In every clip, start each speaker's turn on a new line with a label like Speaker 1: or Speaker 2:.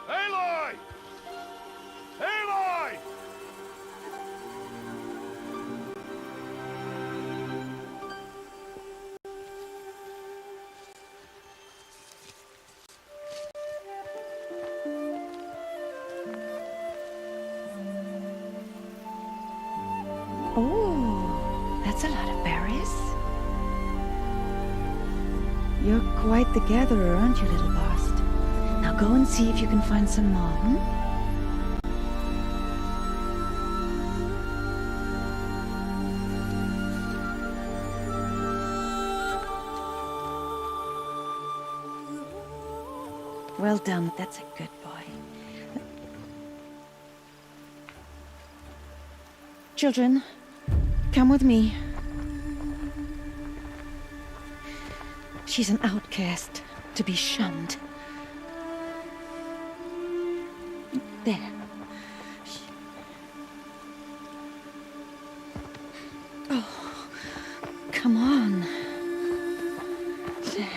Speaker 1: Aloy! Aloy!
Speaker 2: Oh, that's a lot of berries. You're quite the gatherer, aren't you, little Bast? Now go and see if you can find some more, hmm? Well done, that's a good boy. Children, come with me. She's an outcast, to be shunned. There. Oh, come on. There.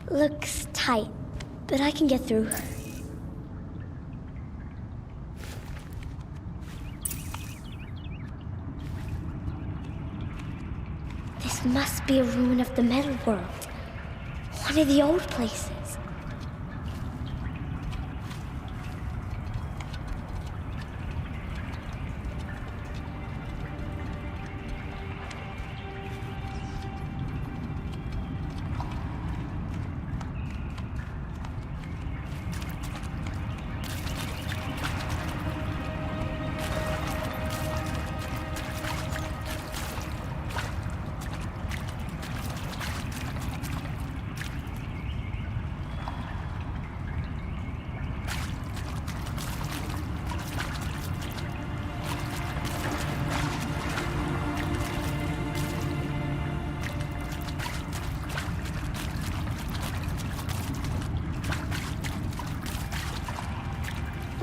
Speaker 3: Looks tight, but I can get through. This must be a ruin of the metal world. One of the old places.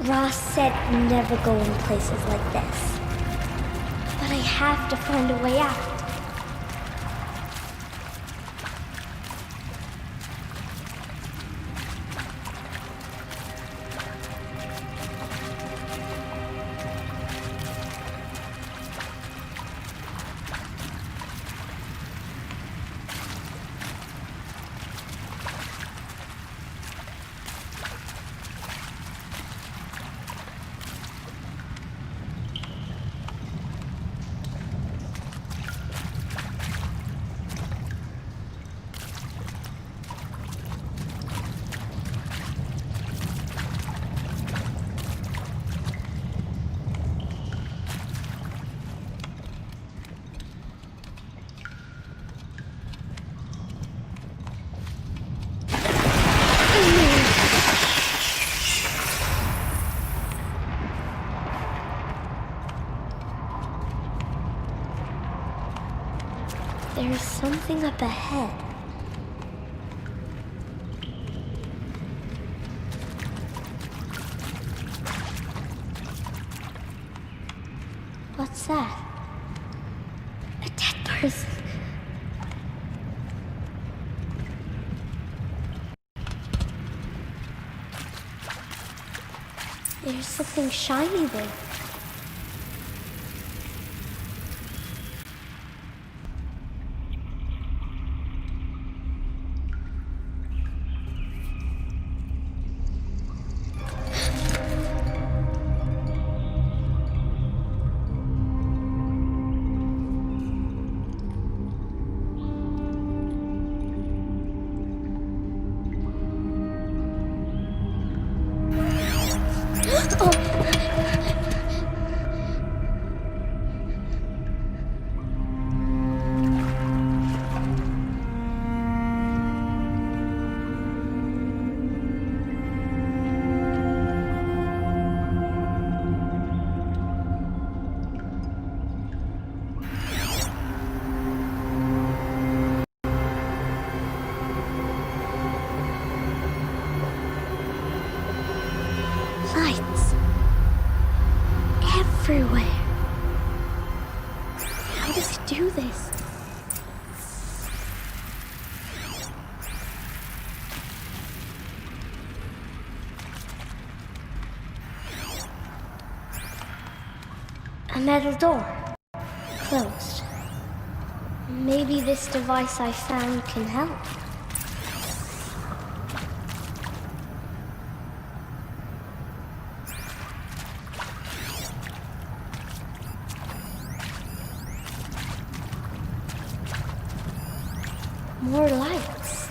Speaker 3: Ross said never go in places like this. But I have to find a way out. There's something up ahead. What's that? A dead person. There's something shiny there. Lights. Everywhere. How does it do this? A metal door. Closed. Maybe this device I found can help. More lights.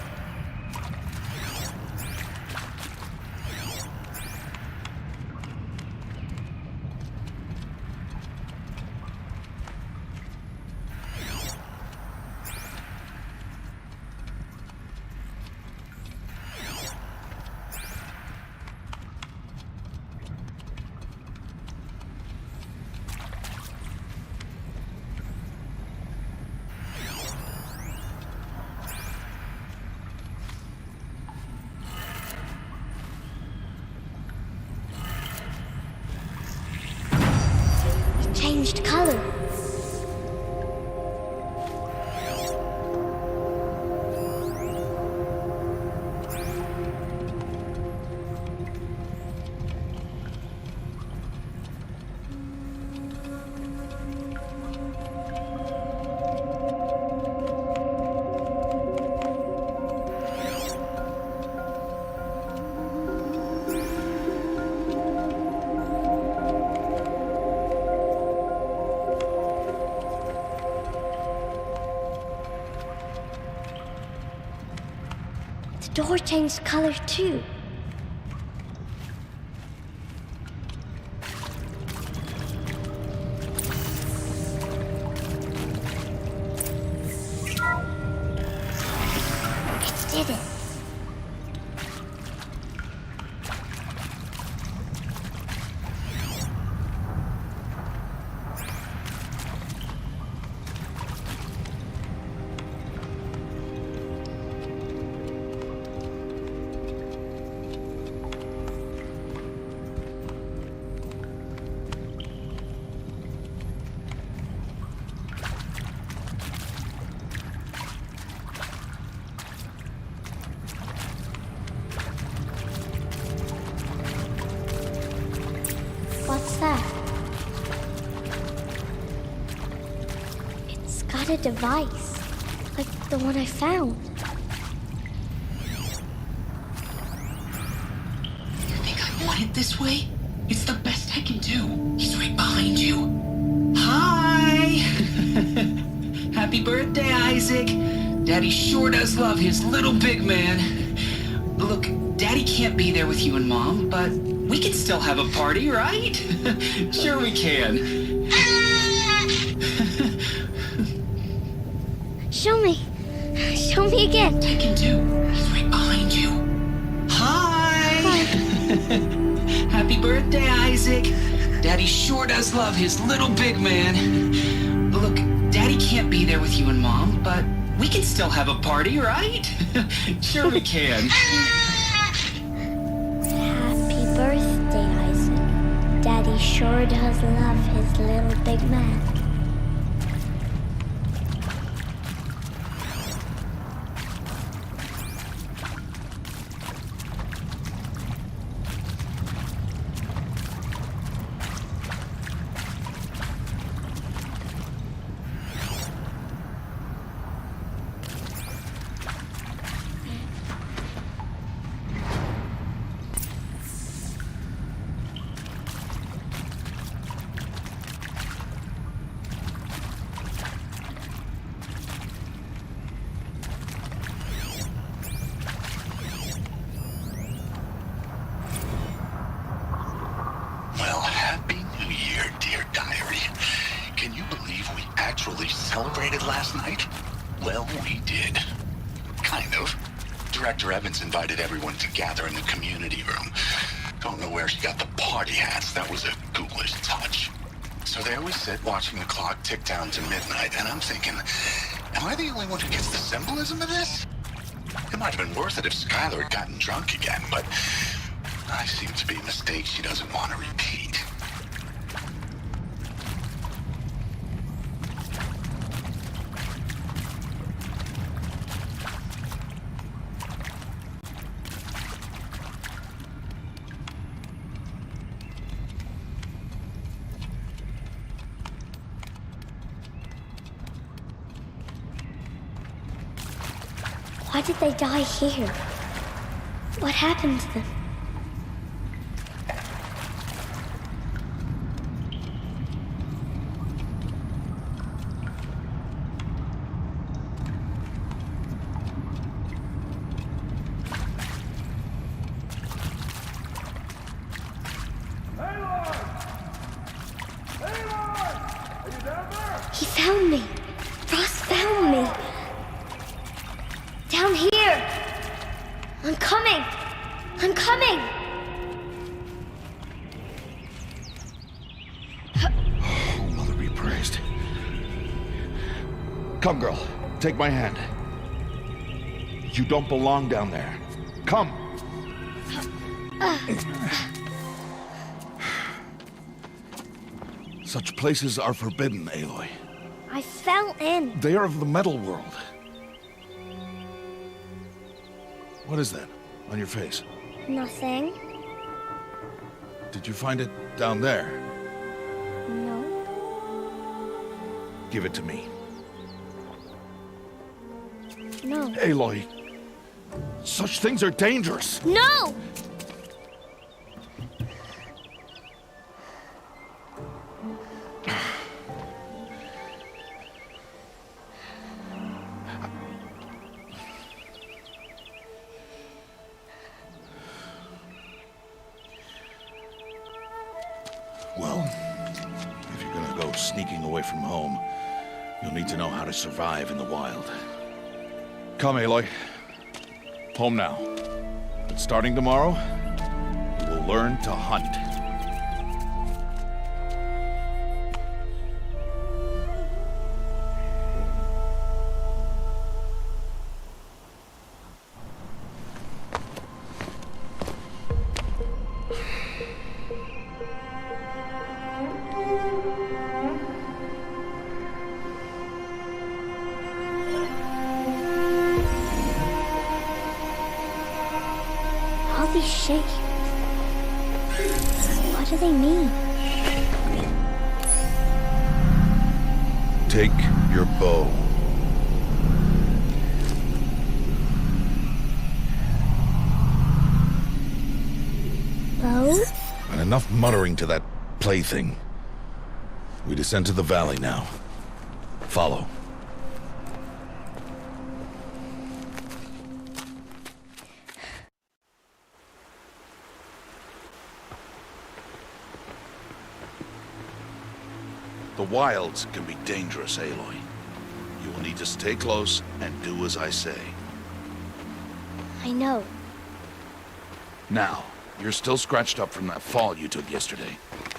Speaker 3: Changed color. door changed color too. It did it. What's that? It's got a device, like the one I found.
Speaker 4: You think I want it this way? It's the best I can do. He's right behind you. Hi! Happy birthday, Isaac. Daddy sure does love his little big man. Look, Daddy can't be there with you and Mom, but we can still have a party, right? Sure we can.
Speaker 3: Show me. Show me again.
Speaker 4: I can do. He's right behind you. Hi! Happy birthday, Isaac. Daddy sure does love his little big man. Look, Daddy can't be there with you and Mom, but we can still have a party, right? Sure we can.
Speaker 3: Happy birthday, Isaac. Daddy sure does love his little big man.
Speaker 5: Well, Happy New Year, dear diary. Can you believe we actually celebrated last night? Well, we did. Kind of. Director Evans invited everyone to gather in the community room. Don't know where she got the party hats. That was a ghoulish touch. So there we sit, watching the clock tick down to midnight, and I'm thinking, am I the only one who gets the symbolism of this? It might have been worth it if Skylar had gotten drunk again, but I seem to be a mistake she doesn't want to repeat.
Speaker 3: Why did they die here? What happened to them?
Speaker 1: Are you down there?
Speaker 3: He found me. Ross found me. Down here. I'm coming. I'm coming.
Speaker 1: Oh, Mother be praised. Come, girl. Take my hand. You don't belong down there. Come. Such places are forbidden, Aloy.
Speaker 3: I fell in.
Speaker 1: They are of the metal world. What is that on your face?
Speaker 3: Nothing.
Speaker 1: Did you find it down there?
Speaker 3: No.
Speaker 1: Give it to me.
Speaker 3: No.
Speaker 1: Aloy, such things are dangerous.
Speaker 3: No!
Speaker 1: Well, if you're gonna go sneaking away from home, you'll need to know how to survive in the wild. Come, Aloy. Home now. But starting tomorrow, you will learn to hunt.
Speaker 3: All these shapes. What do they mean?
Speaker 1: Take your bow.
Speaker 3: Bow?
Speaker 1: And enough muttering to that plaything. We descend to the valley now. Follow. The wilds can be dangerous, Aloy. You will need to stay close and do as I say.
Speaker 3: I know.
Speaker 1: Now, you're still scratched up from that fall you took yesterday.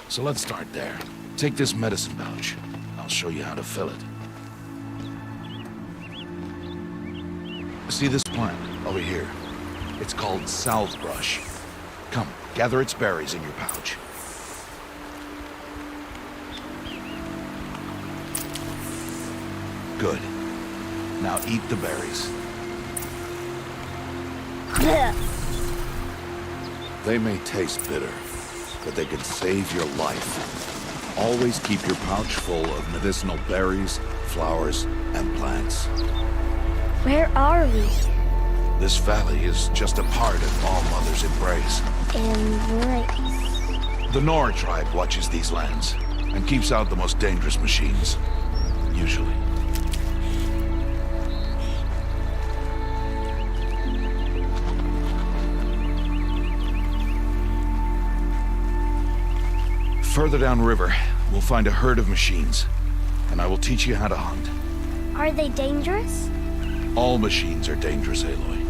Speaker 1: So let's start there. Take this medicine pouch. I'll show you how to fill it. See this plant over here? It's called salvebrush. Come, gather its berries in your pouch. Good. Now eat the berries. They may taste bitter, but they can save your life. Always keep your pouch full of medicinal berries, flowers, and plants.
Speaker 3: Where are we?
Speaker 1: This valley is just a part of All Mother's embrace.
Speaker 3: Embrace.
Speaker 1: The Nora tribe watches these lands and keeps out the most dangerous machines. Usually. Further downriver, we'll find a herd of machines, and I will teach you how to hunt.
Speaker 3: Are they dangerous?
Speaker 1: All machines are dangerous, Aloy.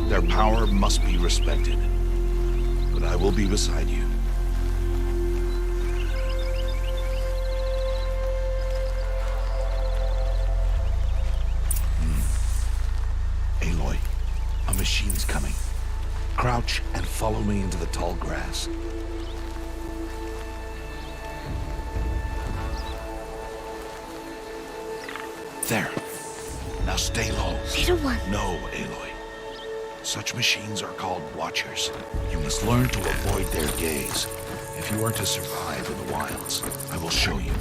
Speaker 1: Their power must be respected. But I will be beside you. Aloy, a machine's coming. Crouch and follow me into the tall grass. There. Now stay low.
Speaker 3: Little one.
Speaker 1: No, Aloy. Such machines are called Watchers. You must learn to avoid their gaze. If you are to survive in the wilds, I will show you.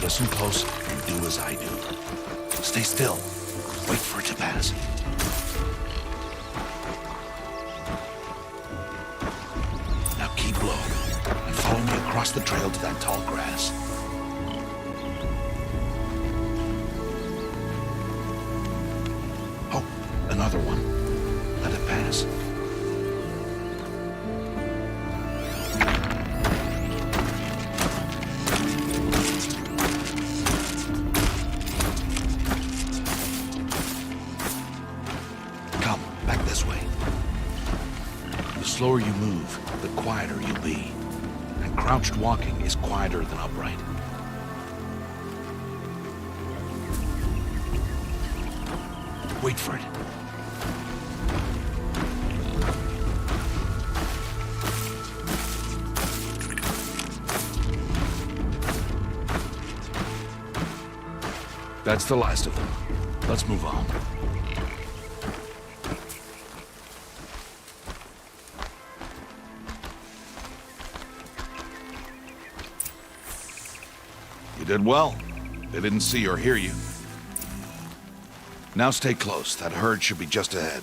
Speaker 1: Listen close and do as I do. Stay still. Wait for it to pass. Now keep low and follow me across the trail to that tall grass. Oh, another one. Let it pass. Come, back this way. The slower you move, the quieter you'll be. And crouched walking is quieter than upright. Wait for it. That's the last of them. Let's move on. You did well. They didn't see or hear you. Now stay close. That herd should be just ahead.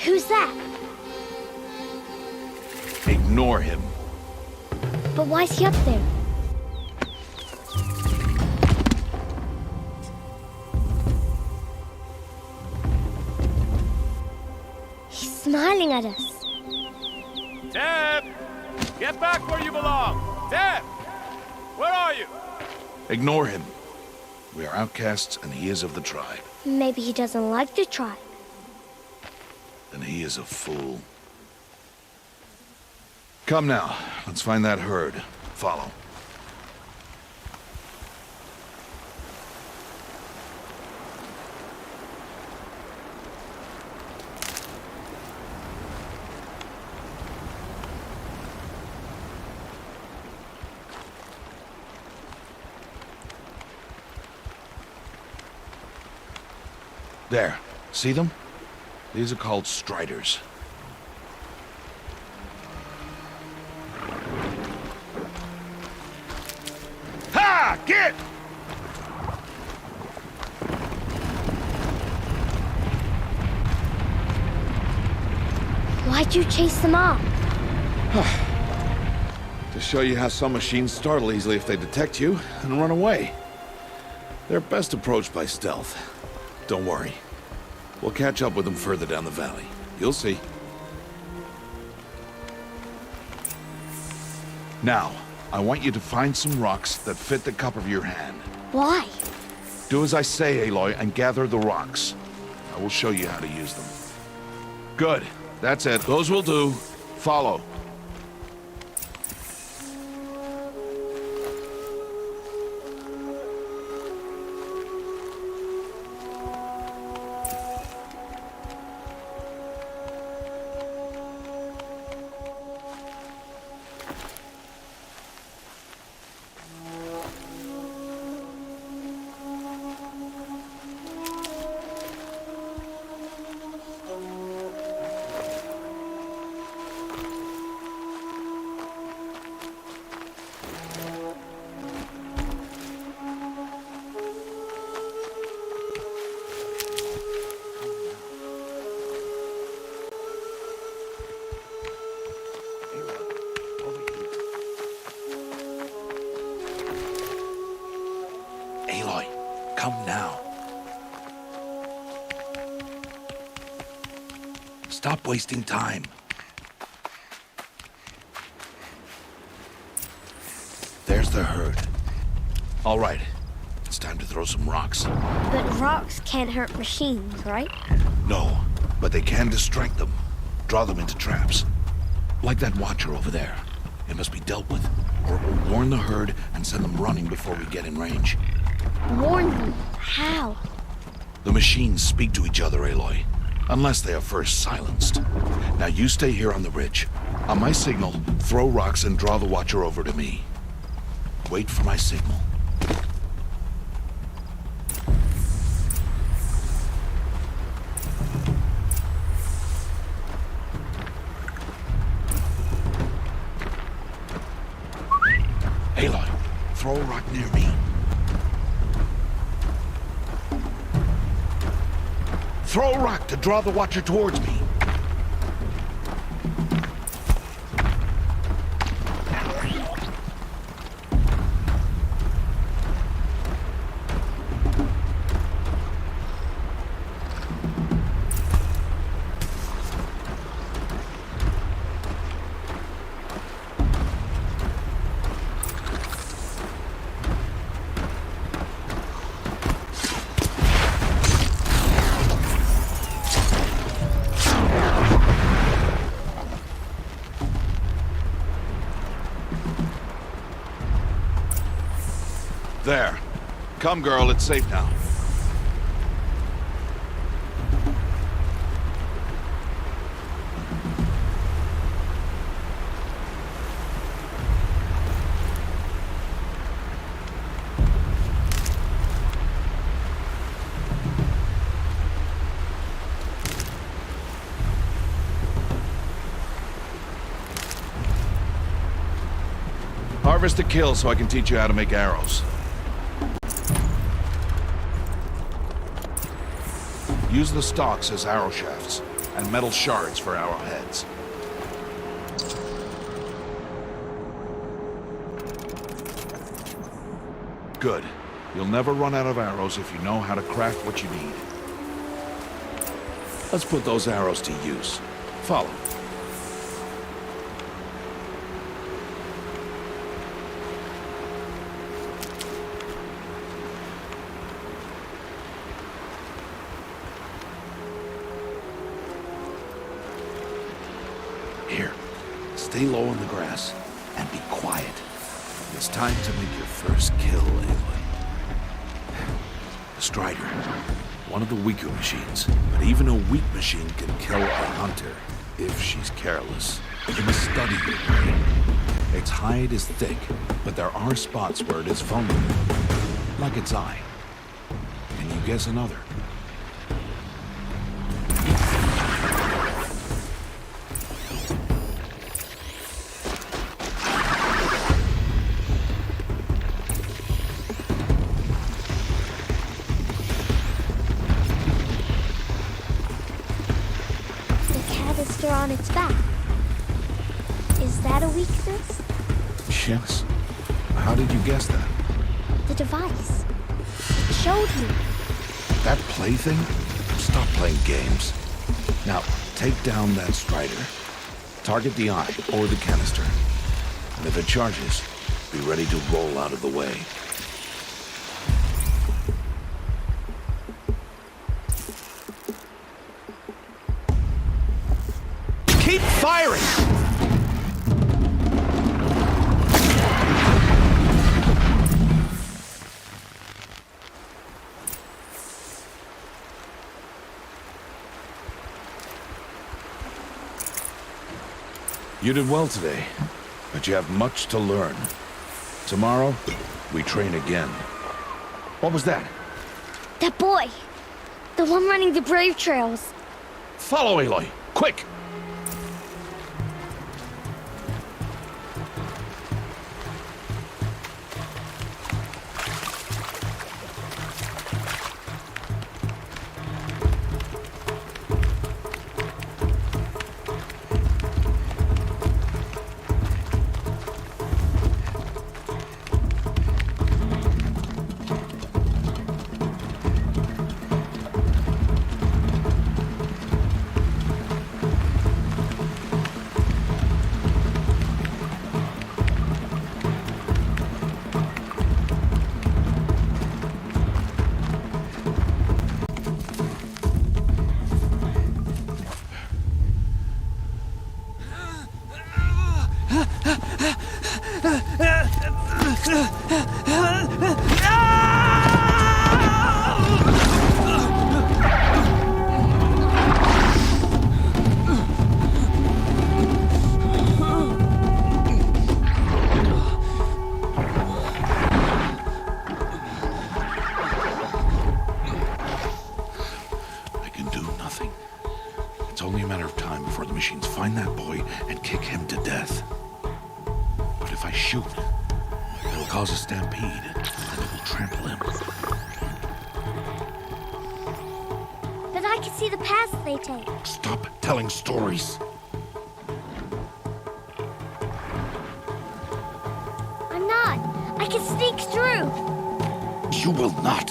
Speaker 3: Who's that?
Speaker 1: Ignore him.
Speaker 3: But why is he up there? He's smiling at us.
Speaker 6: Teb! Get back where you belong! Teb! Where are you?
Speaker 1: Ignore him. We are outcasts, and he is of the tribe.
Speaker 3: Maybe he doesn't like the tribe.
Speaker 1: Then he is a fool. Come now, let's find that herd. Follow. There. See them? These are called striders. Ha! Get!
Speaker 3: Why'd you chase them off?
Speaker 1: To show you how some machines startle easily if they detect you and run away. They're best approached by stealth. Don't worry. We'll catch up with them further down the valley. You'll see. Now, I want you to find some rocks that fit the cup of your hand.
Speaker 3: Why?
Speaker 1: Do as I say, Aloy, and gather the rocks. I will show you how to use them. Good. That's it. Those will do. Follow. Aloy, come now. Stop wasting time. There's the herd. All right, it's time to throw some rocks.
Speaker 3: But rocks can't hurt machines, right?
Speaker 1: No, but they can distract them. Draw them into traps. Like that watcher over there. It must be dealt with, or it will warn the herd and send them running before we get in range.
Speaker 3: Warn them. How?
Speaker 1: The machines speak to each other, Aloy. Unless they are first silenced. Now you stay here on the ridge. On my signal, throw rocks and draw the watcher over to me. Wait for my signal. Aloy, throw a rock near me. Throw a rock to draw the watcher towards me. There. Come, girl, it's safe now. Harvest a kill so I can teach you how to make arrows. Use the stalks as arrow shafts, and metal shards for arrowheads. Good. You'll never run out of arrows if you know how to craft what you need. Let's put those arrows to use. Follow. Here, stay low on the grass and be quiet. It's time to make your first kill, Aloy. The Strider, one of the weaker machines, but even a weak machine can kill a hunter if she's careless. You must study your prey. Its hide is thick, but there are spots where it is vulnerable, like its eye. Can you guess another?
Speaker 3: On its back. Is that a weakness?
Speaker 1: Yes. How did you guess that?
Speaker 3: The device. It showed me.
Speaker 1: That plaything? Stop playing games. Now, take down that Strider. Target the eye or the canister. And if it charges, be ready to roll out of the way. Keep firing! You did well today, but you have much to learn. Tomorrow, we train again. What was that?
Speaker 3: That boy. The one running the brave trails.
Speaker 1: Follow Aloy, quick! It's only a matter of time before the machines find that boy and kick him to death. But if I shoot, it'll cause a stampede, and it will trample him.
Speaker 3: But I can see the paths they take.
Speaker 1: Stop telling stories.
Speaker 3: I'm not. I can sneak through.
Speaker 1: You will not.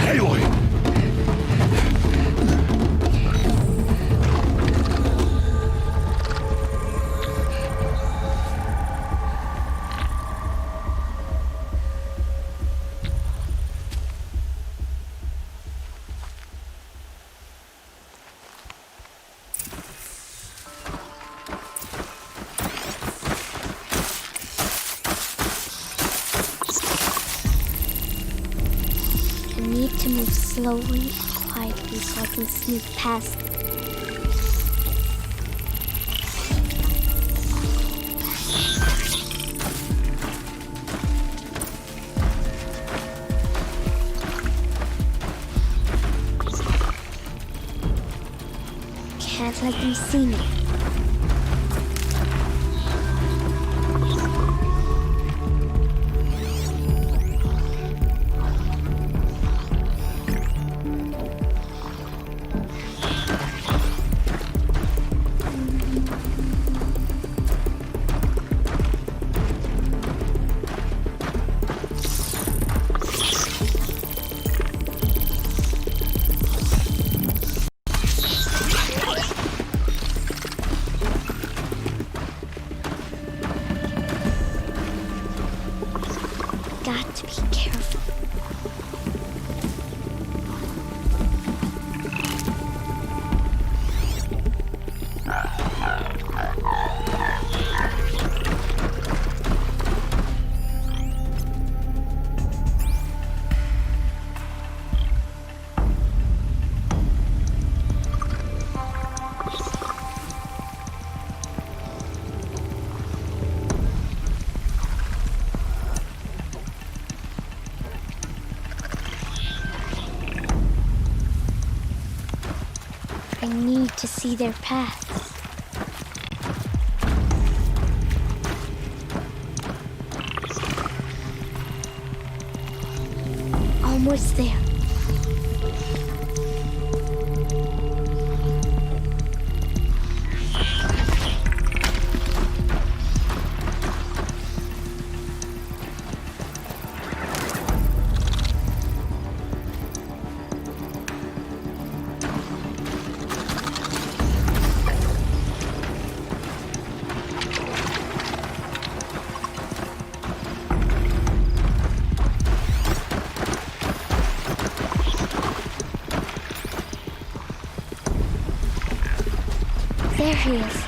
Speaker 1: Aloy!
Speaker 3: I need to move slowly and quietly so I can sneak past them. Can't let them see me. to see their paths. Almost there. There he is.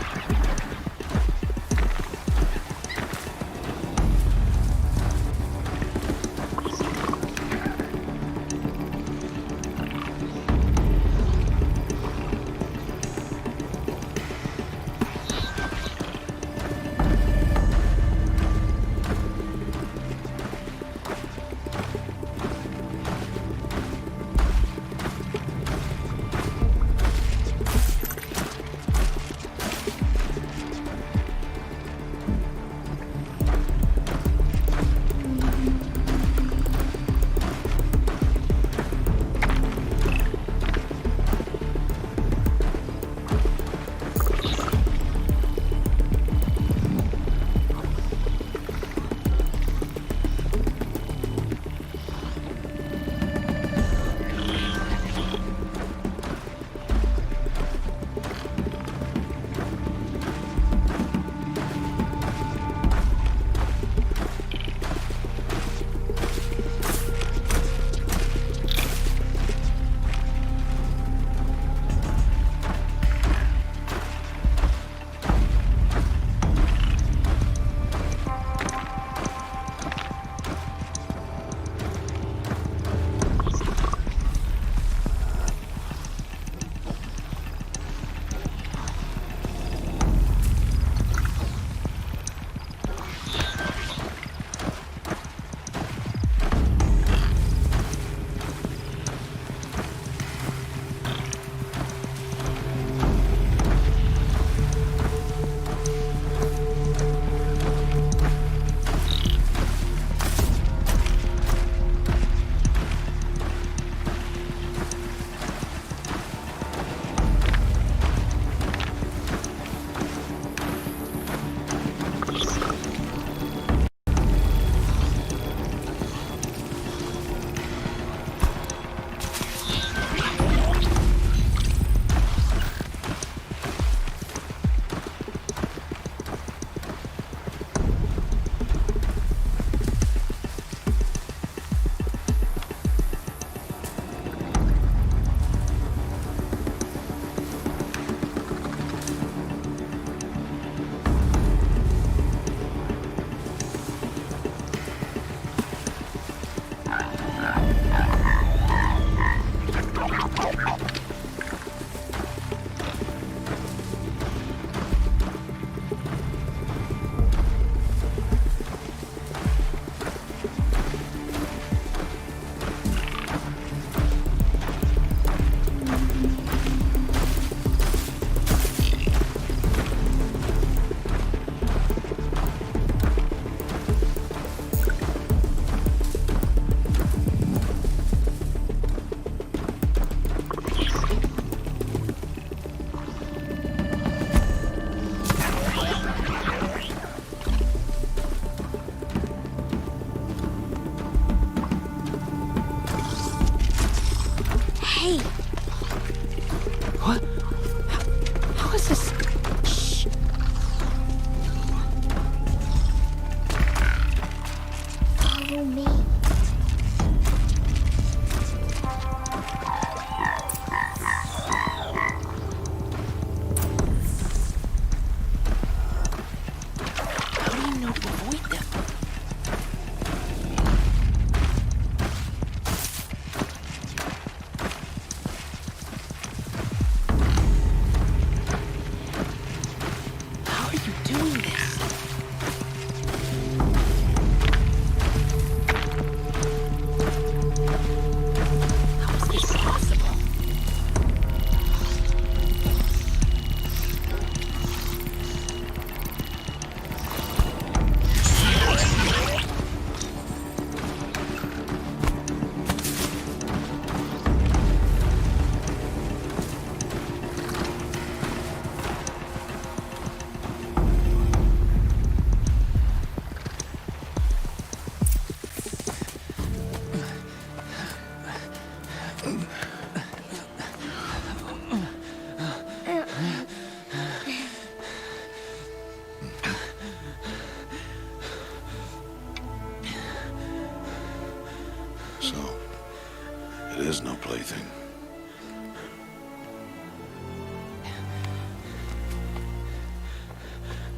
Speaker 1: It is no plaything.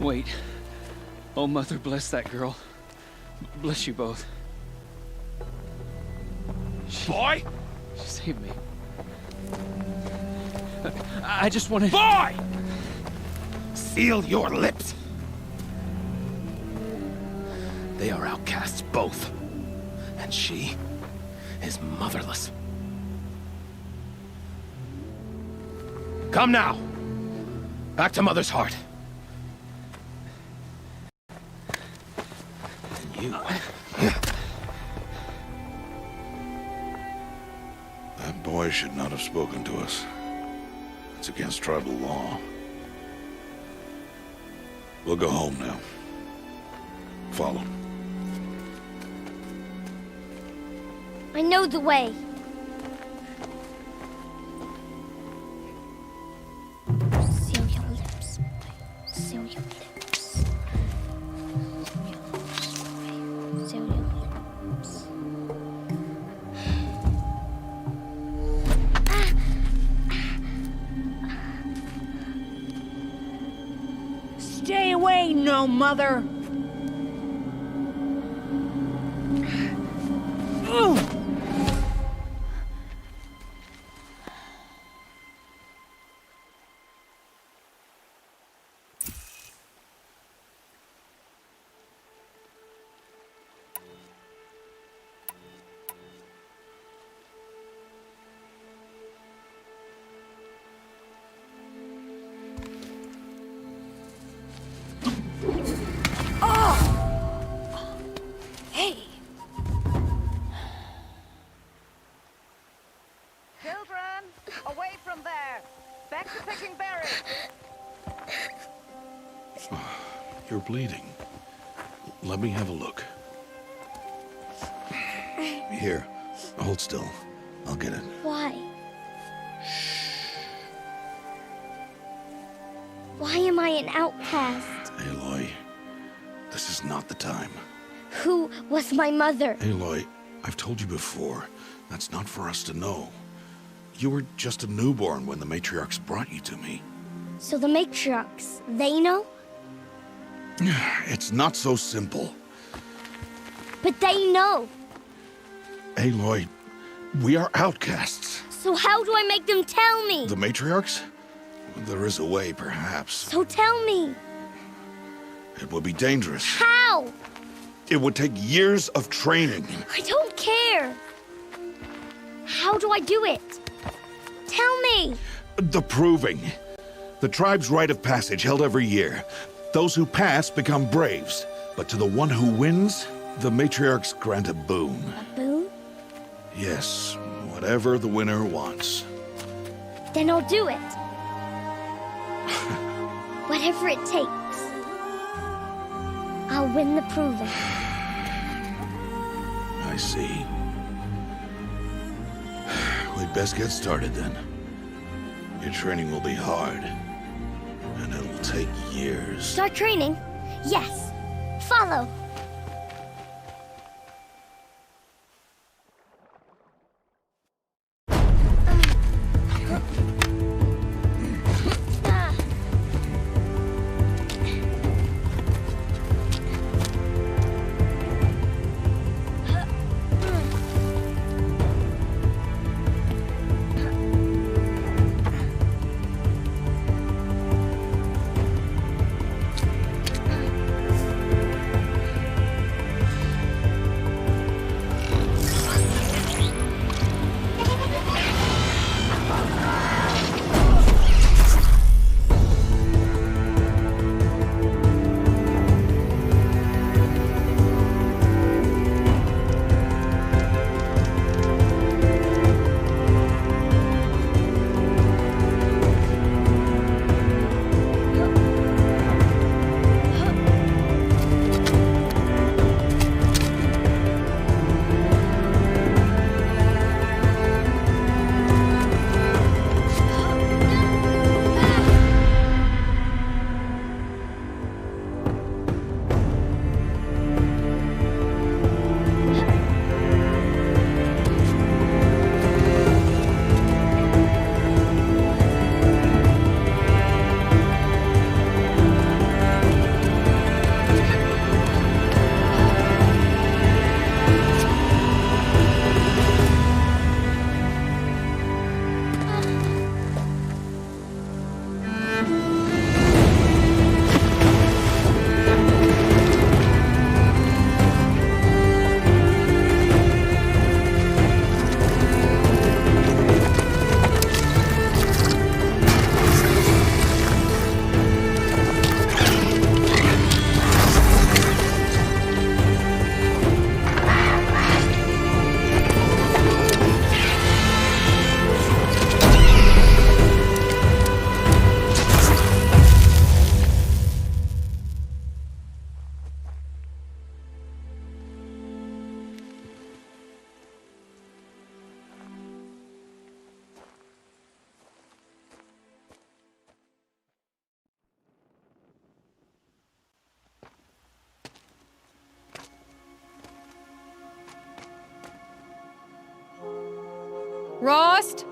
Speaker 7: Wait. Oh, Mother, bless that girl. Bless you both.
Speaker 6: Boy!
Speaker 7: She saved me. I just wanted...
Speaker 6: Boy! Seal your lips! They are outcasts, both. And she is motherless. Come now! Back to Mother's heart. And you...
Speaker 1: That boy should not have spoken to us. It's against tribal law. We'll go home now. Follow.
Speaker 3: I know the way. Seal your lips. Seal your lips. Seal your lips.
Speaker 8: Stay away, no mother!
Speaker 2: Hey!
Speaker 8: Children, away from there! Back to picking berries!
Speaker 1: You're bleeding. Let me have a look. Here, hold still. I'll get it.
Speaker 3: Why? Why am I an outcast?
Speaker 1: Aloy, this is not the time.
Speaker 3: Who was my mother?
Speaker 1: Aloy, I've told you before, that's not for us to know. You were just a newborn when the matriarchs brought you to me.
Speaker 3: So the matriarchs, they know?
Speaker 1: It's not so simple.
Speaker 3: But they know.
Speaker 1: Aloy, we are outcasts.
Speaker 3: So how do I make them tell me?
Speaker 1: The matriarchs? There is a way, perhaps.
Speaker 3: So tell me.
Speaker 1: It would be dangerous.
Speaker 3: How?
Speaker 1: It would take years of training.
Speaker 3: I don't care. How do I do it? Tell me.
Speaker 1: The proving. The tribe's rite of passage held every year. Those who pass become braves. But to the one who wins, the matriarchs grant a boon.
Speaker 3: A boon?
Speaker 1: Yes, whatever the winner wants.
Speaker 3: Then I'll do it. Whatever it takes. I'll win the proving.
Speaker 1: I see. We'd best get started then. Your training will be hard. And it'll take years.
Speaker 3: Start training? Yes. Follow.
Speaker 9: Rost?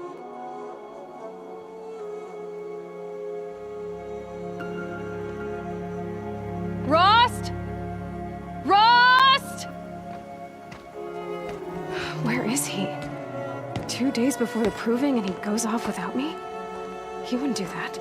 Speaker 9: Rost? Rost? Where is he? 2 days before the proving and he goes off without me? He wouldn't do that.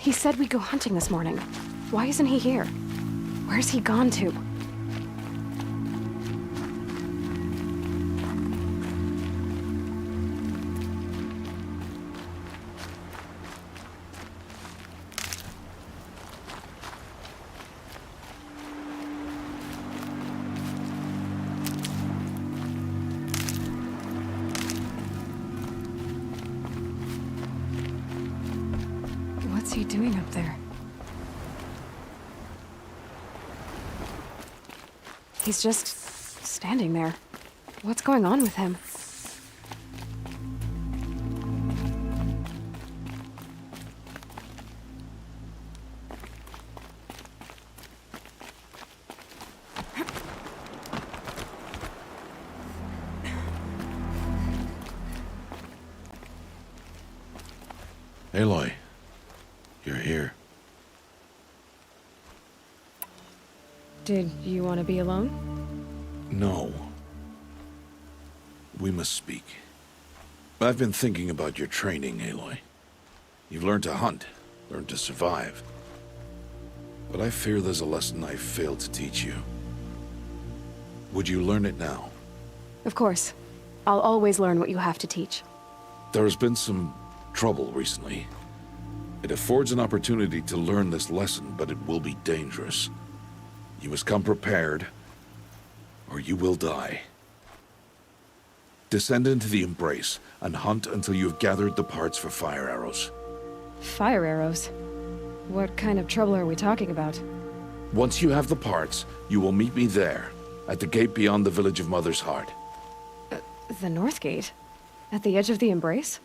Speaker 9: He said we'd go hunting this morning. Why isn't he here? Where's he gone to? What's he doing up there? He's just standing there. What's going on with him?
Speaker 1: Aloy, you're here.
Speaker 9: Did you want to be alone?
Speaker 1: No. We must speak. I've been thinking about your training, Aloy. You've learned to hunt, learned to survive. But I fear there's a lesson I failed to teach you. Would you learn it now?
Speaker 9: Of course. I'll always learn what you have to teach.
Speaker 1: There has been some trouble recently. It affords an opportunity to learn this lesson, but it will be dangerous. You must come prepared, or you will die. Descend into the Embrace and hunt until you have gathered the parts for fire arrows.
Speaker 9: Fire arrows? What kind of trouble are we talking about?
Speaker 1: Once you have the parts, you will meet me there, at the gate beyond the village of Mother's Heart.
Speaker 9: The North Gate? At the edge of the Embrace?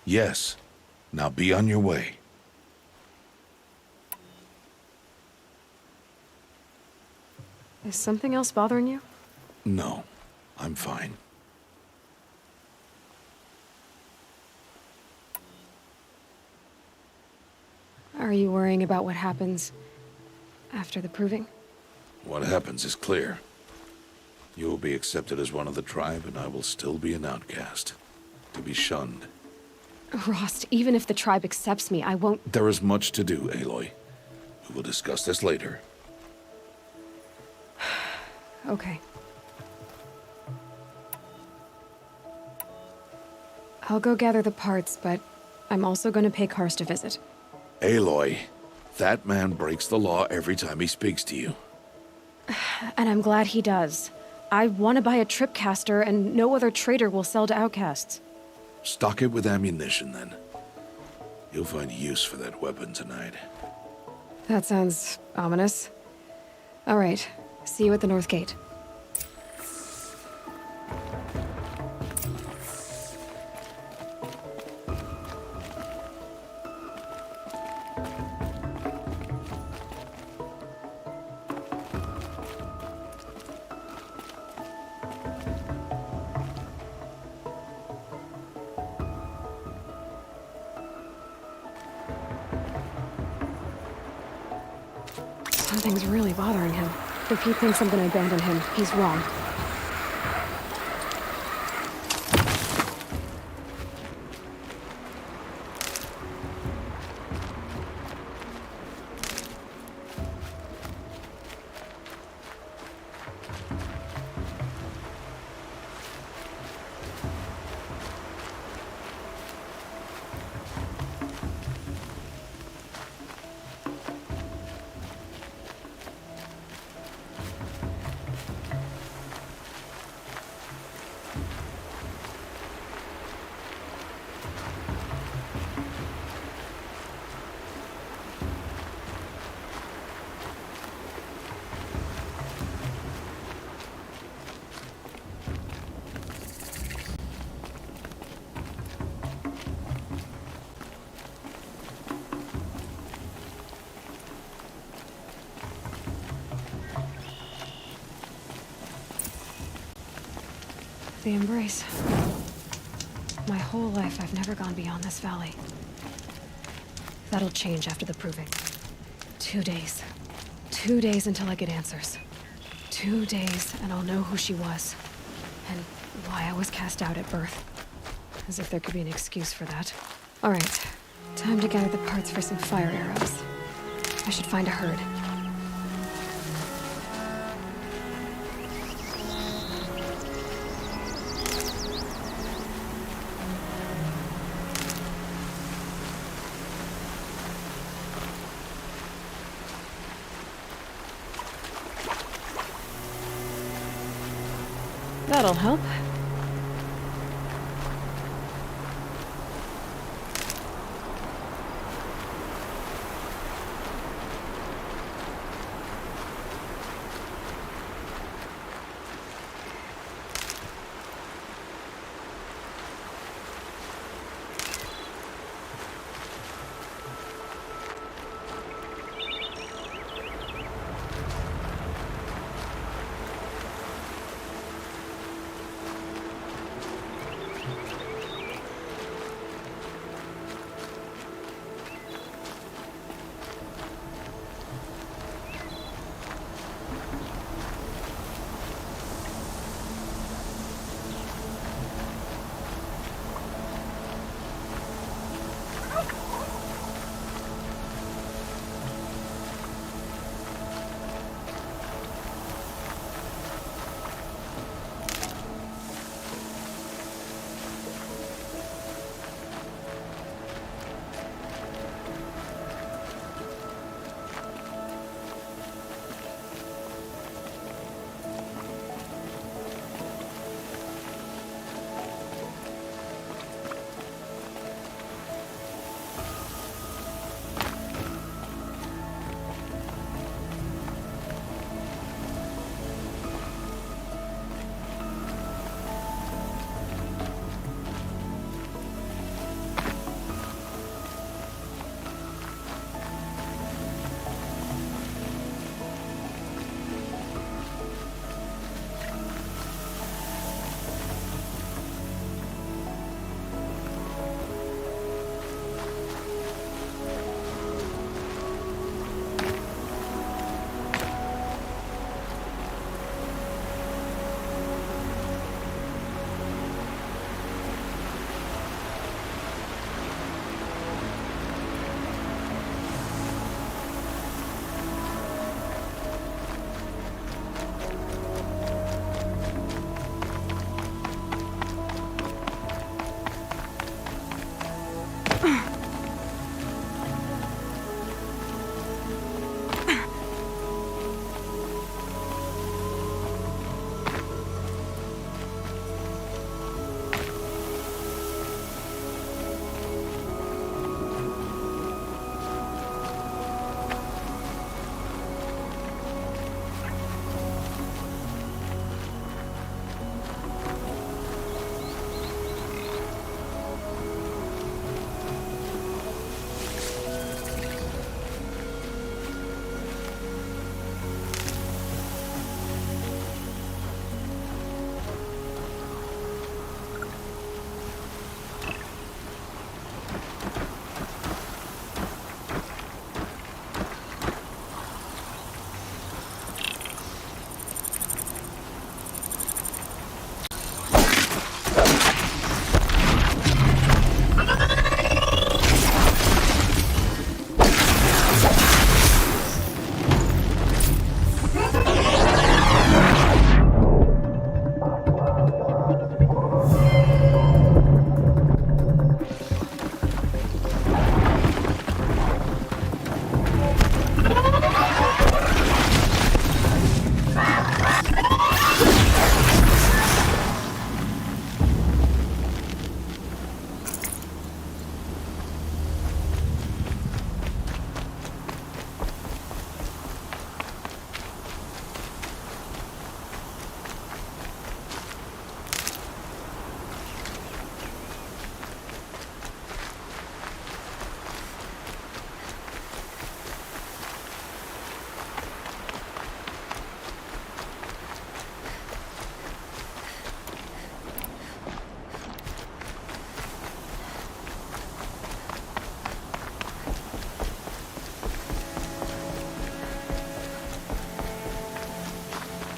Speaker 1: Yes. Now be on your way.
Speaker 9: Is something else bothering you?
Speaker 1: No, I'm fine.
Speaker 9: Are you worrying about what happens after the proving?
Speaker 1: What happens is clear. You will be accepted as one of the tribe, and I will still be an outcast. To be shunned.
Speaker 9: Rost, even if the tribe accepts me, I won't...
Speaker 1: There is much to do, Aloy. We will discuss this later.
Speaker 9: Okay. I'll go gather the parts, but I'm also going to pay Karst a visit.
Speaker 1: Aloy, that man breaks the law every time he speaks to you.
Speaker 9: And I'm glad he does. I want to buy a tripcaster, and no other trader will sell to outcasts.
Speaker 1: Stock it with ammunition, then. You'll find use for that weapon tonight.
Speaker 9: That sounds ominous. All right. See you at the North Gate. Something's really bothering him. If he thinks I'm gonna abandon him, he's wrong. the embrace. My whole life, I've never gone beyond this valley. That'll change after the proving. 2 days. 2 days until I get answers. 2 days, and I'll know who she was. And why I was cast out at birth. As if there could be an excuse for that. Alright, time to gather the parts for some fire arrows. I should find a herd. That'll help.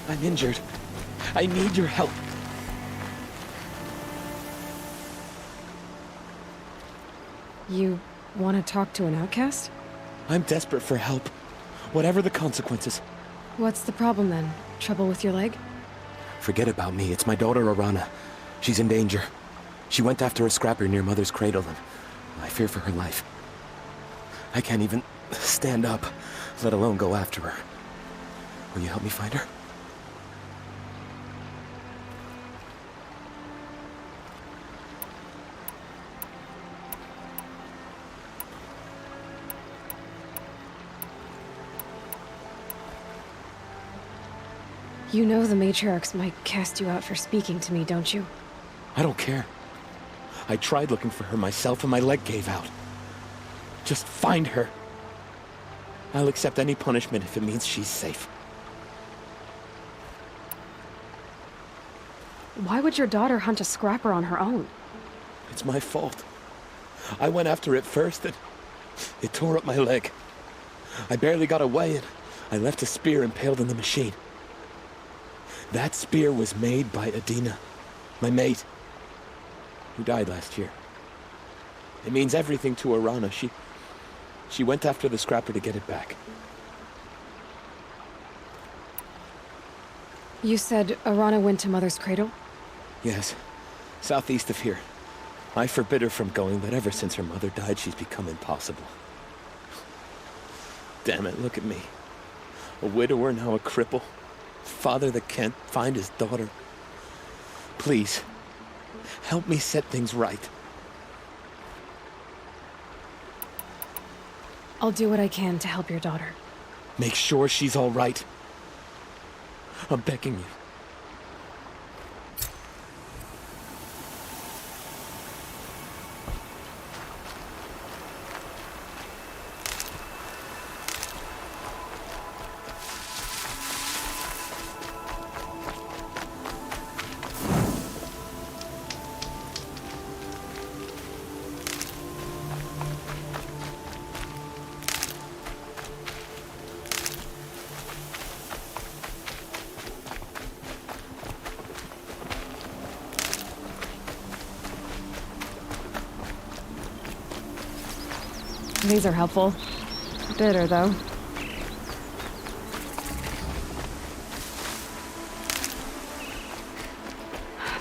Speaker 10: I'm injured. I need your help.
Speaker 9: You want to talk to an outcast?
Speaker 10: I'm desperate for help. Whatever the consequences.
Speaker 9: What's the problem then? Trouble with your leg?
Speaker 10: Forget about me. It's my daughter, Arana. She's in danger. She went after a scrapper near Mother's cradle, and I fear for her life. I can't even stand up, let alone go after her. Will you help me find her?
Speaker 9: You know the matriarchs might cast you out for speaking to me, don't you?
Speaker 10: I don't care. I tried looking for her myself and my leg gave out. Just find her. I'll accept any punishment if it means she's safe.
Speaker 9: Why would your daughter hunt a scrapper on her own?
Speaker 10: It's my fault. I went after it first and it tore up my leg. I barely got away and I left a spear impaled in the machine. That spear was made by Adina, my mate, who died last year. It means everything to Arana. She went after the scrapper to get it back.
Speaker 9: You said Arana went to Mother's cradle?
Speaker 10: Yes, southeast of here. I forbid her from going, but ever since her mother died, she's become impossible. Damn it, look at me. A widower, now a cripple. Father that can't find his daughter. Please, help me set things right.
Speaker 9: I'll do what I can to help your daughter.
Speaker 10: Make sure she's all right. I'm begging you.
Speaker 9: These are helpful. Bitter, though.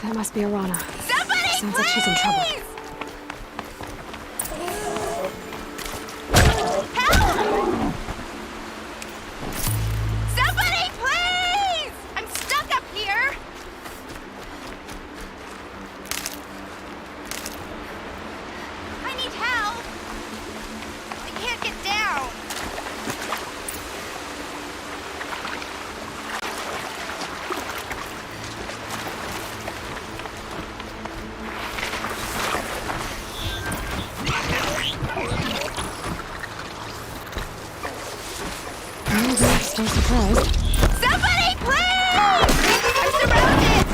Speaker 9: That must be Arana.
Speaker 8: Somebody,
Speaker 9: Sounds like she's in trouble.
Speaker 8: Help! Somebody, please! I'm stuck up here. I need help. I can't get down.
Speaker 9: Still surprised.
Speaker 8: Somebody, please! I'm surrounded!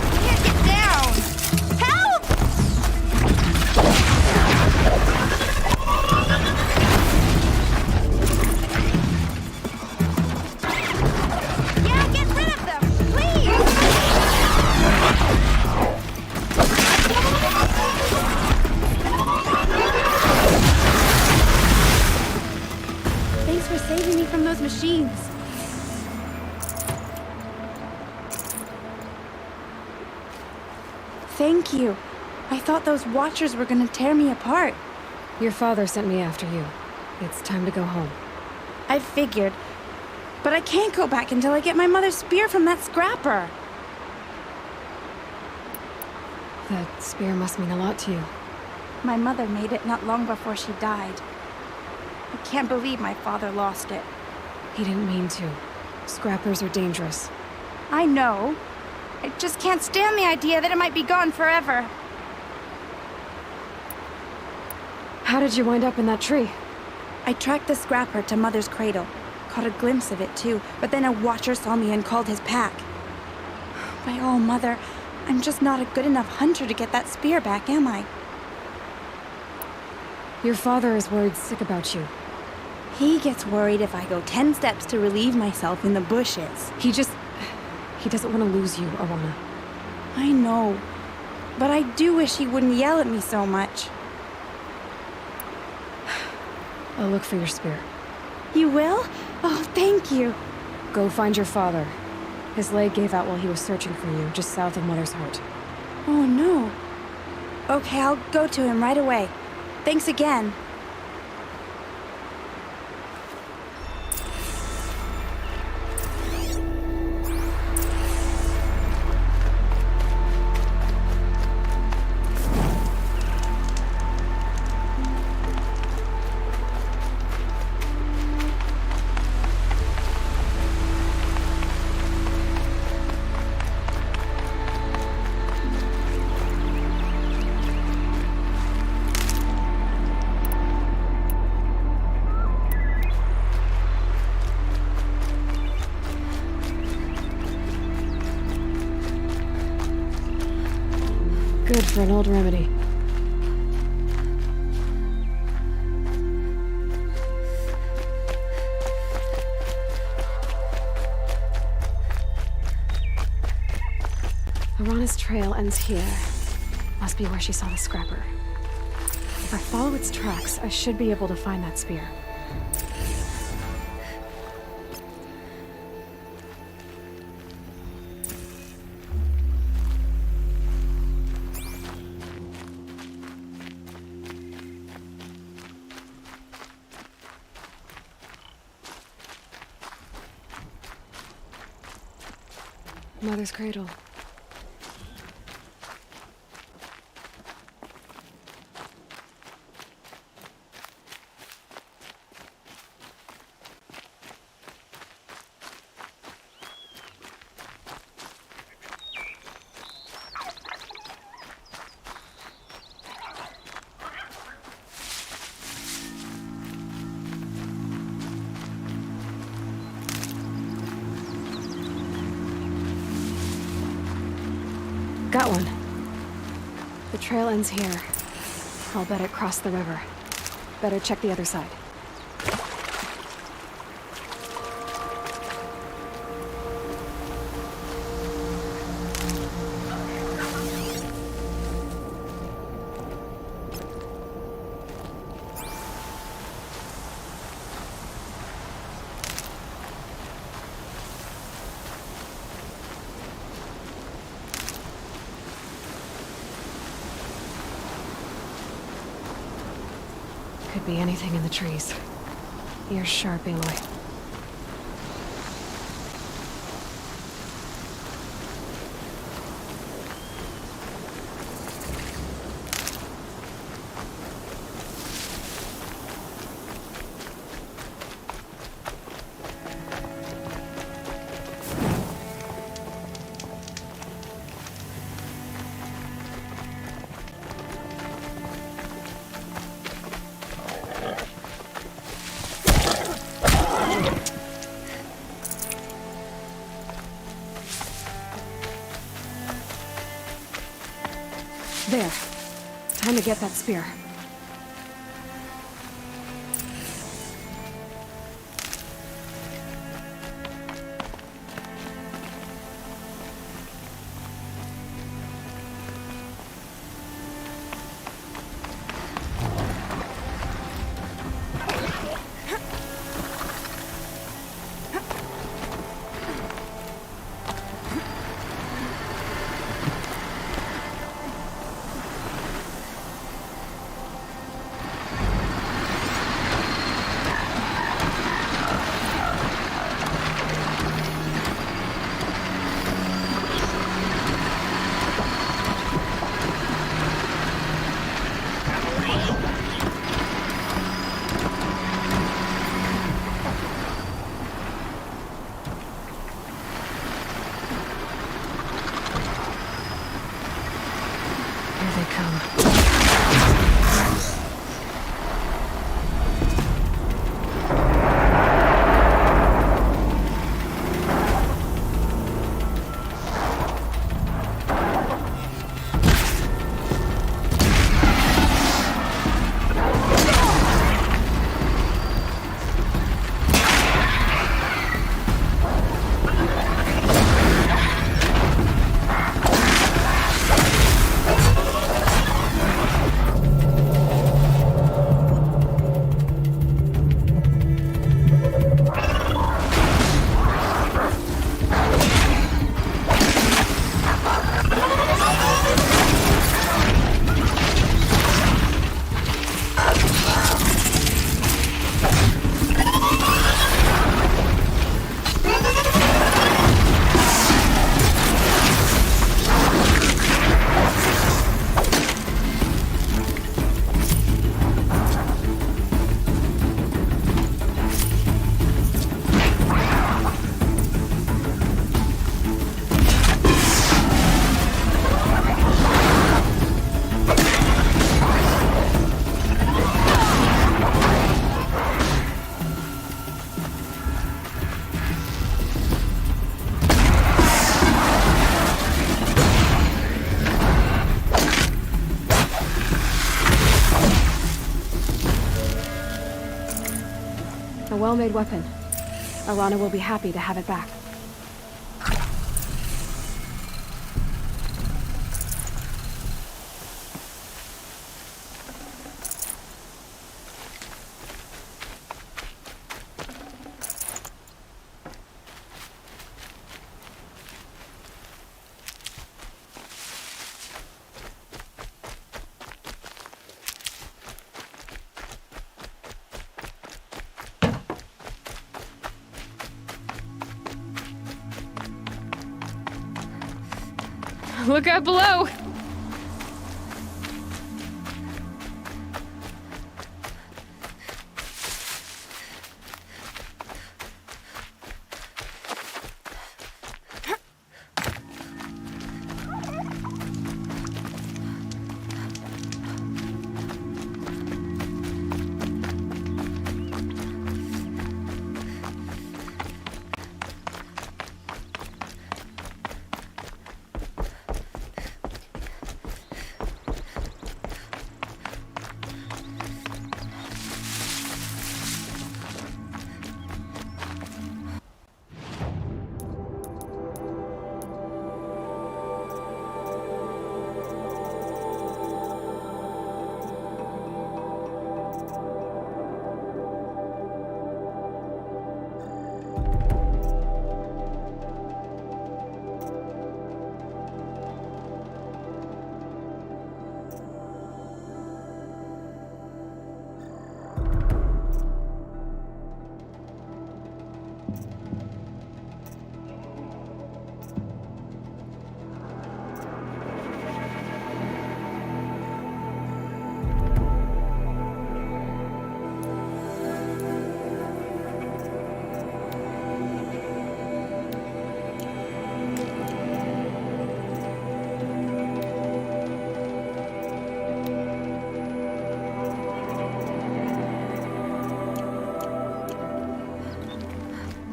Speaker 8: I can't get down! Help! Yeah, get rid of them, please!
Speaker 3: Thanks for saving me from those machines. Thank you. I thought those Watchers were gonna tear me apart.
Speaker 9: Your father sent me after you. It's time to go home.
Speaker 3: I figured. But I can't go back until I get my mother's spear from that scrapper.
Speaker 9: That spear must mean a lot to you.
Speaker 3: My mother made it not long before she died. I can't believe my father lost it.
Speaker 9: He didn't mean to. Scrappers are dangerous.
Speaker 3: I know. I just can't stand the idea that it might be gone forever.
Speaker 9: How did you wind up in that tree?
Speaker 3: I tracked the scrapper to Mother's cradle. Caught a glimpse of it too, but then a Watcher saw me and called his pack. By all, Mother, I'm just not a good enough hunter to get that spear back, am I?
Speaker 9: Your father is worried sick about you.
Speaker 3: He gets worried if I go 10 steps to relieve myself in the bushes.
Speaker 9: He doesn't want to lose you, Arana.
Speaker 3: I know. But I do wish he wouldn't yell at me so much.
Speaker 9: I'll look for your spear.
Speaker 3: You will? Oh, thank you.
Speaker 9: Go find your father. His leg gave out while he was searching for you, just south of Mother's Heart.
Speaker 3: Oh, no. Okay, I'll go to him right away. Thanks again.
Speaker 9: Good for an old remedy. Arana's trail ends here. Must be where she saw the scrapper. If I follow its tracks, I should be able to find that spear. Mother's cradle. Got one. The trail ends here. I'll bet it crossed the river. Better check the other side. Could be anything in the trees. Ears sharp, Aloy. There. Time to get that spear. Here they come. well-made weapon. Alana will be happy to have it back. Look out below!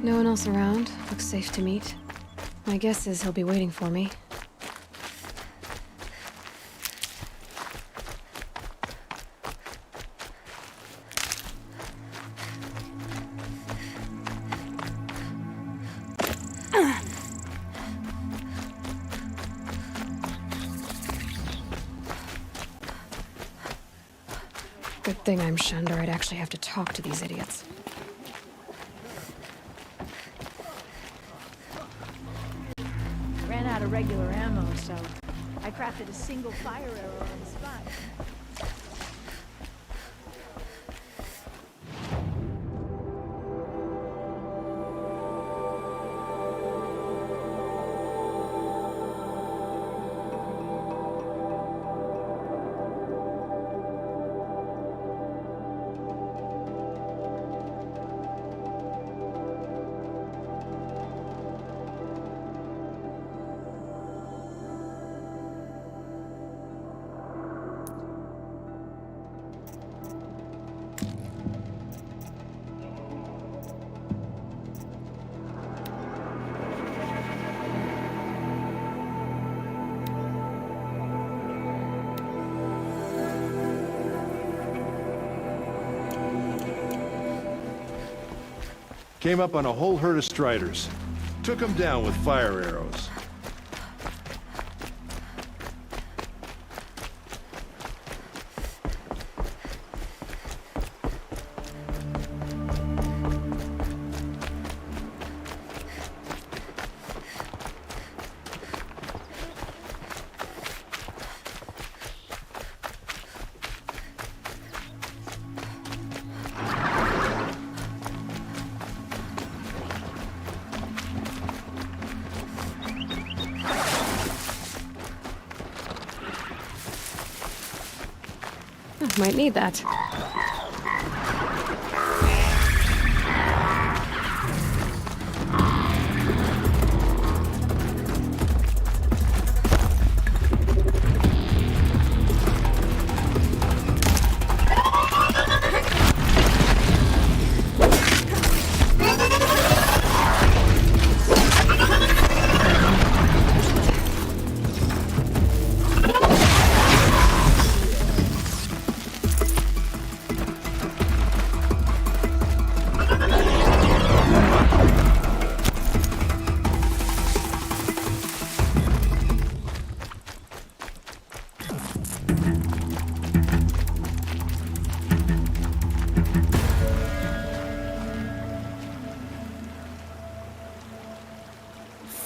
Speaker 9: No one else around. Looks safe to meet. My guess is he'll be waiting for me. Good thing I'm shunned, or I'd actually have to talk to these idiots.
Speaker 8: Ran out of regular ammo, so I crafted a single fire arrow on the spot.
Speaker 11: Came up on a whole herd of striders. Took them down with fire arrows.
Speaker 9: Might need that.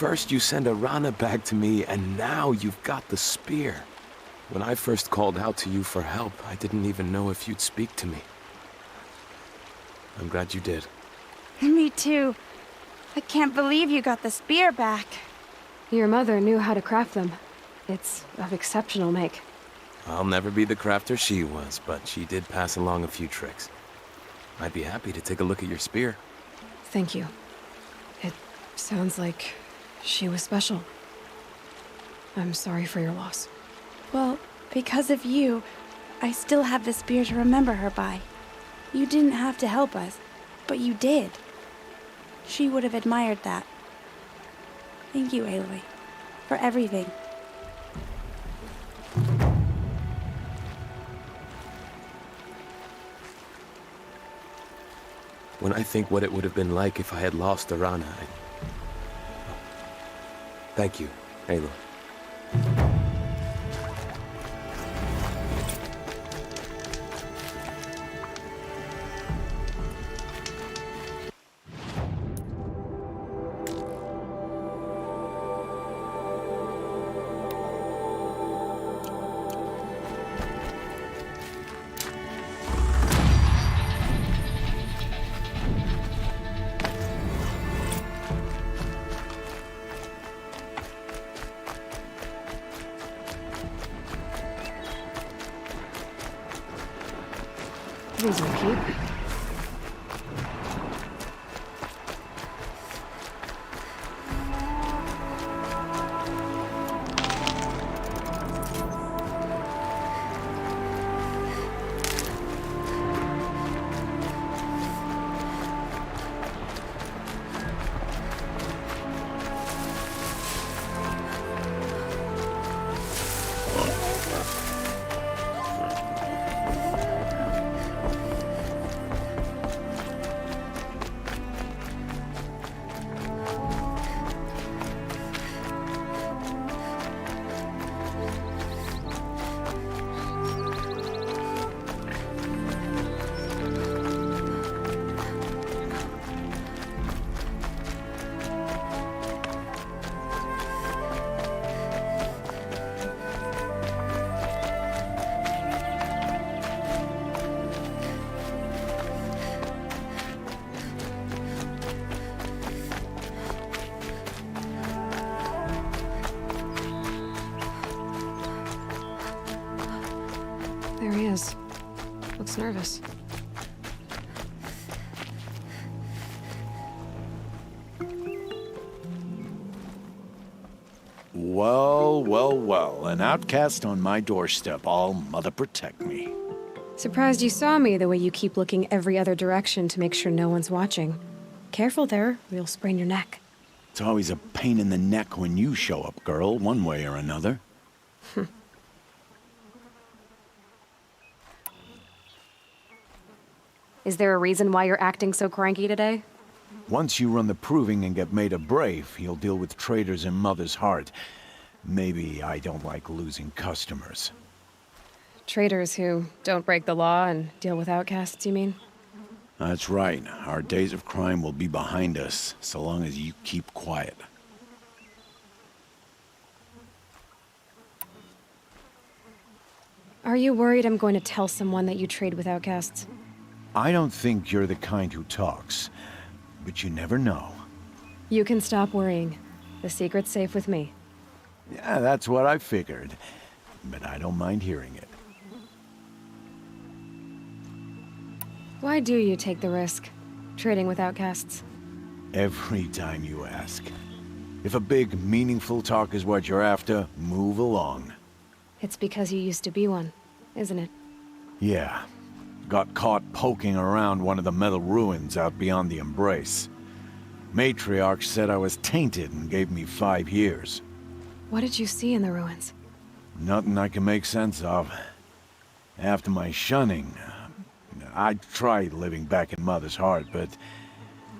Speaker 10: First you send Arana back to me, and now you've got the spear. When I first called out to you for help, I didn't even know if you'd speak to me. I'm glad you did.
Speaker 3: Me too. I can't believe you got the spear back.
Speaker 9: Your mother knew how to craft them. It's of exceptional make.
Speaker 10: I'll never be the crafter she was, but she did pass along a few tricks. I'd be happy to take a look at your spear.
Speaker 9: Thank you. It sounds like she was special. I'm sorry for your loss.
Speaker 3: Well, because of you, I still have the spear to remember her by. You didn't have to help us, but you did. She would have admired that. Thank you, Aloy, for everything.
Speaker 10: When I think what it would have been like if I had lost Arana, Thank you, Aloy.
Speaker 9: These will keep. There he is. Looks nervous.
Speaker 12: Well, well, well. An outcast on my doorstep. All mother protect me.
Speaker 9: Surprised you saw me the way you keep looking every other direction to make sure no one's watching. Careful there, or you'll sprain your neck.
Speaker 12: It's always a pain in the neck when you show up, girl, one way or another.
Speaker 9: Is there a reason why you're acting so cranky today?
Speaker 12: Once you run the proving and get made a brave, you'll deal with traitors in Mother's Heart. Maybe I don't like losing customers.
Speaker 9: Traitors who don't break the law and deal with outcasts, you mean?
Speaker 12: That's right. Our days of crime will be behind us, so long as you keep quiet.
Speaker 9: Are you worried I'm going to tell someone that you trade with outcasts?
Speaker 12: I don't think you're the kind who talks, but you never know.
Speaker 9: You can stop worrying. The secret's safe with me.
Speaker 12: Yeah, that's what I figured, but I don't mind hearing it.
Speaker 9: Why do you take the risk, trading with outcasts?
Speaker 12: Every time you ask. If a big, meaningful talk is what you're after, move along.
Speaker 9: It's because you used to be one, isn't it?
Speaker 12: Yeah. Got caught poking around one of the metal ruins out beyond the Embrace. Matriarch said I was tainted and gave me 5 years.
Speaker 9: What did you see in the ruins?
Speaker 12: Nothing I can make sense of. After my shunning, I tried living back in Mother's Heart, but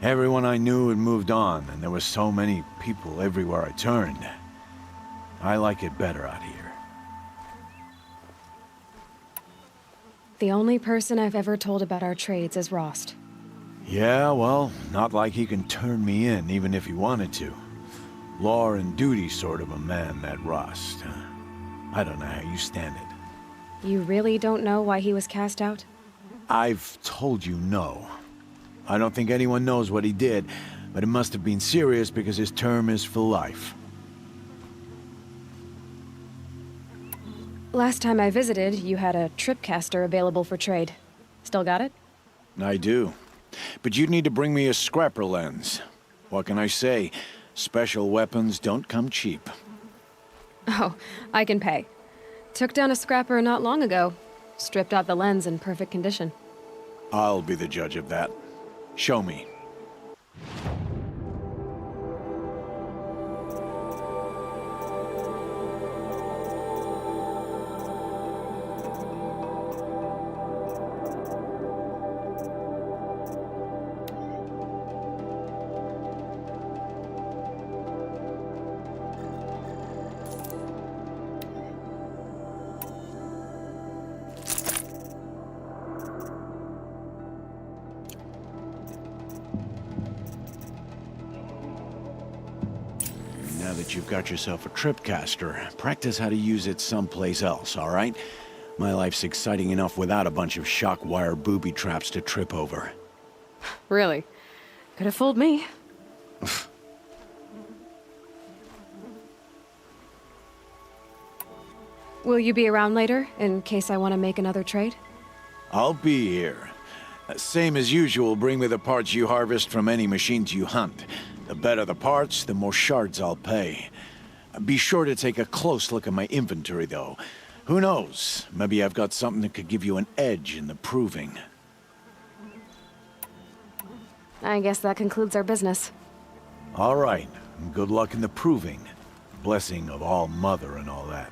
Speaker 12: everyone I knew had moved on, and there were so many people everywhere I turned. I like it better out here.
Speaker 9: The only person I've ever told about our trades is Rost.
Speaker 12: Yeah, well, not like he can turn me in, even if he wanted to. Law and duty sort of a man, that Rust. I don't know how you stand it.
Speaker 9: You really don't know why he was cast out?
Speaker 12: I've told you no. I don't think anyone knows what he did, but it must have been serious because his term is for life.
Speaker 9: Last time I visited, you had a tripcaster available for trade. Still got it?
Speaker 12: I do. But you'd need to bring me a scrapper lens. What can I say? Special weapons don't come cheap.
Speaker 9: Oh, I can pay. Took down a scrapper not long ago. Stripped out the lens in perfect condition.
Speaker 12: I'll be the judge of that. Show me. Now that you've got yourself a tripcaster, practice how to use it someplace else, all right? My life's exciting enough without a bunch of shock wire booby traps to trip over.
Speaker 9: Really? Could have fooled me. Will you be around later, in case I want to make another trade?
Speaker 12: I'll be here. Same as usual, bring me the parts you harvest from any machines you hunt. The better the parts, the more shards I'll pay. Be sure to take a close look at my inventory, though. Who knows? Maybe I've got something that could give you an edge in the proving.
Speaker 9: I guess that concludes our business.
Speaker 12: All right. Good luck in the proving. Blessing of All Mother and all that.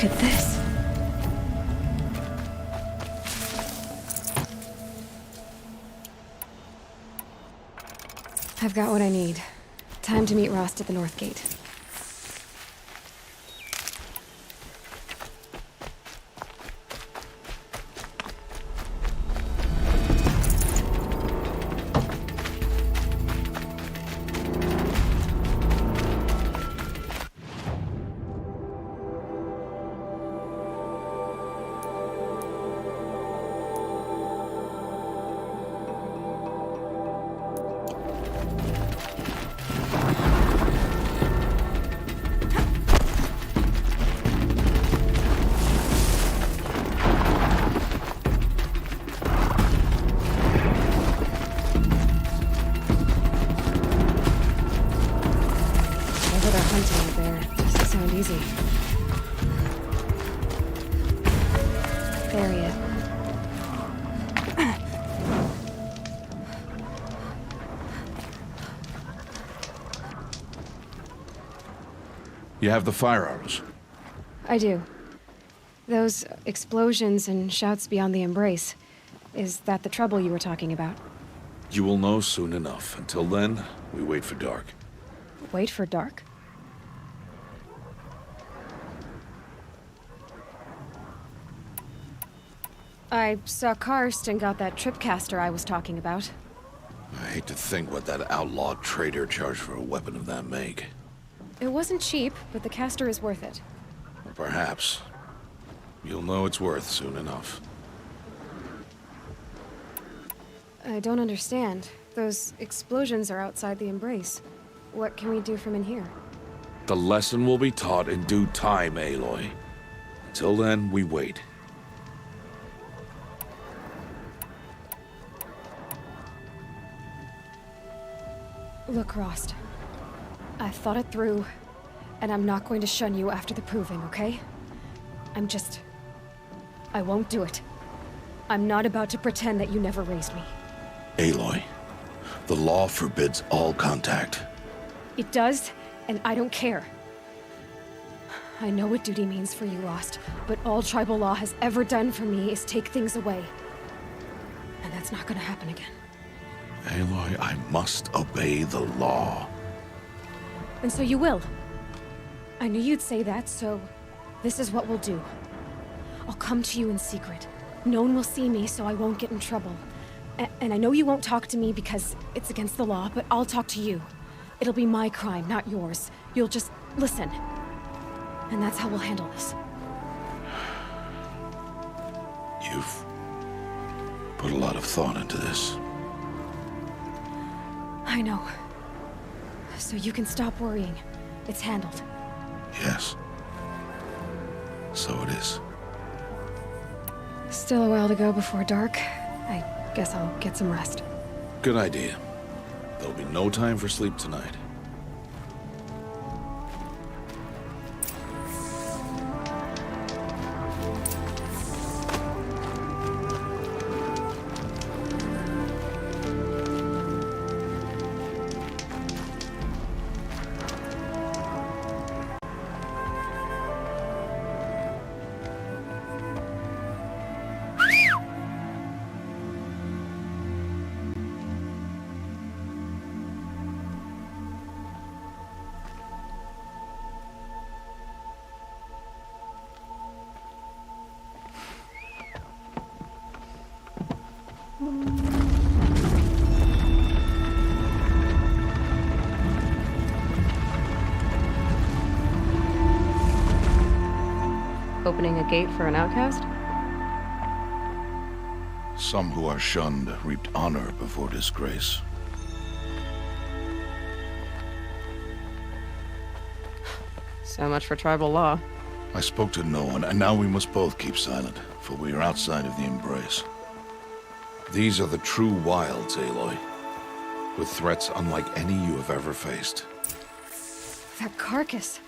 Speaker 9: Look at this. I've got what I need. Time to meet Rost at the North Gate. Bury it.
Speaker 1: You have the fire arrows?
Speaker 9: I do. Those explosions and shouts beyond the embrace. Is that the trouble you were talking about?
Speaker 1: You will know soon enough. Until then, we wait for dark.
Speaker 9: Wait for dark? I saw Karst and got that tripcaster I was talking about.
Speaker 1: I hate to think what that outlawed trader charged for a weapon of that make.
Speaker 9: It wasn't cheap, but the caster is worth it.
Speaker 1: Or perhaps. You'll know it's worth soon enough.
Speaker 9: I don't understand. Those explosions are outside the embrace. What can we do from in here?
Speaker 1: The lesson will be taught in due time, Aloy. Until then, we wait.
Speaker 9: Look, Rost. I thought it through, and I'm not going to shun you after the proving, okay? I won't do it. I'm not about to pretend that you never raised me.
Speaker 1: Aloy, the law forbids all contact.
Speaker 9: It does, and I don't care. I know what duty means for you, Rost, but all tribal law has ever done for me is take things away. And that's not gonna happen again.
Speaker 1: Aloy, I must obey the law.
Speaker 9: And so you will. I knew you'd say that, so this is what we'll do. I'll come to you in secret. No one will see me, so I won't get in trouble. And I know you won't talk to me because it's against the law, but I'll talk to you. It'll be my crime, not yours. You'll just listen. And that's how we'll handle this.
Speaker 1: You've put a lot of thought into this.
Speaker 9: I know. So you can stop worrying. It's handled.
Speaker 1: Yes. So it is.
Speaker 9: Still a while to go before dark. I guess I'll get some rest.
Speaker 1: Good idea. There'll be no time for sleep tonight.
Speaker 9: Opening a gate for an outcast?
Speaker 1: Some who are shunned reaped honor before disgrace.
Speaker 9: So much for tribal law.
Speaker 1: I spoke to no one, and now we must both keep silent, for we are outside of the embrace. These are the true wilds, Aloy, with threats unlike any you have ever faced.
Speaker 9: That carcass.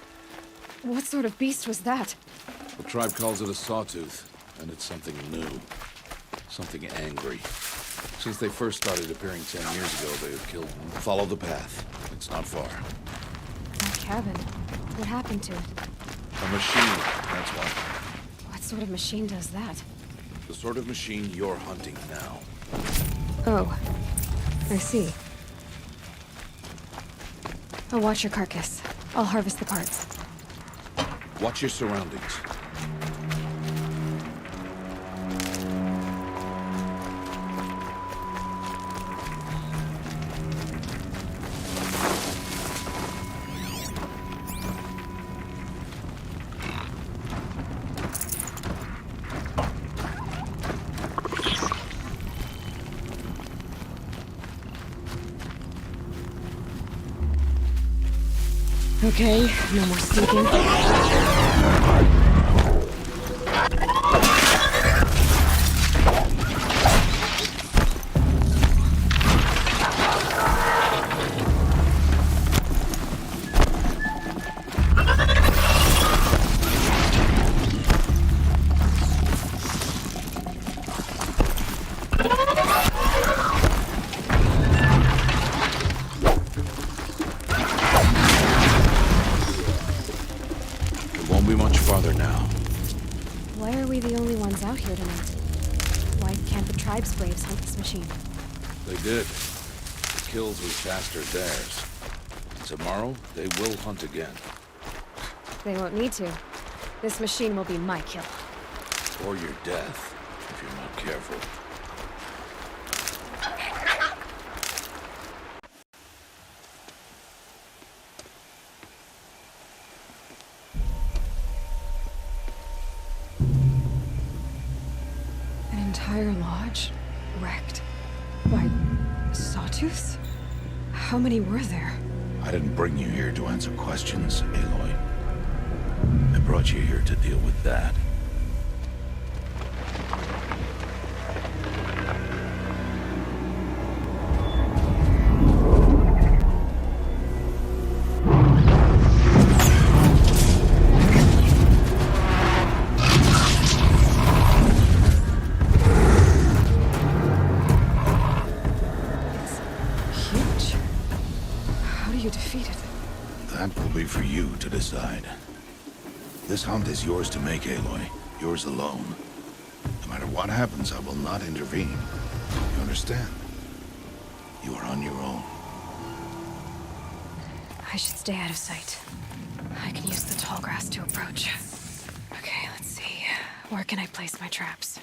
Speaker 9: What sort of beast was that?
Speaker 1: The tribe calls it a sawtooth, and it's something new. Something angry. Since they first started appearing 10 years ago, they have killed them. Follow the path. It's not far.
Speaker 9: That cabin. What happened to it?
Speaker 1: A machine, that's what.
Speaker 9: What sort of machine does that?
Speaker 1: The sort of machine you're hunting now.
Speaker 9: Oh, I see. I'll watch your carcass. I'll harvest the parts.
Speaker 1: Watch your surroundings.
Speaker 9: Okay, no more sneaking. Braves hunt this machine.
Speaker 1: They did. The kills we faster theirs. Tomorrow, they will hunt again.
Speaker 9: They won't need to. This machine will be my kill.
Speaker 1: Or your death, if you're not careful.
Speaker 9: An entire lodge? Wrecked. By sawtooths? How many were there?
Speaker 1: I didn't bring you here to answer questions, Aloy. I brought you here to deal with that. That will be for you to decide. This hunt is yours to make, Aloy. Yours alone. No matter what happens, I will not intervene. You understand? You are on your own.
Speaker 9: I should stay out of sight. I can use the tall grass to approach. Okay, let's see. Where can I place my traps?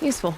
Speaker 9: Useful.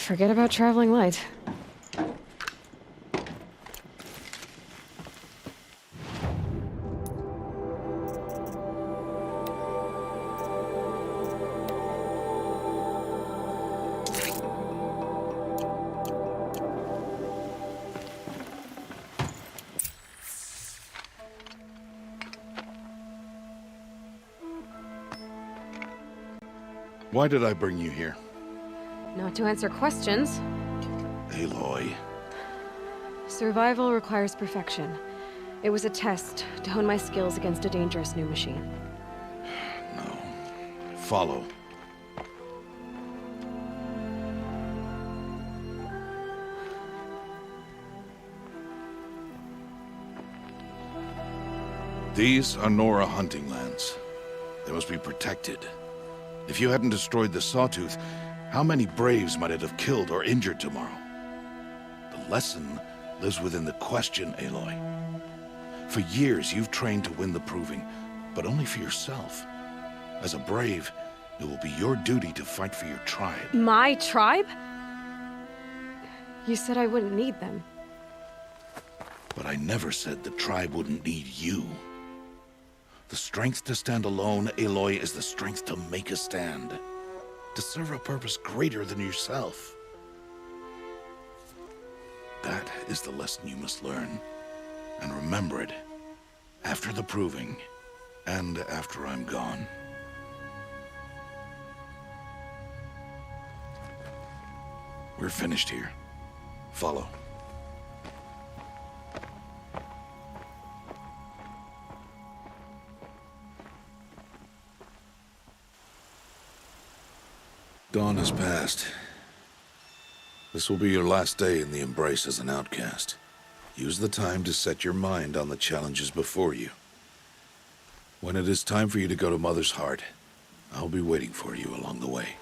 Speaker 9: Forget about traveling light.
Speaker 11: Why did I bring you here?
Speaker 9: Not to answer questions.
Speaker 11: Aloy.
Speaker 9: Survival requires perfection. It was a test to hone my skills against a dangerous new machine.
Speaker 11: No. Follow. These are Nora hunting lands. They must be protected. If you hadn't destroyed the Sawtooth, how many Braves might it have killed or injured tomorrow? The lesson lives within the question, Aloy. For years, you've trained to win the Proving, but only for yourself. As a Brave, it will be your duty to fight for your tribe.
Speaker 9: My tribe? You said I wouldn't need them.
Speaker 11: But I never said the tribe wouldn't need you. The strength to stand alone, Aloy, is the strength to make a stand. To serve a purpose greater than yourself. That is the lesson you must learn. And remember it. After the Proving. And after I'm gone. We're finished here. Follow. Dawn has passed. This will be your last day in the Embrace as an outcast. Use the time to set your mind on the challenges before you. When it is time for you to go to Mother's Heart, I'll be waiting for you along the way.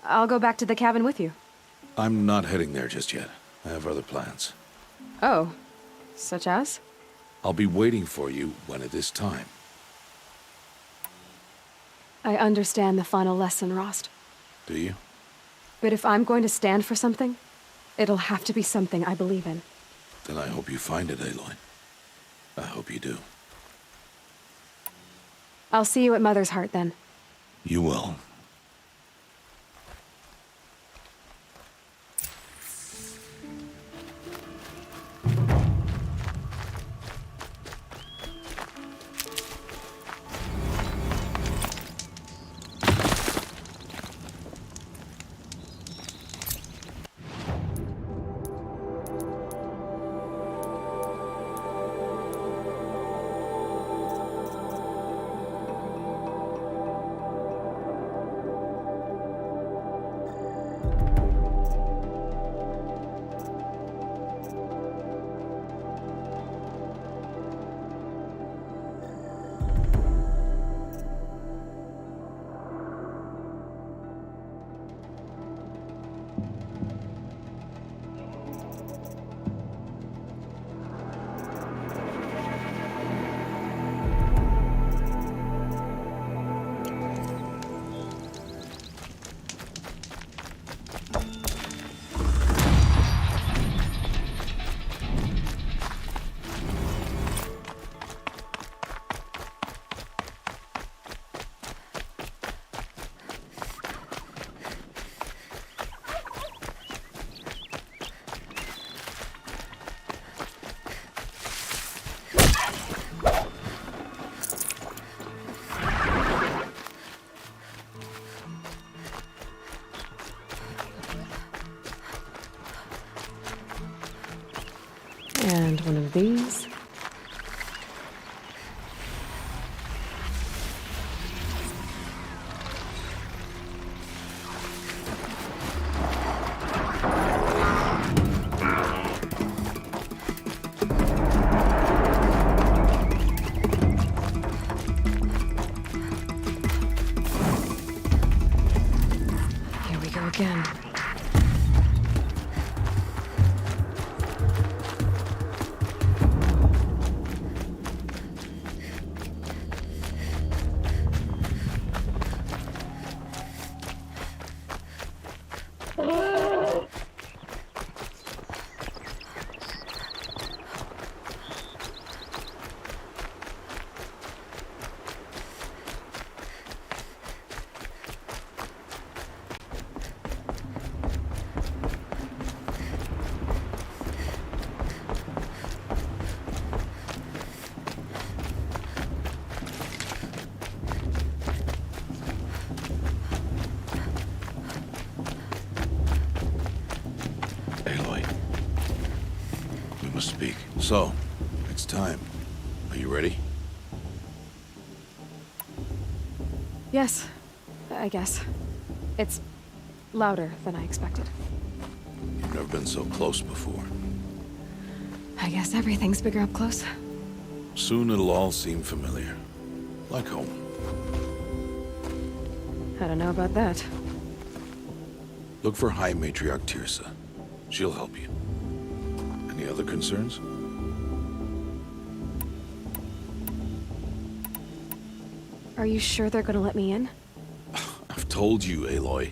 Speaker 9: I'll go back to the cabin with you.
Speaker 11: I'm not heading there just yet. I have other plans.
Speaker 9: Oh, such as?
Speaker 11: I'll be waiting for you when it is time.
Speaker 9: I understand the final lesson, Rost.
Speaker 11: Do you?
Speaker 9: But if I'm going to stand for something, it'll have to be something I believe in.
Speaker 11: Then I hope you find it, Aloy. I hope you do.
Speaker 9: I'll see you at Mother's Heart, then.
Speaker 11: You will.
Speaker 9: And one of these. Here we go again.
Speaker 11: to speak. So, it's time. Are you ready?
Speaker 9: Yes, I guess. It's louder than I expected.
Speaker 11: You've never been so close before.
Speaker 9: I guess everything's bigger up close.
Speaker 11: Soon it'll all seem familiar. Like home.
Speaker 9: I don't know about that.
Speaker 11: Look for High Matriarch Tirsa. She'll help you. Any other concerns?
Speaker 9: Are you sure they're gonna let me in?
Speaker 11: I've told you, Aloy.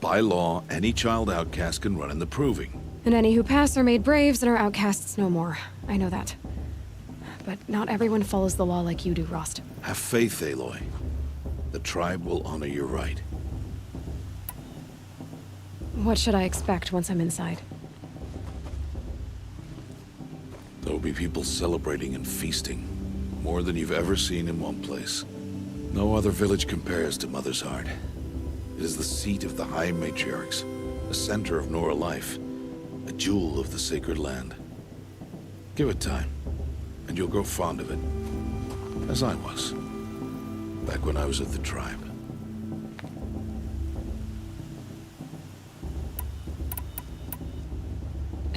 Speaker 11: By law, any child outcast can run in the Proving.
Speaker 9: And any who pass are made braves and are outcasts no more. I know that. But not everyone follows the law like you do, Rost.
Speaker 11: Have faith, Aloy. The tribe will honor your right.
Speaker 9: What should I expect once I'm inside?
Speaker 11: There will be people celebrating and feasting. More than you've ever seen in one place. No other village compares to Mother's Heart. It is the seat of the High Matriarchs, the center of Nora life, a jewel of the sacred land. Give it time, and you'll grow fond of it. As I was, back when I was at the tribe.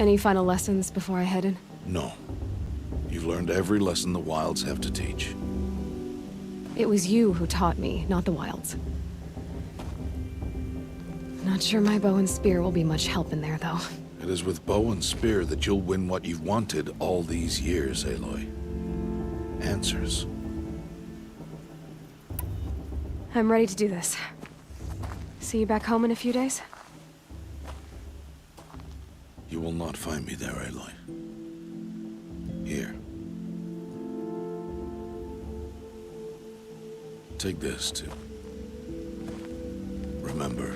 Speaker 9: Any final lessons before I head in?
Speaker 11: No. You've learned every lesson the Wilds have to teach.
Speaker 9: It was you who taught me, not the Wilds. Not sure my bow and spear will be much help in there, though.
Speaker 11: It is with bow and spear that you'll win what you've wanted all these years, Aloy. Answers.
Speaker 9: I'm ready to do this. See you back home in a few days?
Speaker 11: You will not find me there, Aloy. Here. Take this, too. Remember.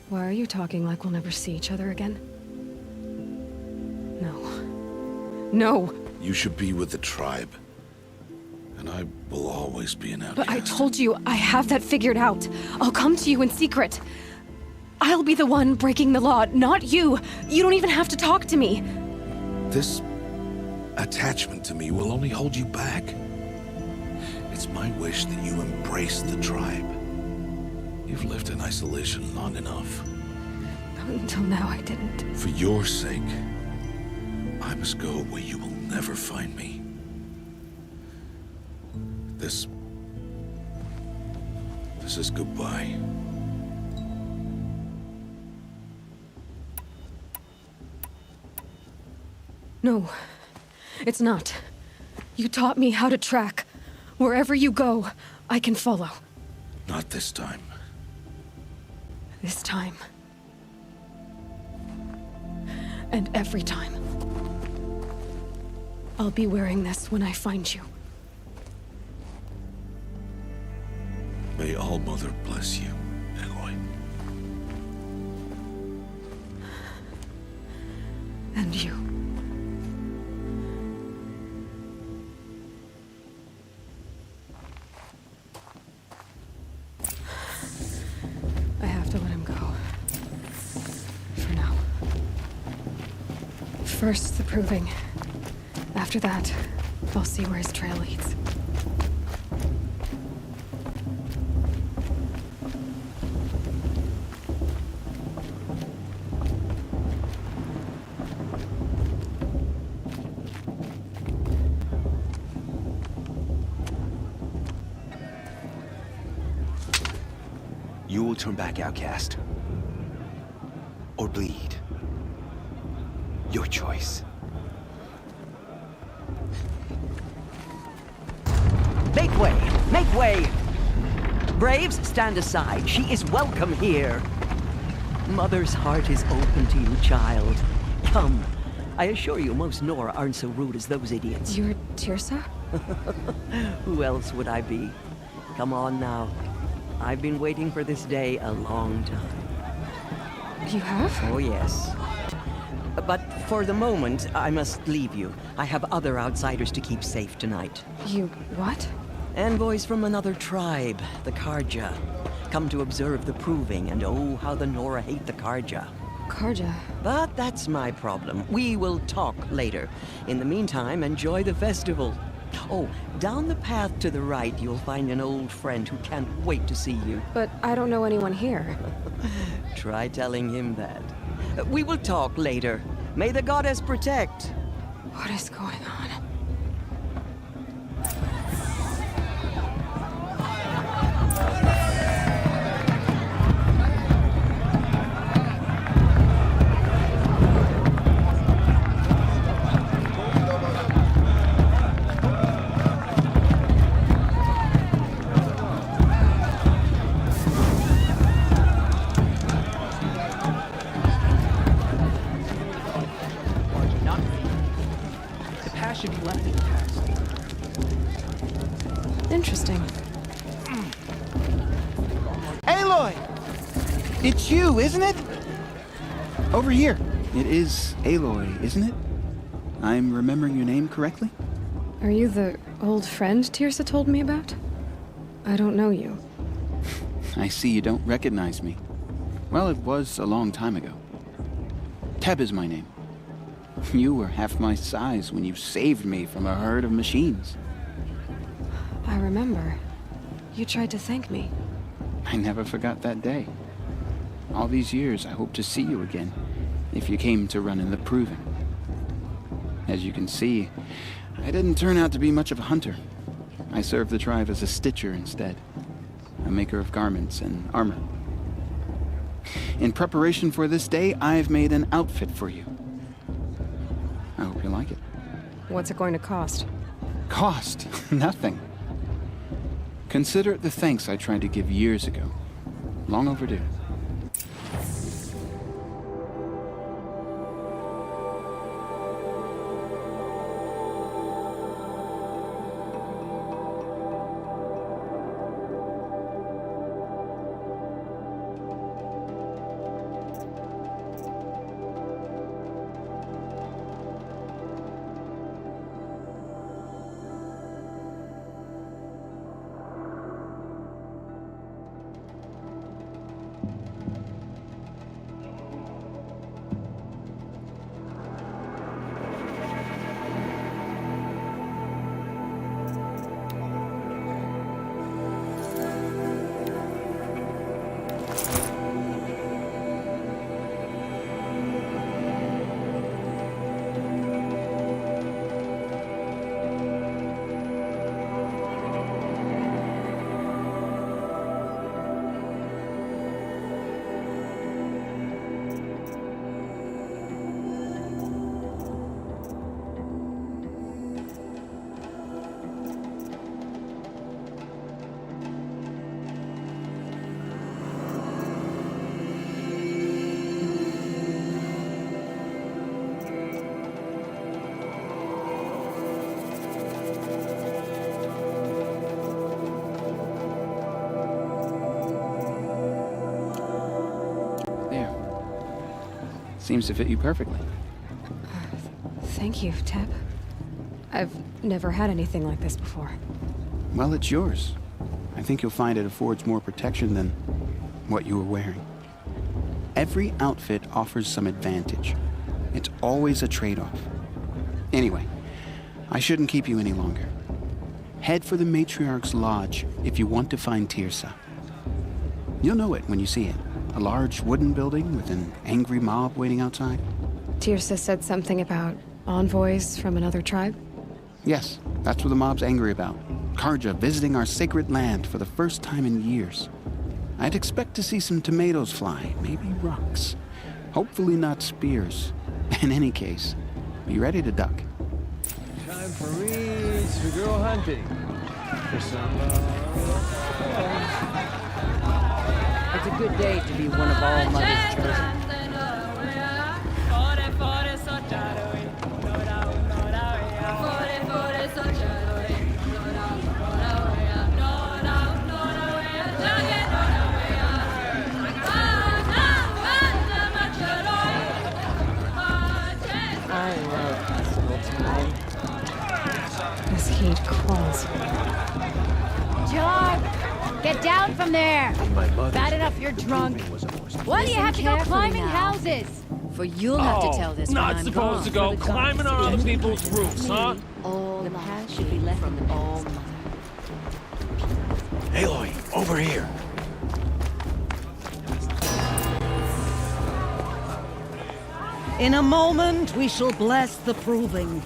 Speaker 9: Why are you talking like we'll never see each other again? No. No!
Speaker 11: You should be with the tribe. And I will always be an outcast.
Speaker 9: But I told you, I have that figured out. I'll come to you in secret. I'll be the one breaking the law, not you. You don't even have to talk to me.
Speaker 11: This attachment to me will only hold you back. It's my wish that you embrace the tribe. You've lived in isolation long enough.
Speaker 9: Until now, I didn't.
Speaker 11: For your sake, I must go where you will never find me. This is goodbye.
Speaker 9: No, it's not. You taught me how to track. Wherever you go, I can follow.
Speaker 11: Not this time.
Speaker 9: This time. And every time. I'll be wearing this when I find you.
Speaker 11: May All-Mother bless you, Aloy.
Speaker 9: And you. I have to let him go. For now. First, the Proving. After that, I'll see where his trail leads.
Speaker 13: You will turn back, outcast. Or bleed. Your choice.
Speaker 14: Make way! Make way! Braves, stand aside. She is welcome here. Mother's heart is open to you, child. Come. I assure you, most Nora aren't so rude as those idiots.
Speaker 9: You're Tirsa?
Speaker 14: Who else would I be? Come on now. I've been waiting for this day a long time.
Speaker 9: You have?
Speaker 14: Oh, yes. But for the moment, I must leave you. I have other outsiders to keep safe tonight.
Speaker 9: You what?
Speaker 14: Envoys from another tribe, the Karja. come to observe the proving, and oh, how the Nora hate the Karja.
Speaker 9: Karja?
Speaker 14: But that's my problem. We will talk later. In the meantime, enjoy the festival. Oh, down the path to the right, you'll find an old friend who can't wait to see you.
Speaker 9: But I don't know anyone here.
Speaker 14: Try telling him that. We will talk later. May the goddess protect.
Speaker 9: What is going on?
Speaker 4: Should be left in the past.
Speaker 9: Interesting.
Speaker 15: Aloy! It's you, isn't it? Over here. It is Aloy, isn't it? I'm remembering your name correctly?
Speaker 9: Are you the old friend Tirsa told me about? I don't know you.
Speaker 15: I see you don't recognize me. Well, it was a long time ago. Teb is my name. You were half my size when you saved me from a herd of machines.
Speaker 9: I remember. You tried to thank me.
Speaker 15: I never forgot that day. All these years, I hope to see you again, if you came to run in the Proving. As you can see, I didn't turn out to be much of a hunter. I served the tribe as a stitcher instead, a maker of garments and armor. In preparation for this day, I've made an outfit for you. I hope you like it.
Speaker 9: What's it going to cost?
Speaker 15: Cost? Nothing. Consider it the thanks I tried to give years ago. Long overdue. Seems to fit you perfectly.
Speaker 9: Thank you, Teb. I've never had anything like this before.
Speaker 15: Well, it's yours. I think you'll find it affords more protection than what you were wearing. Every outfit offers some advantage. It's always a trade-off. Anyway, I shouldn't keep you any longer. Head for the Matriarch's Lodge if you want to find Tirsa. You'll know it when you see it. A large wooden building with an angry mob waiting outside.
Speaker 9: Tirsa said something about envoys from another tribe?
Speaker 15: Yes, that's what the mob's angry about. Karja visiting our sacred land for the first time in years. I'd expect to see some tomatoes fly, maybe rocks. Hopefully not spears. In any case, be ready to duck.
Speaker 6: Time for me to go hunting. For some
Speaker 14: It's a good day to be one of all Mother's chosen.
Speaker 9: I love festival time. This heat crawls.
Speaker 8: John! Get down from there! Bad enough you're drunk. Why do you have to go climbing houses?
Speaker 16: For you'll have to tell this when
Speaker 17: not
Speaker 16: I'm
Speaker 17: supposed to
Speaker 16: gone.
Speaker 17: go climbing on other people's roofs, huh?
Speaker 16: All the past should be left from the all.
Speaker 12: Aloy, over here.
Speaker 18: In a moment, we shall bless the proving.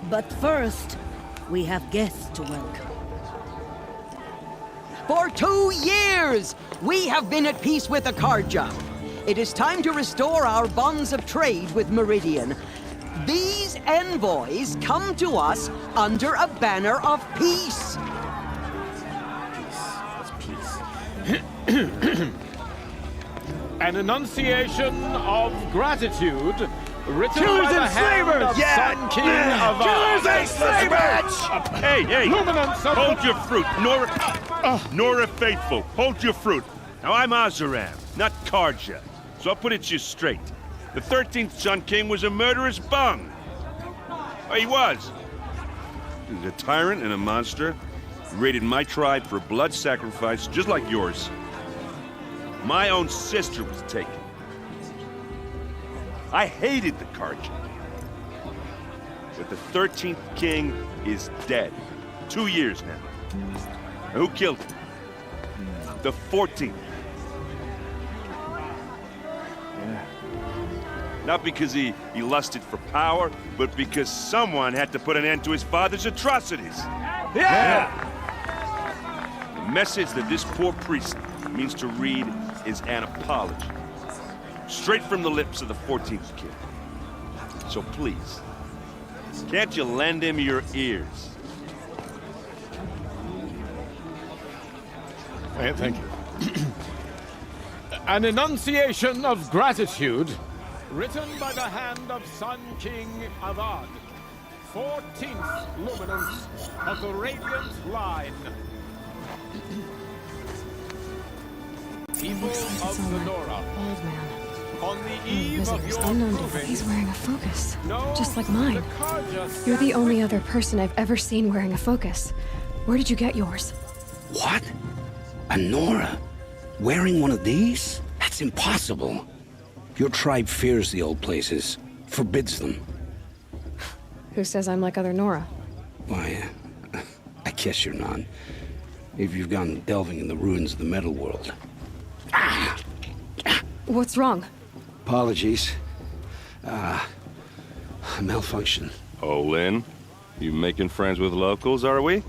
Speaker 18: But first, we have guests to welcome.
Speaker 14: For 2 years, we have been at peace with Akarja. It is time to restore our bonds of trade with Meridian. These envoys come to us under a banner of peace.
Speaker 6: An enunciation of gratitude written
Speaker 17: Killers
Speaker 6: by the
Speaker 17: and
Speaker 6: hand
Speaker 17: slavers!
Speaker 6: of
Speaker 17: Yeah!
Speaker 6: Sun King
Speaker 17: Yeah!
Speaker 6: Avad.
Speaker 17: Killers and slavers!
Speaker 6: Hey, hey!
Speaker 19: Luminance of hold your fruit, Nora Faithful, hold your fruit. Now I'm Azaram, not Karja, so I'll put it to you straight. The 13th Sun King was a murderous bung. Oh, he was. He was a tyrant and a monster. He raided my tribe for blood sacrifice, just like yours. My own sister was taken. I hated the Karja. But the 13th king is dead. 2 years now. And who killed him? The 14th. Not because he lusted for power, but because someone had to put an end to his father's atrocities.
Speaker 17: Yeah!
Speaker 19: The message that this poor priest means to read is an apology. Straight from the lips of the 14th king. So please, can't you lend him your ears?
Speaker 6: Thank you. An enunciation of gratitude written by the hand of Sun King Avad, 14th luminance of the Radiant Line. People of the Nora,
Speaker 9: Old man.
Speaker 6: on the eve of
Speaker 9: Visitors
Speaker 6: your
Speaker 9: unknown to
Speaker 6: proving,
Speaker 9: He's wearing a focus.
Speaker 6: No,
Speaker 9: Just like mine.
Speaker 6: the Karja
Speaker 9: You're the only other person I've ever seen wearing a focus. Where did you get yours?
Speaker 20: What? A Nora? Wearing one of these? That's impossible. Your tribe fears the old places, forbids them.
Speaker 9: Who says I'm like other Nora?
Speaker 20: Why, I guess you're not. If you've gone delving in the ruins of the metal world.
Speaker 9: What's wrong?
Speaker 20: Apologies. A malfunction.
Speaker 19: Oh, Lynn, you making friends with locals, are we?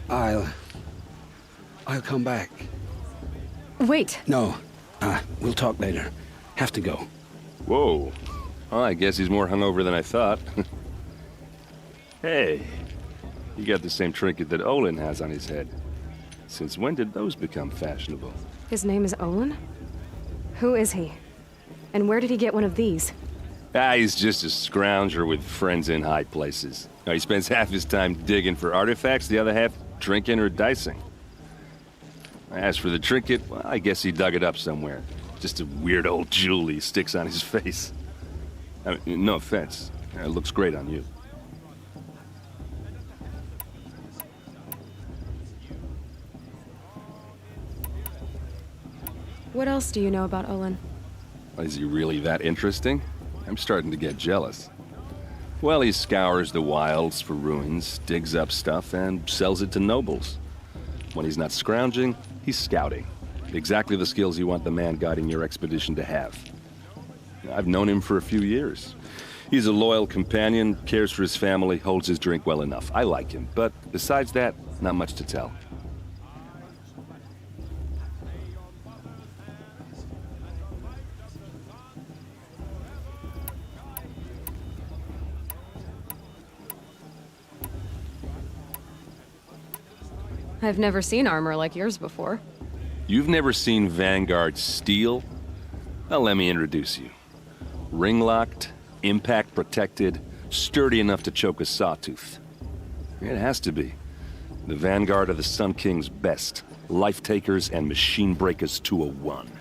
Speaker 20: I'll come back.
Speaker 9: Wait.
Speaker 20: No, we'll talk later. Have to go.
Speaker 19: Whoa. Well, I guess he's more hungover than I thought. Hey, you got the same trinket that Olin has on his head. Since when did those become fashionable?
Speaker 9: His name is Olin? Who is he? And where did he get one of these?
Speaker 19: He's just a scrounger with friends in high places. Now, he spends half his time digging for artifacts, the other half drinking or dicing. As for the trinket, well, I guess he dug it up somewhere. Just a weird old jewel he sticks on his face. I mean, no offense. It looks great on you.
Speaker 9: What else do you know about Olin?
Speaker 19: Is he really that interesting? I'm starting to get jealous. Well, he scours the wilds for ruins, digs up stuff, and sells it to nobles. When he's not scrounging, he's scouting. Exactly the skills you want the man guiding your expedition to have. I've known him for a few years. He's a loyal companion, cares for his family, holds his drink well enough. I like him, but besides that, not much to tell.
Speaker 9: I've never seen armor like yours before.
Speaker 19: You've never seen Vanguard steel? Well, let me introduce you. Ring-locked, impact-protected, sturdy enough to choke a sawtooth. It has to be. The Vanguard are the Sun King's best. Life-takers and machine-breakers to a one.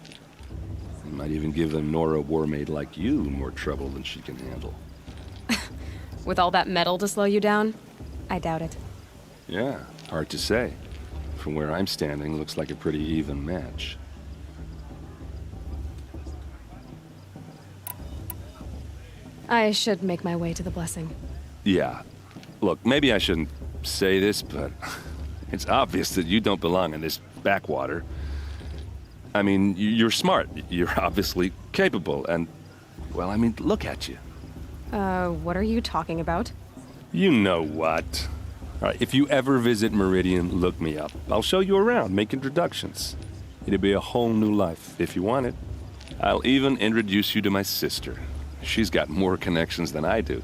Speaker 19: You might even give a Nora Warmaid like you more trouble than she can handle.
Speaker 9: With all that metal to slow you down? I doubt it.
Speaker 19: Yeah, hard to say. from where I'm standing, looks like a pretty even match.
Speaker 9: I should make my way to the blessing.
Speaker 19: Yeah. Look, maybe I shouldn't say this, but it's obvious that you don't belong in this backwater. I mean, you're smart. You're obviously capable, and, well, I mean, look at you.
Speaker 9: What are you talking about?
Speaker 19: You know what. All right, if you ever visit Meridian, look me up. I'll show you around, make introductions. It'll be a whole new life, if you want it. I'll even introduce you to my sister. She's got more connections than I do.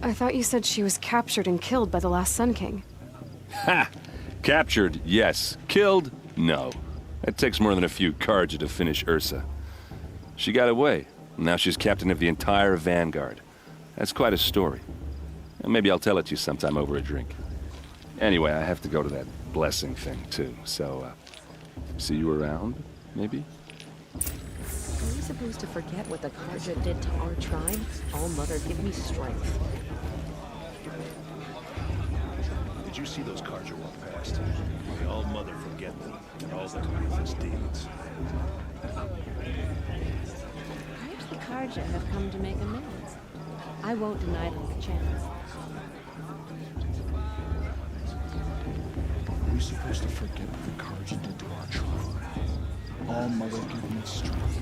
Speaker 9: I thought you said she was captured and killed by the last Sun King.
Speaker 19: Ha! Captured, yes. Killed, no. It takes more than a few Carja to finish Ursa. She got away. Now she's captain of the entire Vanguard. That's quite a story. And maybe I'll tell it to you sometime over a drink. Anyway, I have to go to that blessing thing, too. So, see you around, maybe?
Speaker 16: Are we supposed to forget what the Carja did to our tribe? All Mother, give me strength.
Speaker 11: Did you see those Carja walk past? May All Mother forget them and all their ruthless deeds.
Speaker 16: Perhaps the Carja have come to make amends. I won't deny them the chance.
Speaker 1: Are we supposed to forget what the Carja did to our tribe? All Mother give me strength.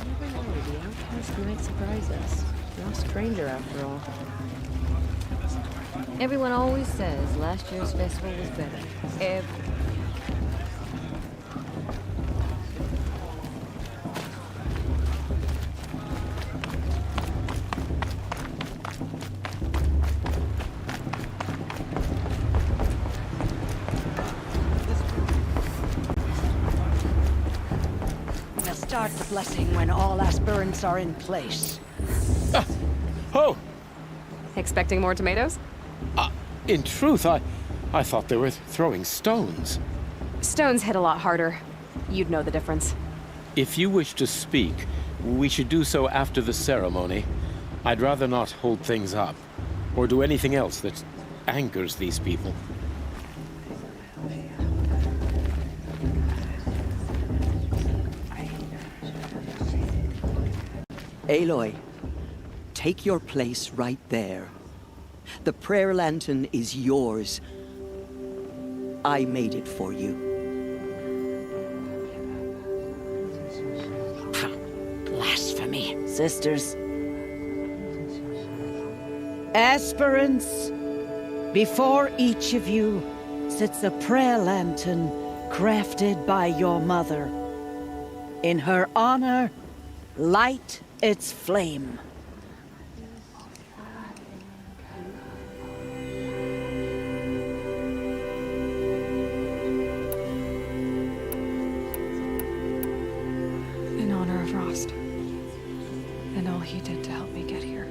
Speaker 16: You never know, the outcast might surprise us. No stranger after all. Everyone always says last year's festival was better.
Speaker 18: We'll start the blessing when all aspirants are in place.
Speaker 10: Oh!
Speaker 9: Expecting more tomatoes?
Speaker 10: In truth, I thought they were throwing stones.
Speaker 9: Stones hit a lot harder. You'd know the difference.
Speaker 10: If you wish to speak, we should do so after the ceremony. I'd rather not hold things up, or do anything else that angers these people.
Speaker 14: Aloy, take your place right there. The prayer lantern is yours. I made it for you.
Speaker 18: Blasphemy, sisters. Aspirants, before each of you sits a prayer lantern crafted by your mother. In her honor, light its flame.
Speaker 9: In honor of Rost. And all he did to help me get here.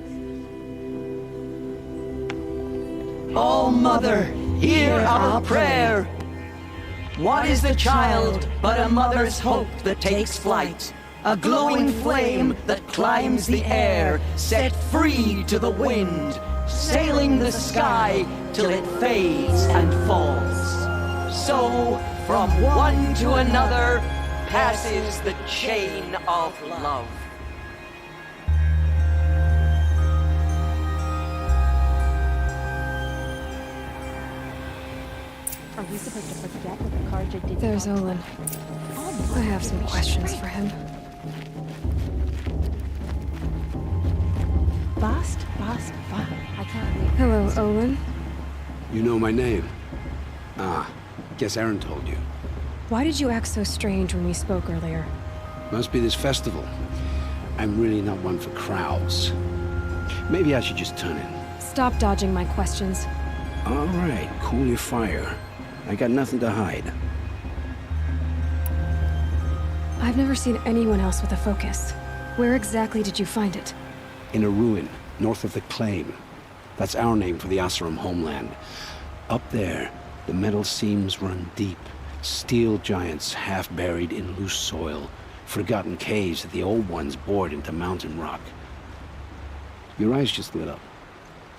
Speaker 14: All Mother, hear our prayer. What is the child but a mother's hope that takes flight? A glowing flame that climbs the air, set free to the wind, sailing the sky till it fades and falls. So, from one to another, passes the chain of love.
Speaker 16: Are we supposed to forget what the Carja did?
Speaker 9: There's Olin. I have some questions for him.
Speaker 16: Bast. I can't wait.
Speaker 9: Hello, Olin.
Speaker 20: You know my name? Ah, guess Aaron told you.
Speaker 9: Why did you act so strange when we spoke earlier?
Speaker 20: Must be this festival. I'm really not one for crowds. Maybe I should just turn in.
Speaker 9: Stop dodging my questions.
Speaker 20: All right, cool your fire. I got nothing to hide.
Speaker 9: I've never seen anyone else with a focus. Where exactly did you find it?
Speaker 20: In a ruin, north of the Claim. That's our name for the Oseram homeland. Up there, the metal seams run deep, Steel giants half buried in loose soil, forgotten caves that the old ones bored into mountain rock. Your eyes just lit up.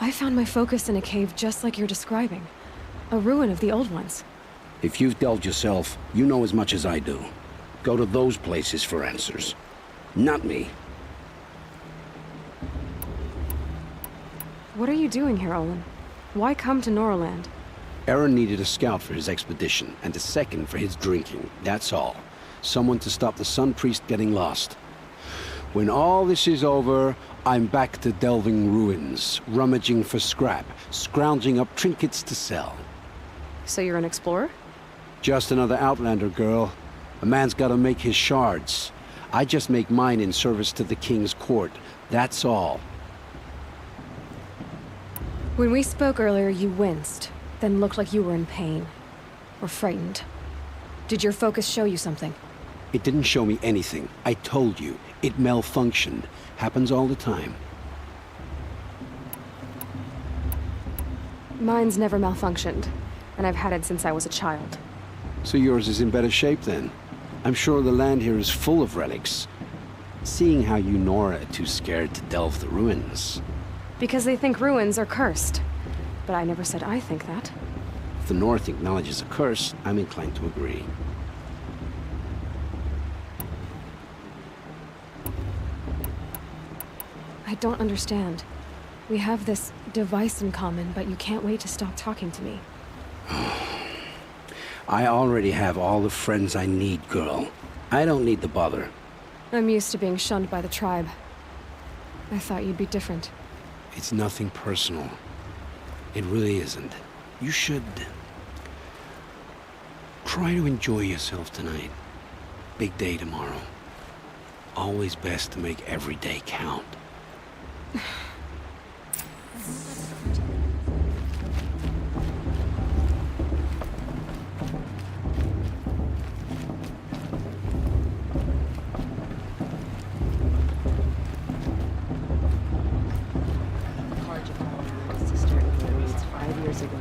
Speaker 9: I found my focus in a cave just like you're describing. A ruin of the old ones.
Speaker 20: If you've delved yourself, you know as much as I do. Go to those places for answers. Not me.
Speaker 9: What are you doing here, Olin? Why come to Noraland?
Speaker 20: Eren needed a scout for his expedition, and a second for his drinking. That's all. Someone to stop the Sun Priest getting lost. When all this is over, I'm back to delving ruins, rummaging for scrap, scrounging up trinkets to sell.
Speaker 9: So you're an explorer?
Speaker 20: Just another Outlander, girl. A man's gotta make his shards. I just make mine in service to the King's court. That's all.
Speaker 9: When we spoke earlier, you winced, then looked like you were in pain. Or frightened. Did your focus show you something?
Speaker 20: It didn't show me anything. I told you. It malfunctioned. Happens all the time.
Speaker 9: Mine's never malfunctioned, and I've had it since I was a child.
Speaker 20: So yours is in better shape then. I'm sure the land here is full of relics. Seeing how you Nora are too scared to delve the ruins.
Speaker 9: Because they think ruins are cursed. But I never said I think that.
Speaker 20: If the North acknowledges a curse, I'm inclined to agree.
Speaker 9: I don't understand. We have this device in common, but you can't wait to stop talking to me.
Speaker 20: I already have all the friends I need, girl. I don't need the bother.
Speaker 9: I'm used to being shunned by the tribe. I thought you'd be different.
Speaker 20: It's nothing personal. It really isn't. You should... try to enjoy yourself tonight. Big day tomorrow. Always best to make every day count.
Speaker 16: Sister Louise 5 years ago.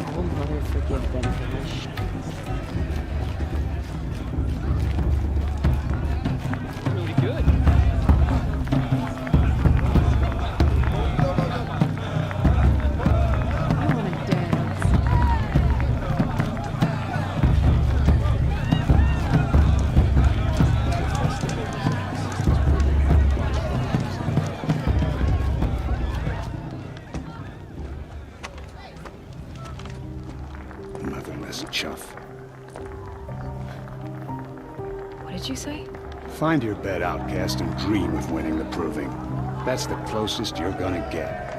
Speaker 16: Oh, mother, forgive them for their shins.
Speaker 7: Really good.
Speaker 5: Motherless chuff.
Speaker 9: What did you say?
Speaker 5: Find your bed, outcast, and dream of winning the proving. That's the closest you're gonna get.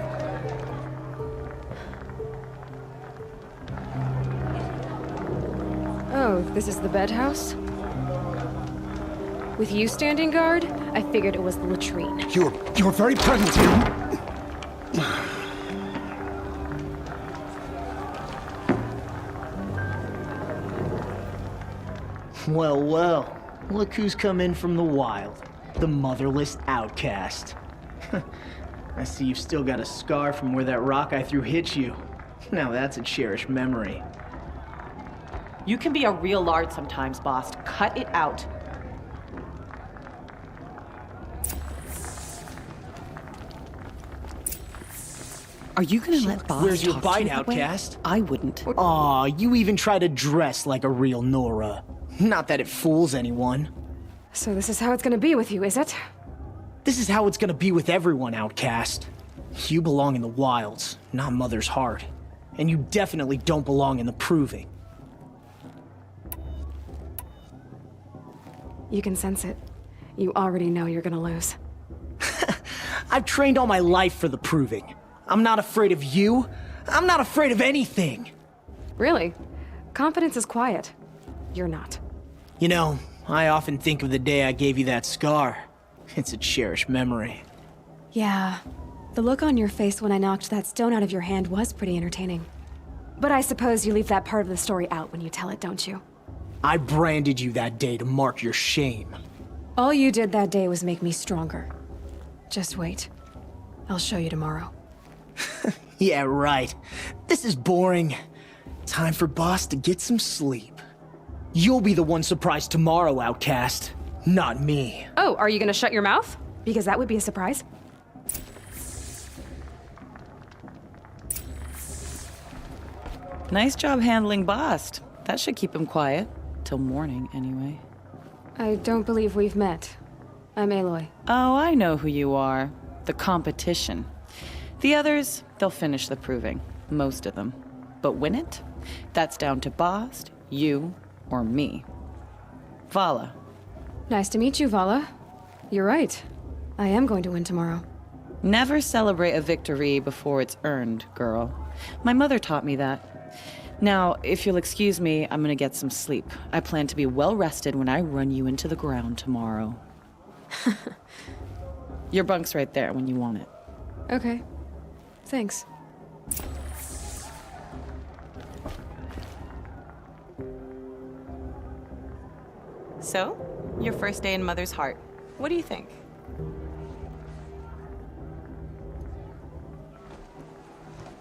Speaker 9: Oh, this is the bedhouse? With you standing guard, I figured it was the latrine.
Speaker 5: Your very presence here.
Speaker 21: Well, well. Look who's come in from the wild. The motherless outcast. I see you've still got a scar from where that rock I threw hit you. Now that's a cherished memory.
Speaker 22: You can be a real lard sometimes, boss. Cut it out.
Speaker 14: Are you gonna let Boss
Speaker 21: Where's your
Speaker 14: talk to
Speaker 21: bite,
Speaker 14: you that way?
Speaker 21: outcast?
Speaker 14: I wouldn't.
Speaker 21: Aw, you even try to dress like a real Nora. Not that it fools anyone.
Speaker 9: So this is how it's gonna be with you, is it?
Speaker 21: This is how it's gonna be with everyone, outcast. You belong in the wilds, not Mother's heart. And you definitely don't belong in the proving.
Speaker 9: You can sense it. You already know you're gonna lose.
Speaker 21: I've trained all my life for the proving. I'm not afraid of you. I'm not afraid of anything.
Speaker 9: Really? Confidence is quiet. You're not.
Speaker 21: You know, I often think of the day I gave you that scar. It's a cherished memory.
Speaker 9: Yeah. The look on your face when I knocked that stone out of your hand was pretty entertaining. But I suppose you leave that part of the story out when you tell it, don't you?
Speaker 21: I branded you that day to mark your shame.
Speaker 9: All you did that day was make me stronger. Just wait. I'll show you tomorrow.
Speaker 21: Yeah, right. This is boring. Time for Boss to get some sleep. You'll be the one surprised tomorrow, outcast. Not me.
Speaker 9: Oh, are you gonna shut your mouth? Because that would be a surprise.
Speaker 22: Nice job handling Bast. That should keep him quiet. Till morning, anyway.
Speaker 9: I don't believe we've met. I'm Aloy.
Speaker 22: Oh, I know who you are. The competition. The others, they'll finish the proving. Most of them. But win it? That's down to Bast, you, or me. Vala.
Speaker 9: Nice to meet you, Vala. You're right. I am going to win tomorrow.
Speaker 22: Never celebrate a victory before it's earned, girl. My mother taught me that. Now, if you'll excuse me, I'm gonna get some sleep. I plan to be well rested when I run you into the ground tomorrow. Your bunk's right there when you want it.
Speaker 9: Okay. Thanks.
Speaker 22: So, your first day in Mother's Heart. What do you think?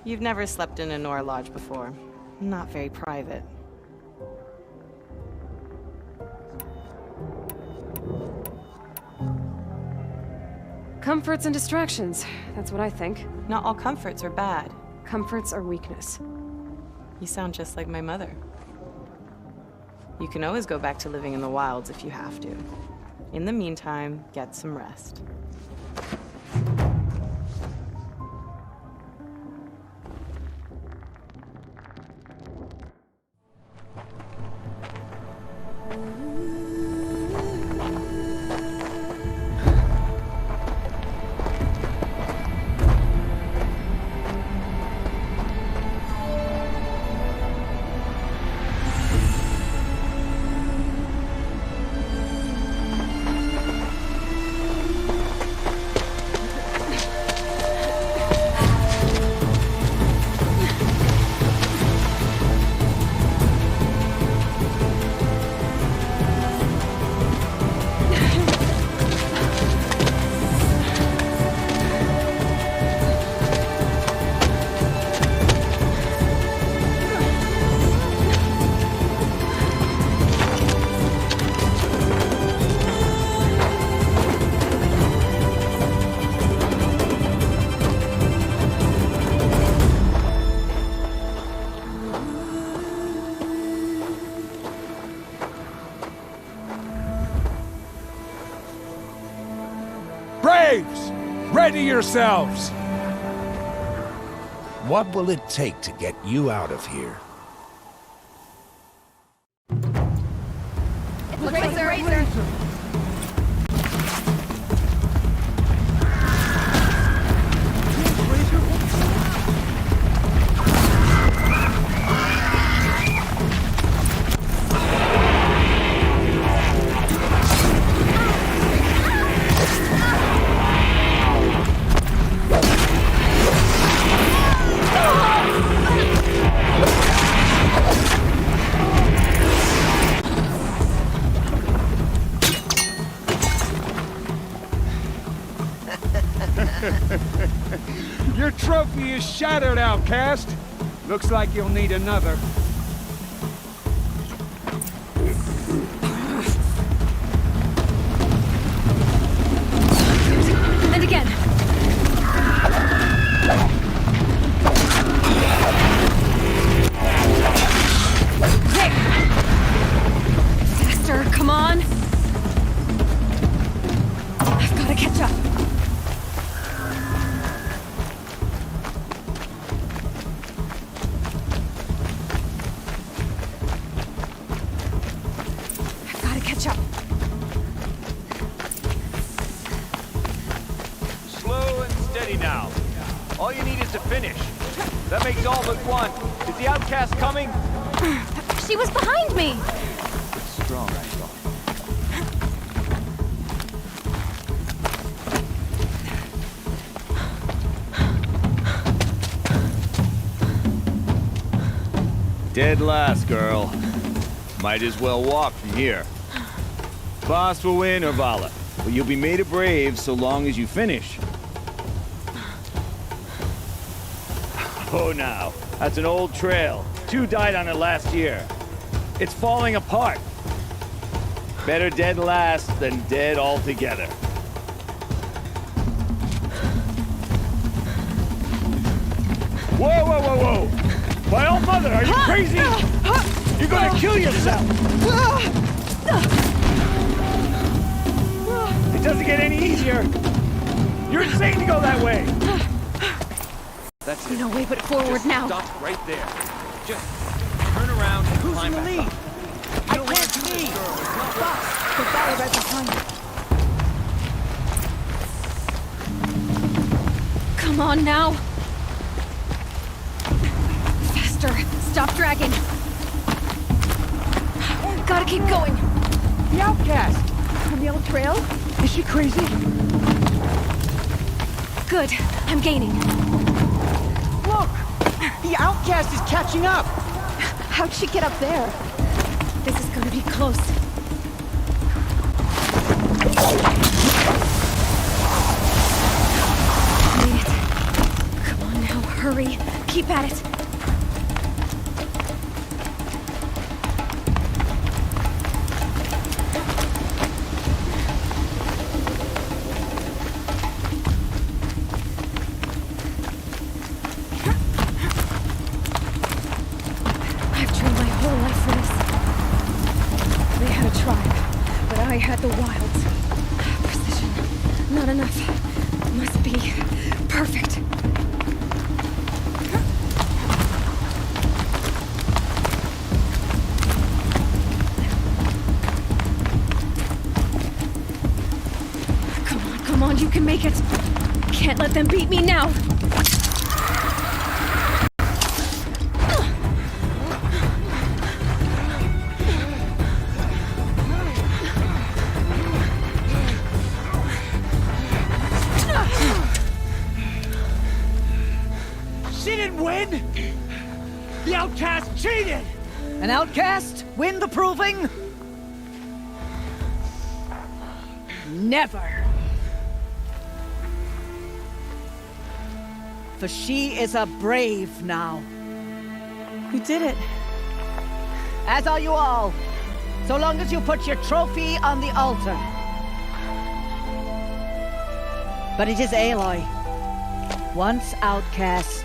Speaker 22: You've never slept in a Nora Lodge before. Not very private.
Speaker 9: Comforts and distractions. That's what I think.
Speaker 22: Not all comforts are bad.
Speaker 9: Comforts are weakness.
Speaker 22: You sound just like my mother. You can always go back to living in the wilds if you have to. In the meantime, get some rest.
Speaker 17: Braves! Ready yourselves!
Speaker 2: What will it take to get you out of here?
Speaker 8: Razor!
Speaker 17: Your trophy is shattered, outcast. Looks like you'll need another.
Speaker 9: And again. Quick! Faster, come on! I've got to catch up.
Speaker 3: Slow and steady now. All you need is to finish. That makes all but one. Is the outcast coming?
Speaker 8: She was behind me!
Speaker 3: It's strong, I thought. Dead last, girl. Might as well walk from here. Boss will win or Vala, but you'll be made a brave so long as you finish. Oh, now, that's an old trail. 2 died on it last year. It's falling apart. Better dead last than dead altogether. Whoa, whoa, whoa, whoa! My old mother, are you crazy? You're gonna kill yourself! It doesn't get any easier. You're insane to go that way.
Speaker 9: That's no way but forward
Speaker 3: Just
Speaker 9: now.
Speaker 3: Stop right there. Just turn around and
Speaker 14: Who's
Speaker 3: climb
Speaker 14: in the
Speaker 3: back
Speaker 14: lead?
Speaker 3: up.
Speaker 14: I can't see. Stop. The fire right behind you.
Speaker 9: Come on now. Faster. Stop dragging. Gotta keep going.
Speaker 14: The outcast! On the old trail? Is she crazy?
Speaker 9: Good. I'm gaining.
Speaker 14: Look! The outcast is catching up!
Speaker 9: How'd she get up there? This is gonna be close. Made it. Come on now, hurry. Keep at it. I've trained my whole life for this. They had a tribe, but I had the wilds. Precision. Not enough. Must be perfect. Come on, you can make it. Can't let them beat me now.
Speaker 14: She didn't win! The outcast cheated! An outcast? Win the proving? Never. For she is a brave now.
Speaker 22: You did it.
Speaker 14: As are you all. So long as you put your trophy on the altar. But it is Aloy, once outcast,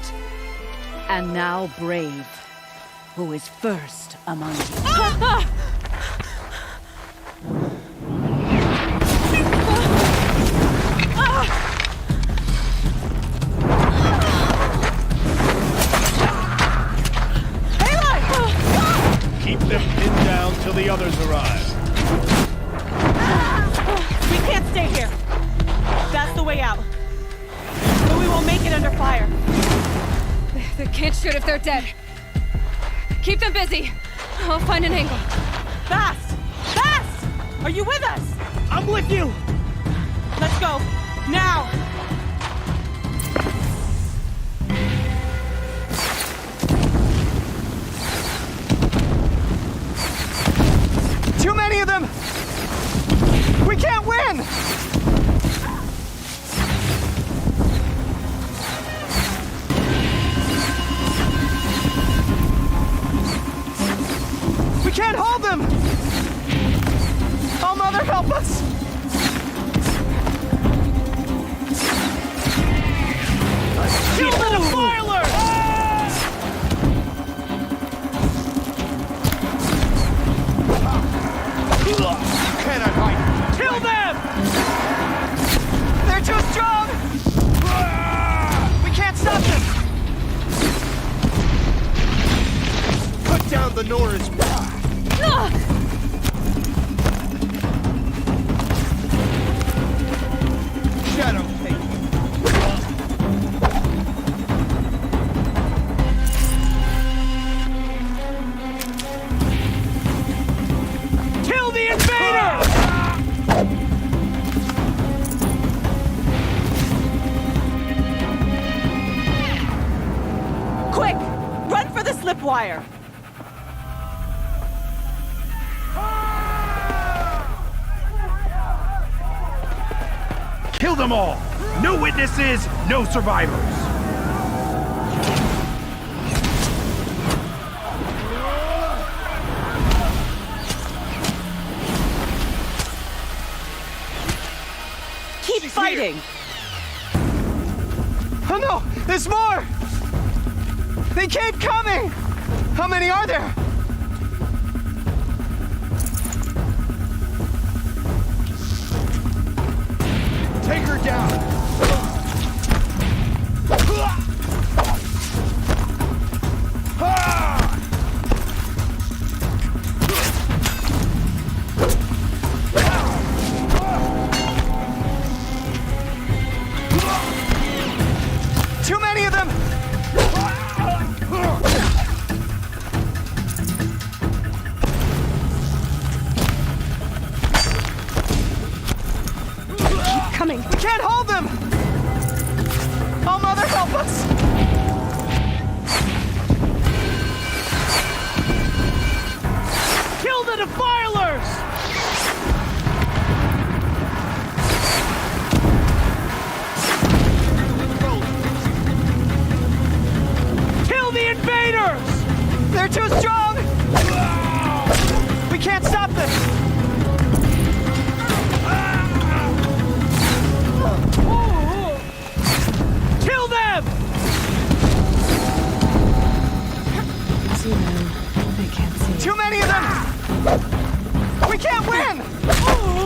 Speaker 14: and now brave, who is first among you.
Speaker 3: Keep them pinned down till the others arrive.
Speaker 4: We can't stay here. That's the way out. But we won't make it under fire.
Speaker 9: They can't shoot if they're dead. Keep them busy. I'll find an angle.
Speaker 4: Fast! Fast! Are you with us?
Speaker 14: I'm with you!
Speaker 4: Let's go. Now!
Speaker 14: Too many of them! We can't win! We can't hold them! Oh, Mother, help us! Kill the Defiler!
Speaker 3: Cannot hide.
Speaker 14: Kill them! They're too strong! We can't stop them!
Speaker 3: Put down the Nora's Shadow take.
Speaker 14: Kill the invader!
Speaker 4: Quick! Run for the slipwire!
Speaker 13: Kill them all! No witnesses, no survivors!
Speaker 22: Keep fighting!
Speaker 12: Oh no! There's more! They keep coming! How many are there?
Speaker 13: Take her down!
Speaker 12: Too many of them!
Speaker 22: Keep coming!
Speaker 12: We can't hold them! Oh, Mother, help us!
Speaker 13: Kill the defilers! Kill the invaders!
Speaker 12: They're too strong! We can't stop them!
Speaker 13: Kill them!
Speaker 9: See them. They can't see.
Speaker 12: Too many of them! We can't win!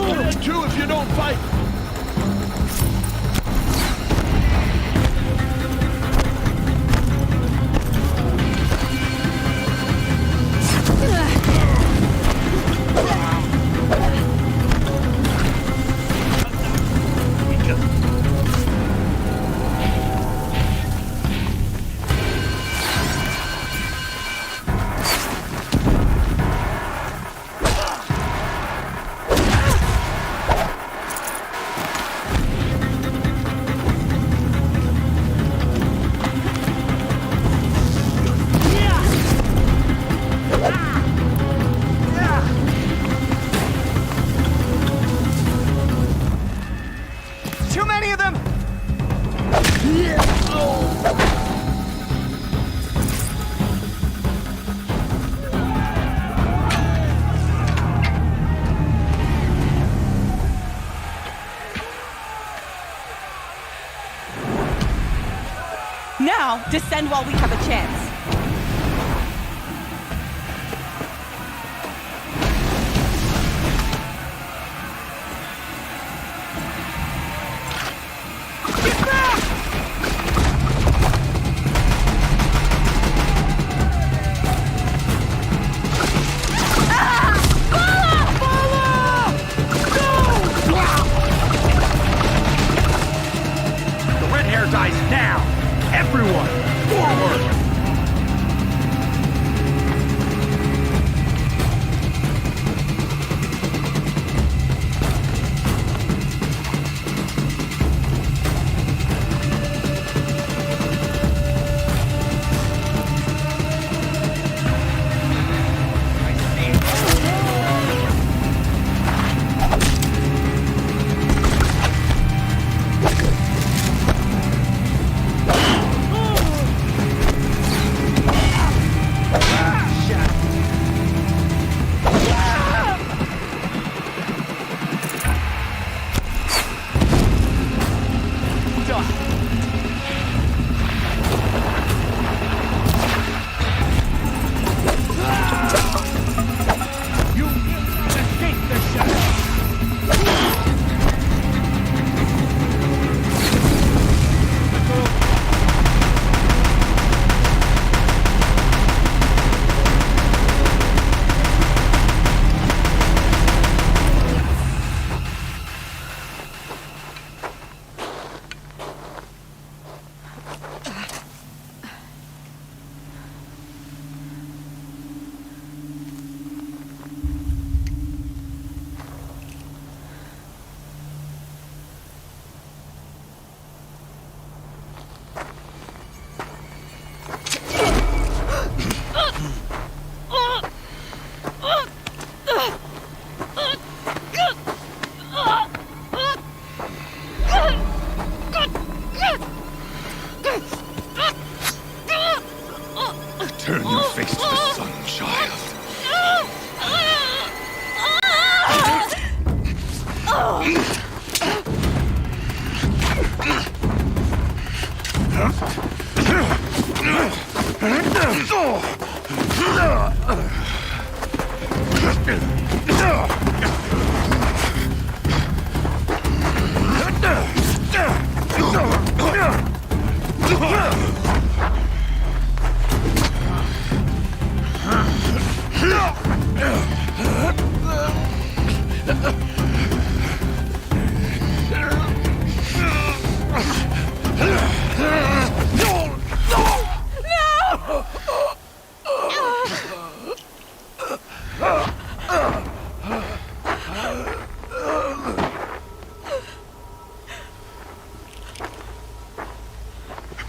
Speaker 13: We're dead too if you don't fight!
Speaker 12: Too many of them!
Speaker 4: Now, descend while we have a chance.
Speaker 13: The red hair dies now! Everyone, forward!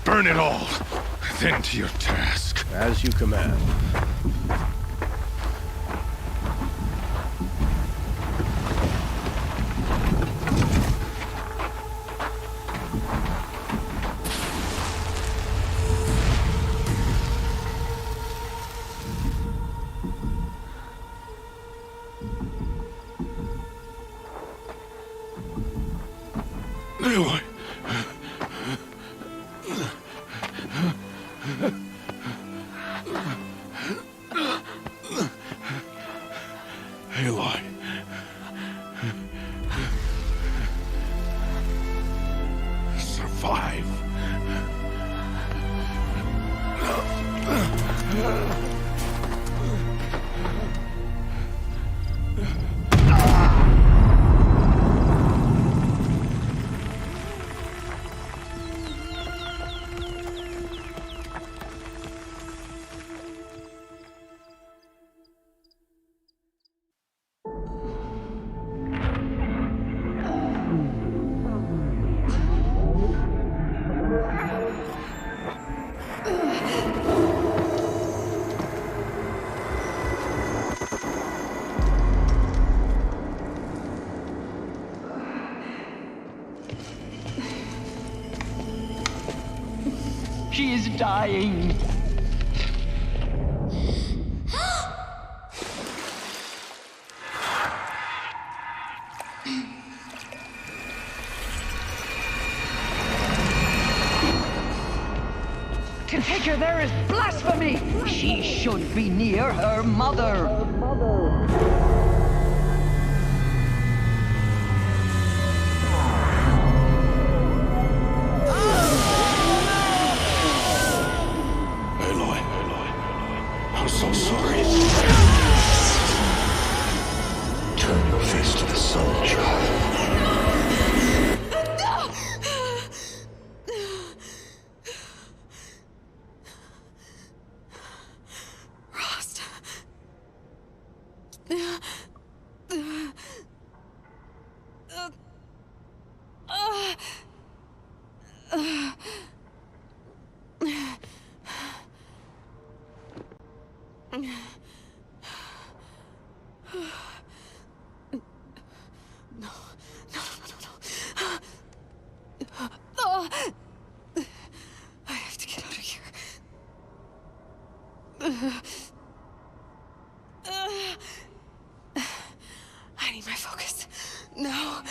Speaker 11: Burn it all, then to your task.
Speaker 6: As you command.
Speaker 11: Aloy. Aloy. Survive.
Speaker 14: She is dying. To take her there is blasphemy. She should be near her mother.
Speaker 11: I'm so sorry. Turn your face to the sun, child.
Speaker 9: Rost. I have to get out of here. I need my focus. No.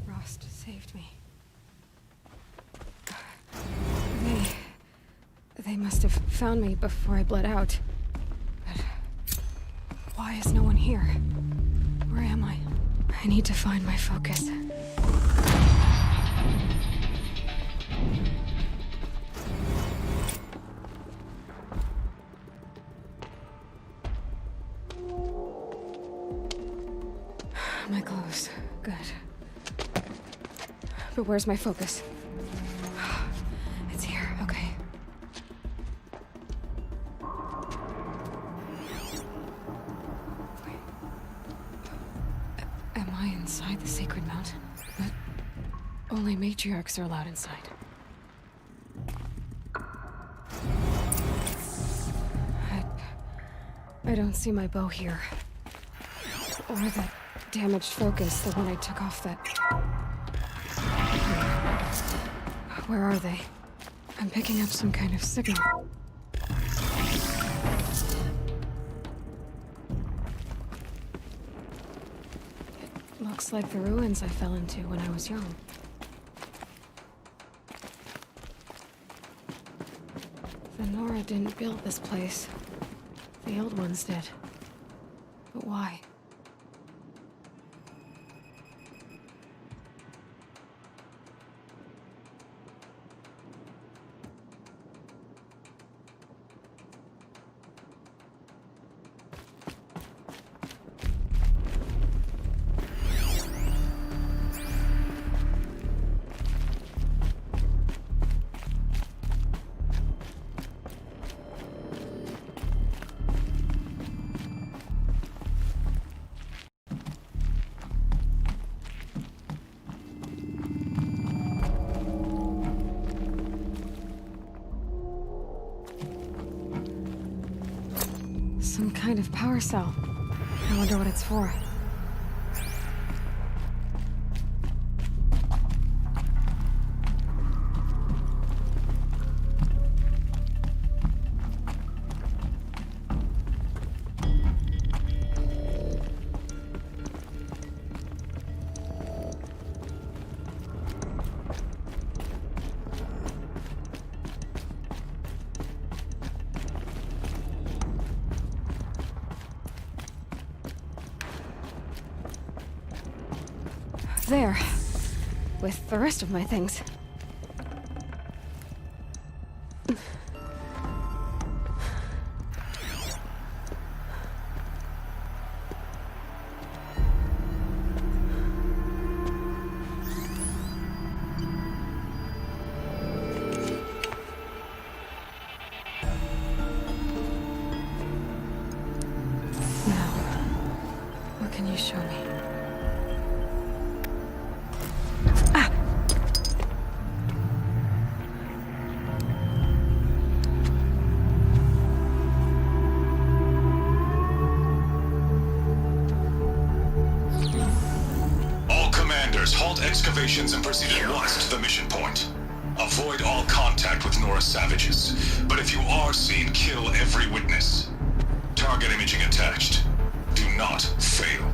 Speaker 9: Rost saved me. They must have found me before I bled out. But why is no one here? Where am I? I need to find my focus. My clothes. Good. But where's my focus? It's here. Okay. Wait. Am I inside the sacred mountain? But only matriarchs are allowed inside. I don't see my bow here. Or that damaged focus, the one I took off that... Where are they? I'm picking up some kind of signal. It Looks like the ruins I fell into when I was young. The Nora didn't build this place. The old ones did. But why? Some kind of power cell. I wonder what it's for. There. With the rest of my things. Now, what can you show me?
Speaker 5: Halt excavations and proceed at once to the mission point. Avoid all contact with Nora savages, but if you are seen, kill every witness. Target imaging attached. Do not fail.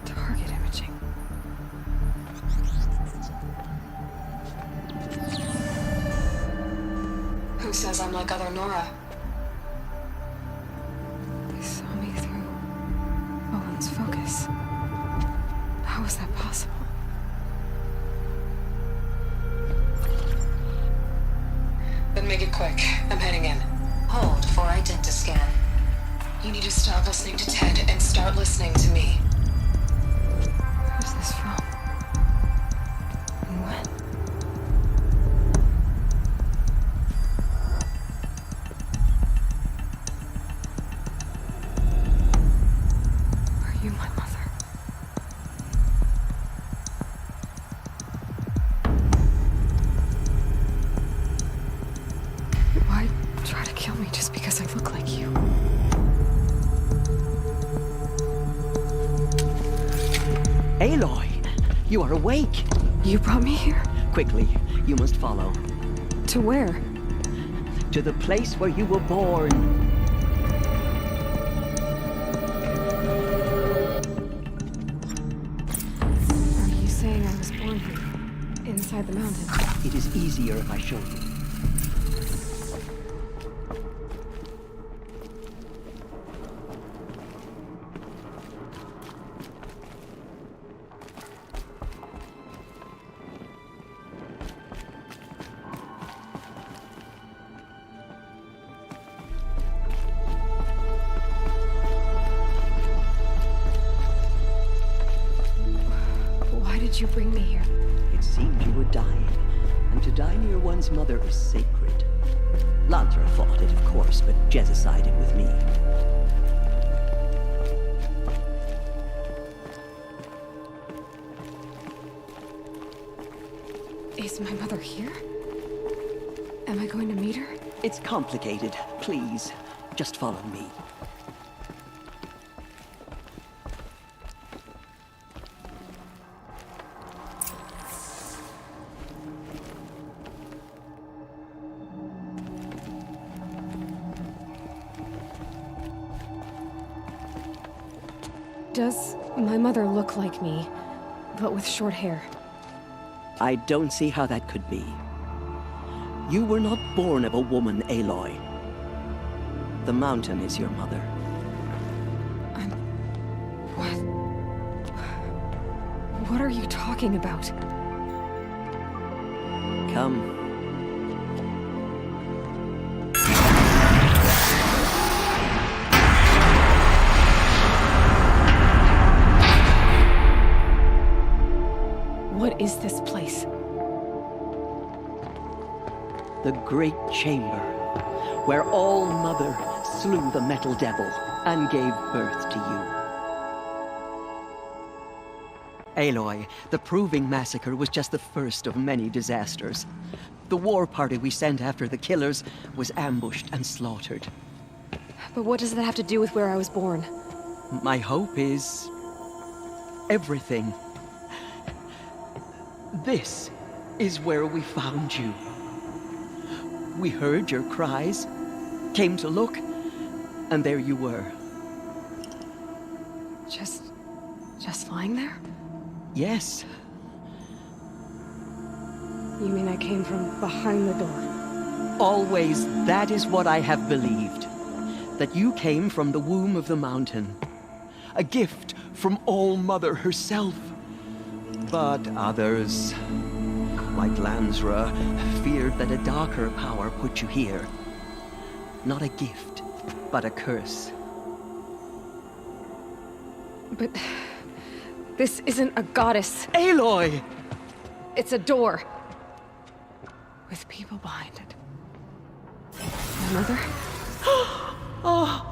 Speaker 9: Target imaging. Who says I'm like other Nora? Focus. How is that possible?
Speaker 6: Then make it quick. I'm heading in. Hold for identiscan. You need to stop listening to Ted and start listening to me.
Speaker 9: Who's this from? And when? You, my mother. Why try to kill me just because I look like you?
Speaker 14: Aloy, you are awake.
Speaker 9: You brought me here?
Speaker 14: Quickly, you must follow.
Speaker 9: To where?
Speaker 14: To the place where you were born.
Speaker 9: Saying I was born here, inside the mountain.
Speaker 14: It is easier if I show you.
Speaker 9: Why did you bring me here?
Speaker 14: It seemed you were dying, and to die near one's mother is sacred. Lantra fought it, of course, but Jezza sided with me.
Speaker 9: Is my mother here? Am I going to meet her?
Speaker 14: It's complicated. Please, just follow me.
Speaker 9: Does my mother look like me, but with short hair?
Speaker 14: I don't see how that could be. You were not born of a woman, Aloy. The mountain is your mother.
Speaker 9: What are you talking about?
Speaker 14: Come.
Speaker 9: What is this place?
Speaker 14: The Great Chamber, where All-Mother slew the Metal Devil and gave birth to you. Aloy, the Proving Massacre was just the first of many disasters. The war party we sent after the killers was ambushed and slaughtered.
Speaker 9: But what does that have to do with where I was born?
Speaker 14: My hope is... everything. This is where we found you. We heard your cries, came to look, and there you were.
Speaker 9: Just lying there?
Speaker 14: Yes.
Speaker 9: You mean I came from behind the door?
Speaker 14: Always, that is what I have believed. That you came from the womb of the mountain. A gift from All-Mother herself. But others, like Lansra, feared that a darker power put you here. Not a gift, but a curse.
Speaker 9: But... this isn't a goddess.
Speaker 14: Aloy!
Speaker 9: It's a door. With people behind it. My mother?
Speaker 14: Oh!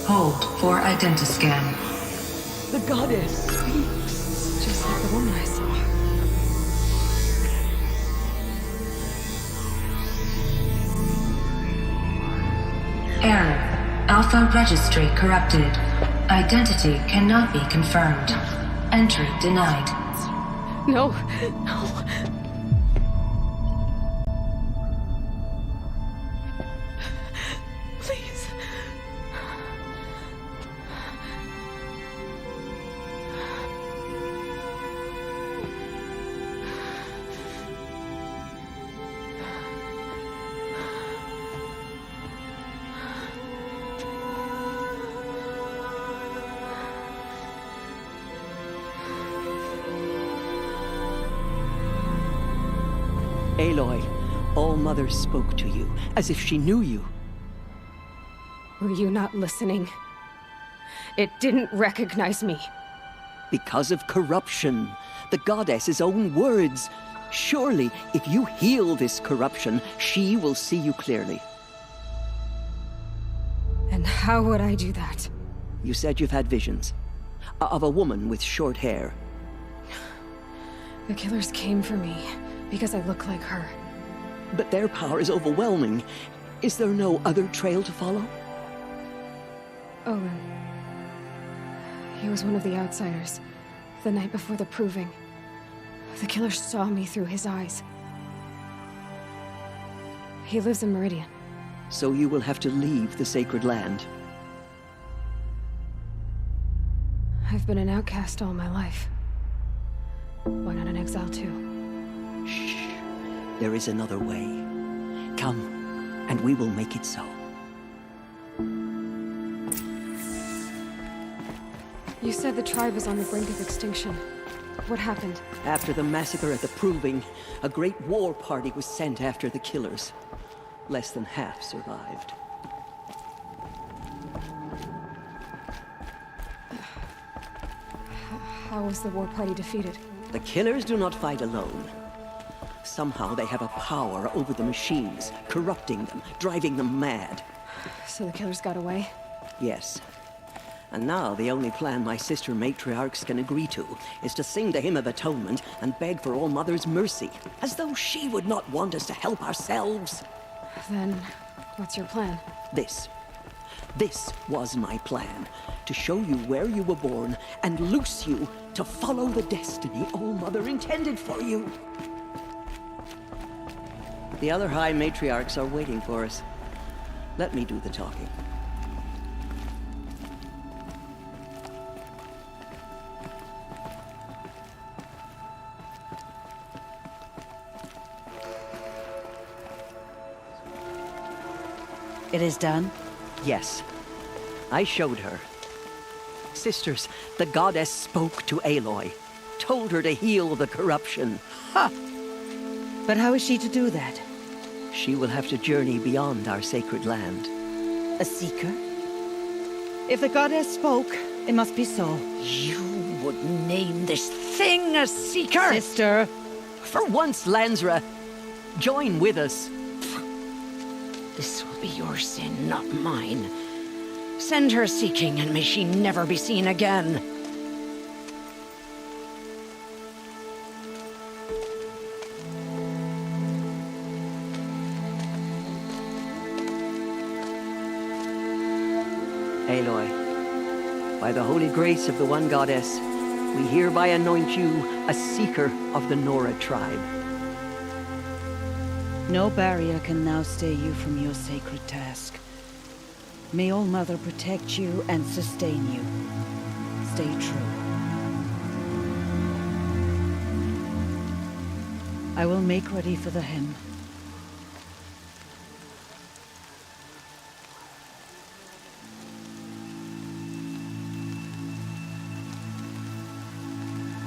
Speaker 6: Hold for identiscan.
Speaker 14: The goddess speaks.
Speaker 9: Just like the woman I saw.
Speaker 6: Error. Alpha registry corrupted. Identity cannot be confirmed. Entry denied.
Speaker 9: No, no. Please.
Speaker 14: Aloy, All-Mother spoke to you, as if she knew you.
Speaker 9: Were you not listening? It didn't recognize me.
Speaker 14: Because of corruption. The goddess's own words. Surely, if you heal this corruption, she will see you clearly.
Speaker 9: And how would I do that?
Speaker 14: You said you've had visions. Of a woman with short hair.
Speaker 9: The killers came for me. Because I look like her.
Speaker 14: But their power is overwhelming. Is there no other trail to follow?
Speaker 9: Olin. He was one of the outsiders. The night before the Proving. The killer saw me through his eyes. He lives in Meridian.
Speaker 14: So you will have to leave the sacred land.
Speaker 9: I've been an outcast all my life. Why not an exile too?
Speaker 14: Shh. There is another way. Come, and we will make it so.
Speaker 9: You said the tribe is on the brink of extinction. What happened?
Speaker 14: After the massacre at the Proving, a great war party was sent after the killers. Less than half survived.
Speaker 9: How was the war party defeated?
Speaker 14: The killers do not fight alone. Somehow they have a power over the machines, corrupting them, driving them mad.
Speaker 9: So the killers got away?
Speaker 14: Yes. And now the only plan my sister matriarchs can agree to is to sing the Hymn of Atonement and beg for All-Mother's mercy, as though she would not want us to help ourselves.
Speaker 9: Then, what's your plan?
Speaker 14: This was my plan. To show you where you were born and loose you to follow the destiny All-Mother intended for you. The other High Matriarchs are waiting for us. Let me do the talking.
Speaker 18: It is done?
Speaker 14: Yes. I showed her. Sisters, the goddess spoke to Aloy. Told her to heal the corruption.
Speaker 18: Ha! But how is she to do that?
Speaker 14: She will have to journey beyond our sacred land.
Speaker 18: A seeker? If the goddess spoke, it must be so.
Speaker 14: You would name this thing a seeker?
Speaker 18: Sister!
Speaker 14: For once, Lansra, join with us.
Speaker 15: This will be your sin, not mine. Send her seeking, and may she never be seen again.
Speaker 14: Aloy, by the holy grace of the One Goddess, we hereby anoint you a seeker of the Nora tribe.
Speaker 18: No barrier can now stay you from your sacred task. May All Mother protect you and sustain you. Stay true. I will make ready for the hymn.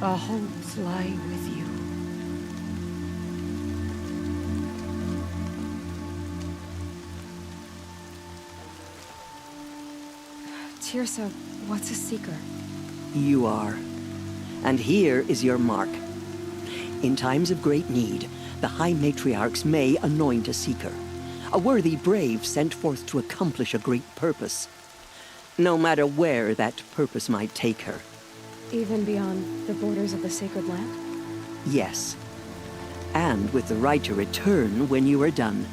Speaker 18: Our hopes lie with you.
Speaker 9: Teersa, what's a seeker?
Speaker 14: You are. And here is your mark. In times of great need, the High Matriarchs may anoint a seeker. A worthy brave sent forth to accomplish a great purpose. No matter where that purpose might take her.
Speaker 9: Even beyond the borders of the sacred land?
Speaker 14: Yes. And with the right to return when you are done,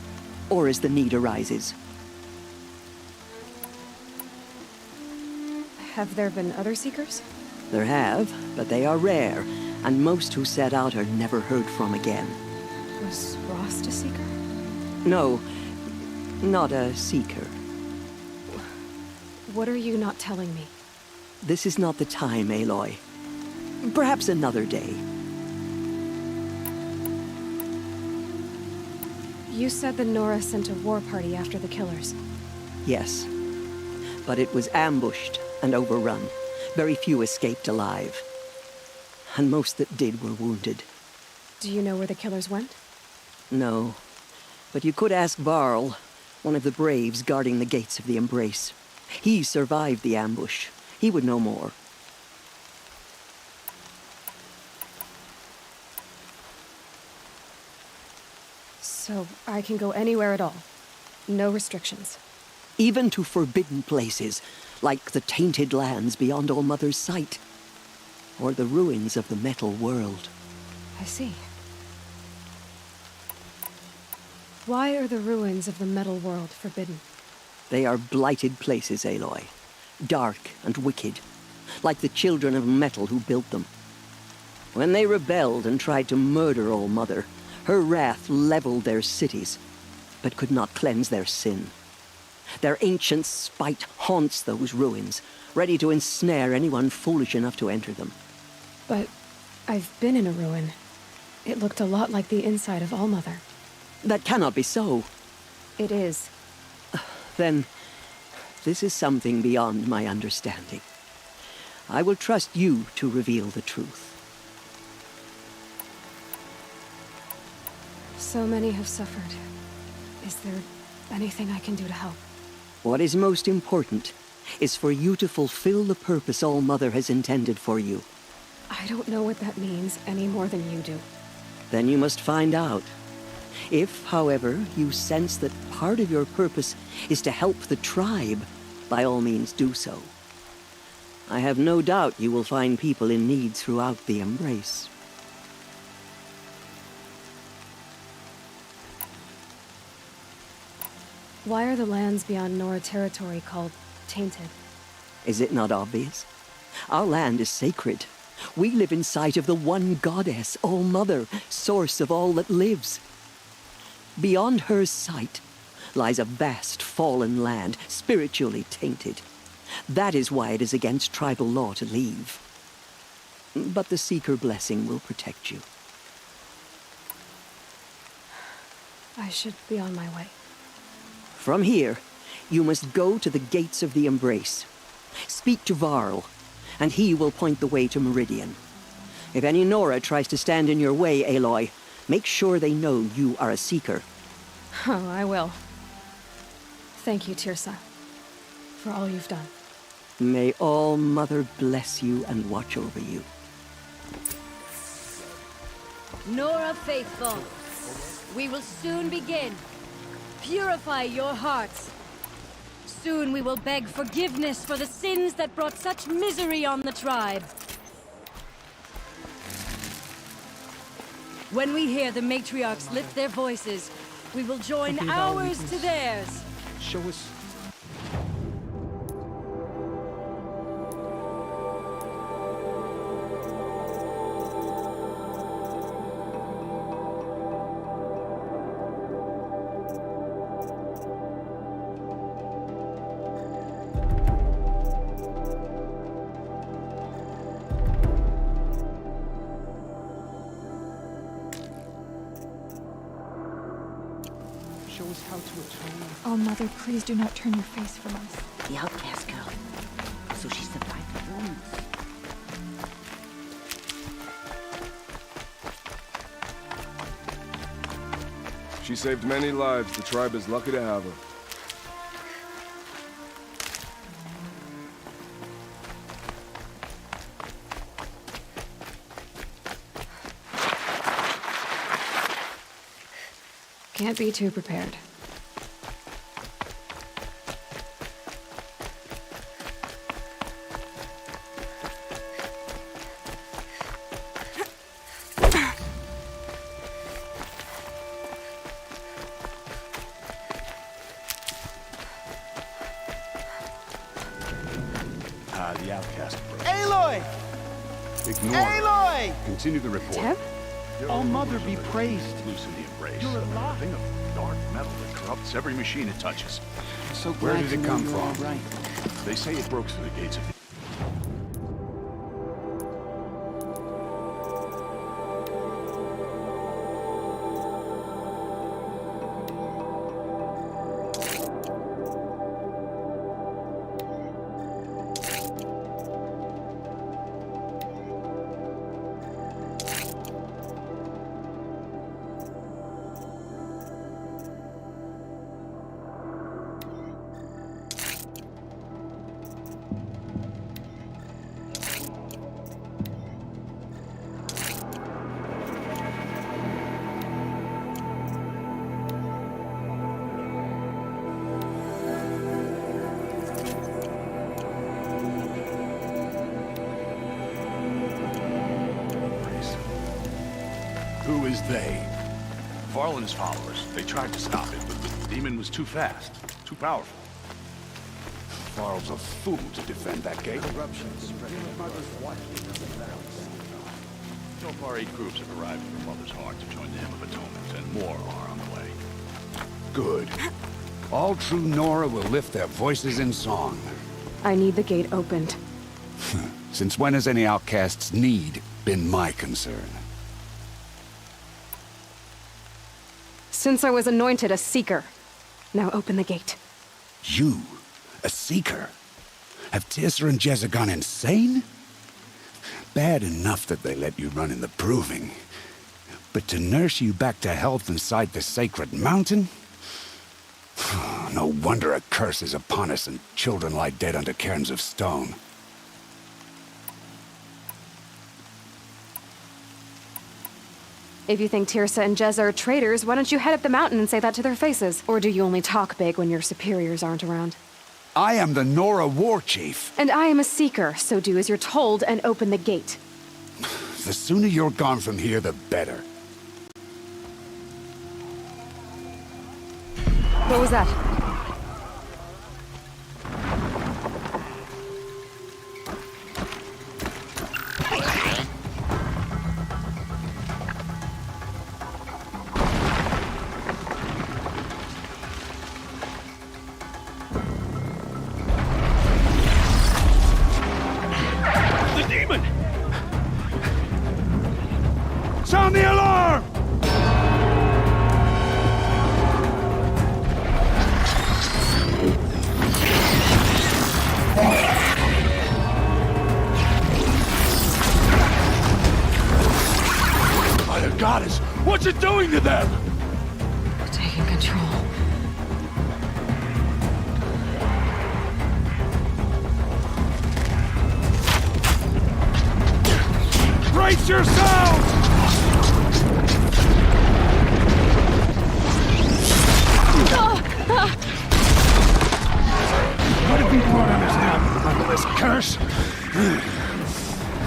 Speaker 14: or as the need arises.
Speaker 9: Have there been other seekers?
Speaker 14: There have, but they are rare, and most who set out are never heard from again.
Speaker 9: Was Rost a seeker?
Speaker 14: No, not a seeker.
Speaker 9: What are you not telling me?
Speaker 14: This is not the time, Aloy. Perhaps another day.
Speaker 9: You said the Nora sent a war party after the killers.
Speaker 14: Yes. But it was ambushed and overrun. Very few escaped alive. And most that did were wounded.
Speaker 9: Do you know where the killers went?
Speaker 14: No. But you could ask Varl, one of the braves guarding the gates of the Embrace. He survived the ambush. He would know more.
Speaker 9: So I can go anywhere at all? No restrictions?
Speaker 14: Even to forbidden places, like the tainted lands beyond All Mother's sight. Or the ruins of the metal world.
Speaker 9: I see. Why are the ruins of the metal world forbidden?
Speaker 14: They are blighted places, Aloy. Dark and wicked, like the children of metal who built them. When they rebelled and tried to murder All Mother, her wrath leveled their cities, but could not cleanse their sin. Their ancient spite haunts those ruins, ready to ensnare anyone foolish enough to enter them.
Speaker 9: But I've been in a ruin. It looked a lot like the inside of All Mother.
Speaker 14: That cannot be so.
Speaker 9: It is.
Speaker 14: Then, this is something beyond my understanding. I will trust you to reveal the truth.
Speaker 9: So many have suffered. Is there anything I can do to help?
Speaker 14: What is most important is for you to fulfill the purpose All Mother has intended for you.
Speaker 9: I don't know what that means any more than you do.
Speaker 14: Then you must find out. If, however, you sense that part of your purpose is to help the tribe, by all means do so. I have no doubt you will find people in need throughout the Embrace.
Speaker 9: Why are the lands beyond Nora territory called tainted?
Speaker 14: Is it not obvious? Our land is sacred. We live in sight of the One Goddess, All Mother, source of all that lives. Beyond her sight lies a vast fallen land, spiritually tainted. That is why it is against tribal law to leave. But the Seeker blessing will protect you.
Speaker 9: I should be on my way.
Speaker 14: From here, you must go to the gates of the Embrace. Speak to Varl, and he will point the way to Meridian. If any Nora tries to stand in your way, Aloy, make sure they know you are a Seeker.
Speaker 9: Oh, I will. Thank you, Tirsa, for all you've done.
Speaker 14: May All Mother bless you and watch over you.
Speaker 1: Nora Faithful, we will soon begin. Purify your hearts. Soon we will beg forgiveness for the sins that brought such misery on the tribe. When we hear the matriarchs lift their voices, we will join ours to theirs.
Speaker 20: Show us.
Speaker 19: Show us how to atone.
Speaker 8: Oh, Mother, please do not turn your face from us.
Speaker 15: The outcast girl. So she survived the wounds.
Speaker 23: She saved many lives. The tribe is lucky to have her.
Speaker 9: Can't be too prepared.
Speaker 11: The outcast.
Speaker 12: Aloy!
Speaker 11: Ignore.
Speaker 12: Aloy!
Speaker 11: Continue the report.
Speaker 9: Teb?
Speaker 12: All Mother be praised.
Speaker 11: Loosen the Embrace.
Speaker 12: You're alive.
Speaker 11: A thing of dark metal that corrupts every machine it touches.
Speaker 20: I'm so
Speaker 11: Where
Speaker 20: glad
Speaker 11: did
Speaker 20: to
Speaker 11: it
Speaker 20: know
Speaker 11: come
Speaker 20: you're
Speaker 11: from?
Speaker 20: all right.
Speaker 11: They say it broke through the gates of the... Who is they? Varl and his followers. They tried to stop it, but the demon was too fast, too powerful.
Speaker 20: Varl's a fool to defend that gate.
Speaker 11: So far, 8 groups have arrived from Mother's Heart to join the Hymn of Atonement, and more are on the way.
Speaker 20: Good. All true Nora will lift their voices in song.
Speaker 9: I need the gate opened.
Speaker 20: Since when has any outcast's need been my concern?
Speaker 9: Since I was anointed a Seeker. Now open the gate.
Speaker 20: You? A Seeker? Have Tirsa and Jezza gone insane? Bad enough that they let you run in the Proving. But to nurse you back to health inside the sacred mountain? No wonder a curse is upon us and children lie dead under cairns of stone.
Speaker 9: If you think Tirsa and Jezza are traitors, why don't you head up the mountain and say that to their faces? Or do you only talk big when your superiors aren't around?
Speaker 20: I am the Nora War Chief.
Speaker 9: And I am a Seeker, so do as you're told and open the gate.
Speaker 20: The sooner you're gone from here, the better.
Speaker 9: What was that?
Speaker 13: What you doing to them?
Speaker 9: Taking control.
Speaker 13: Brace yourselves!
Speaker 17: What have you brought on us now, motherless curse?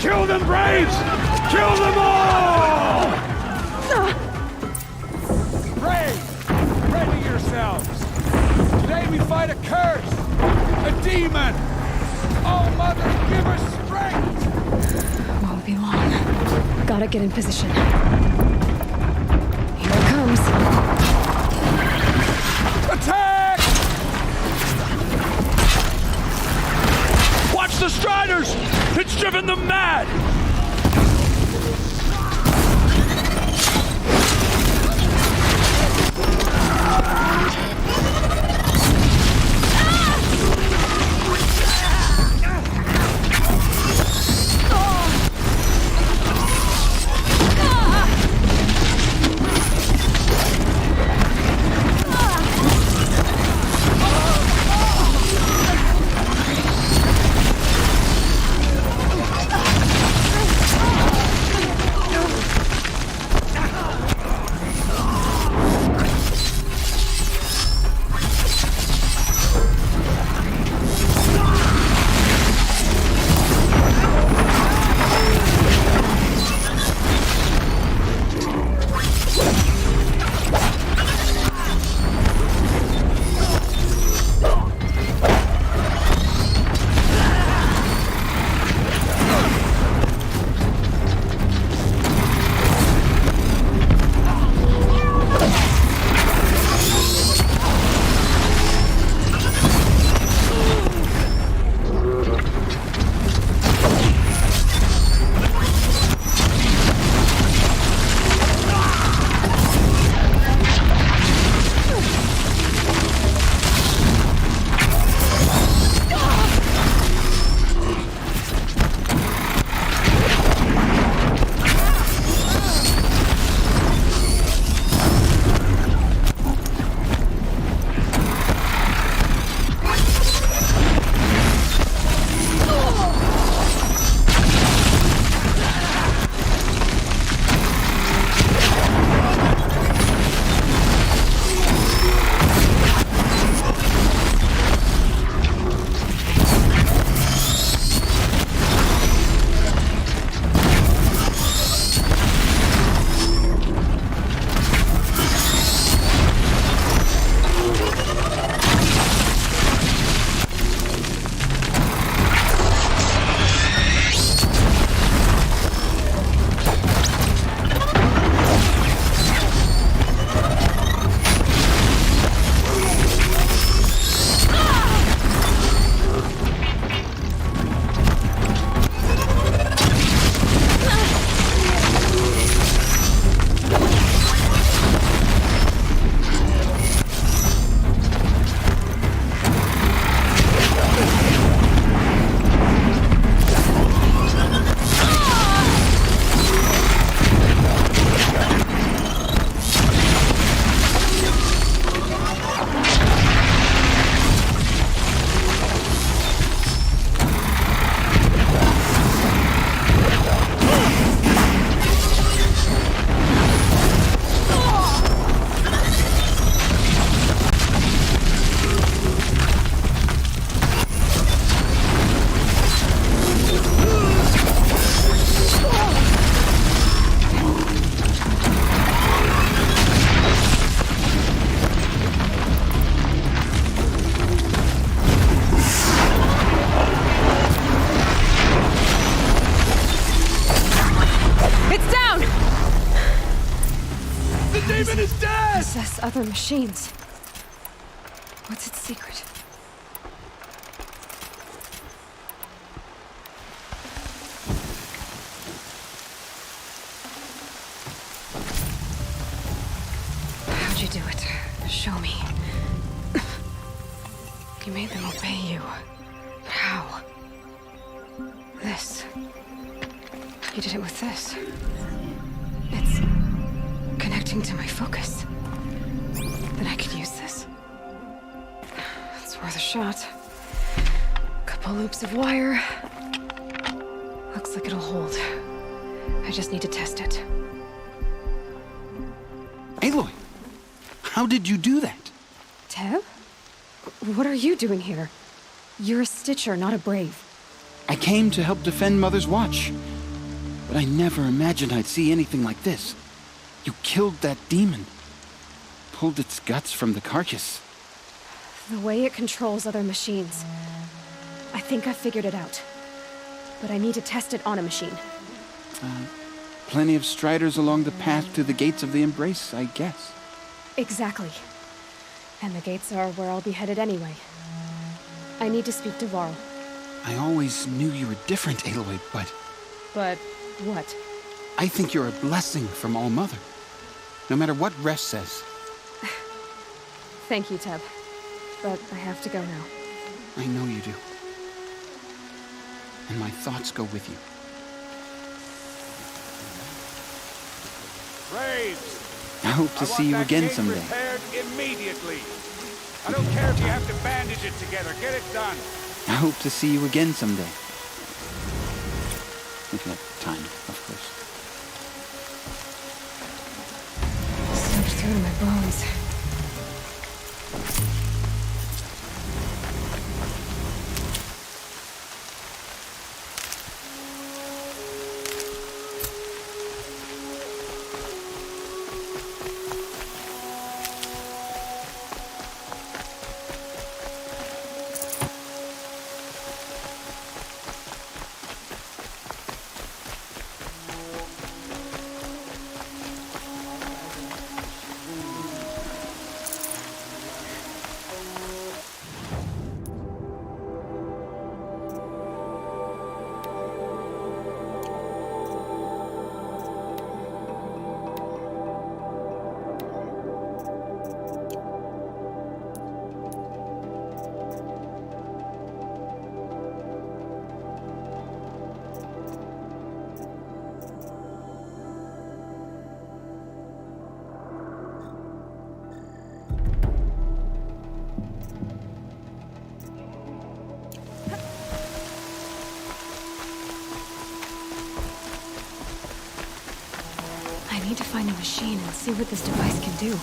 Speaker 13: Kill them, Braves! Kill them all!
Speaker 17: Braves, ready yourselves! Today we fight a curse! A demon! Oh, Mother, give us strength!
Speaker 9: Won't be long. Gotta get in position. Here it comes.
Speaker 13: Attack! Watch the Striders! It's driven them mad! demon is dead!
Speaker 9: Possess other machines. What's its secret? How'd you do it? Show me. You made them obey you. But how? This. You did it with this. It's connected connecting to my focus. Then I could use this. It's worth a shot. Couple loops of wire. Looks like it'll hold. I just need to test it.
Speaker 20: Aloy! How did you do that?
Speaker 9: Teb? What are you doing here? You're a Stitcher, not a Brave.
Speaker 20: I came to help defend Mother's Watch. But I never imagined I'd see anything like this. You killed that demon. Pulled its guts from the carcass.
Speaker 9: The way it controls other machines. I think I figured it out. But I need to test it on a machine.
Speaker 20: Plenty of striders along the path to the gates of the Embrace, I guess.
Speaker 9: Exactly. And the gates are where I'll be headed anyway. I need to speak to Varl.
Speaker 20: I always knew you were different, Aloy, but...
Speaker 9: But what?
Speaker 20: I think you're a blessing from All-Mother. No matter what Resh says.
Speaker 9: Thank you, Teb. But I have to go now.
Speaker 20: I know you do. And my thoughts go with you.
Speaker 17: Braves!
Speaker 20: I hope to see you again someday.
Speaker 17: Repaired immediately. I don't care if you have to bandage it together. Get it done.
Speaker 20: I hope to see you again someday. If you have time, of course.
Speaker 9: Soaked through to my bones. I need to find a machine and see what this device can do.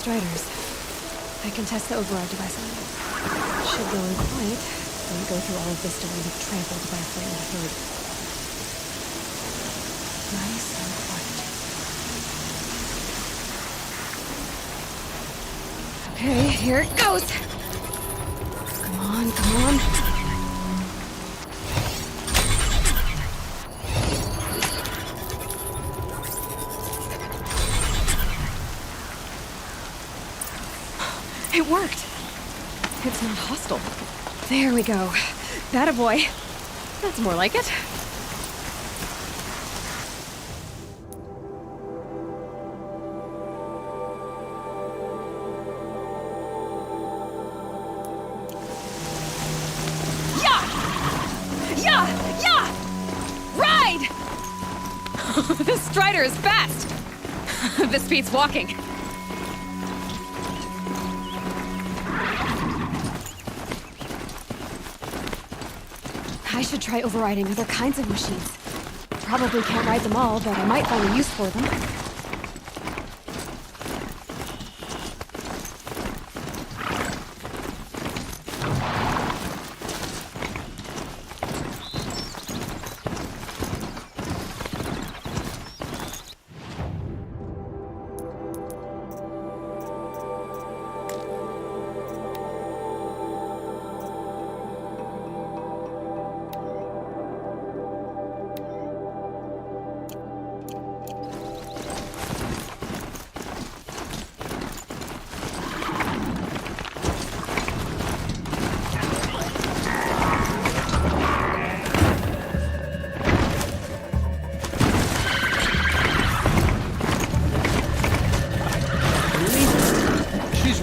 Speaker 9: Striders. I can test the override device on you. Should go in quiet. Don't go through all of this to be trampled by a frightened herd. Nice and quiet. Okay, here it goes! Come on, come on. It worked! It's not hostile. There we go. That a boy. That's more like it. Yeah! Ride! This Strider is fast! This beats walking. I should try overriding other kinds of machines. Probably can't ride them all, but I might find a use for them.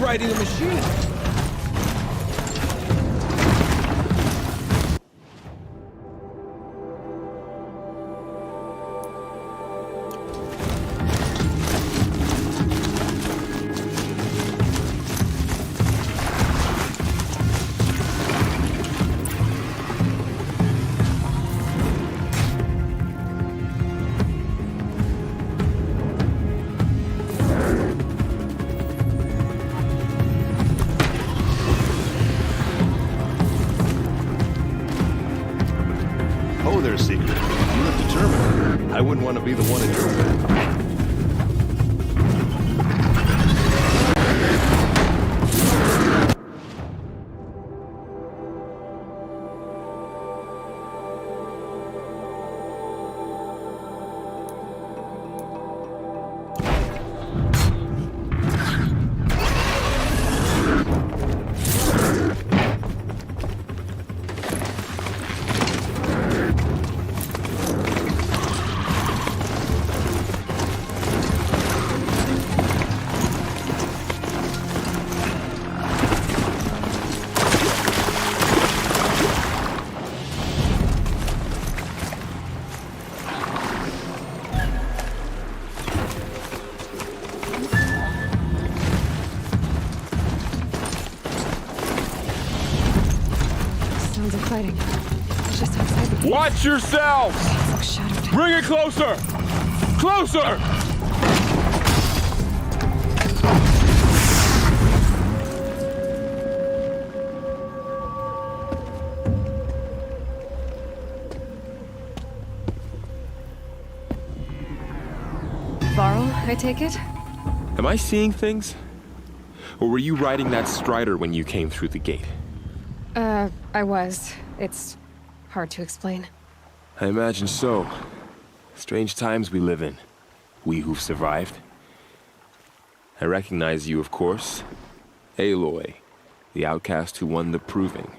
Speaker 13: Riding a machine.
Speaker 7: Their secret. You look determined. I wouldn't want to be the one in your way.
Speaker 9: Exciting. It's just outside the gate.
Speaker 13: Watch yourselves! Bring it closer! Closer!
Speaker 9: Varl, I take it?
Speaker 10: Am I seeing things? Or were you riding that Strider when you came through the gate?
Speaker 9: I was. It's hard to explain.
Speaker 10: I imagine so. Strange times we live in. We who've survived. I recognize you, of course. Aloy, the outcast who won the Proving.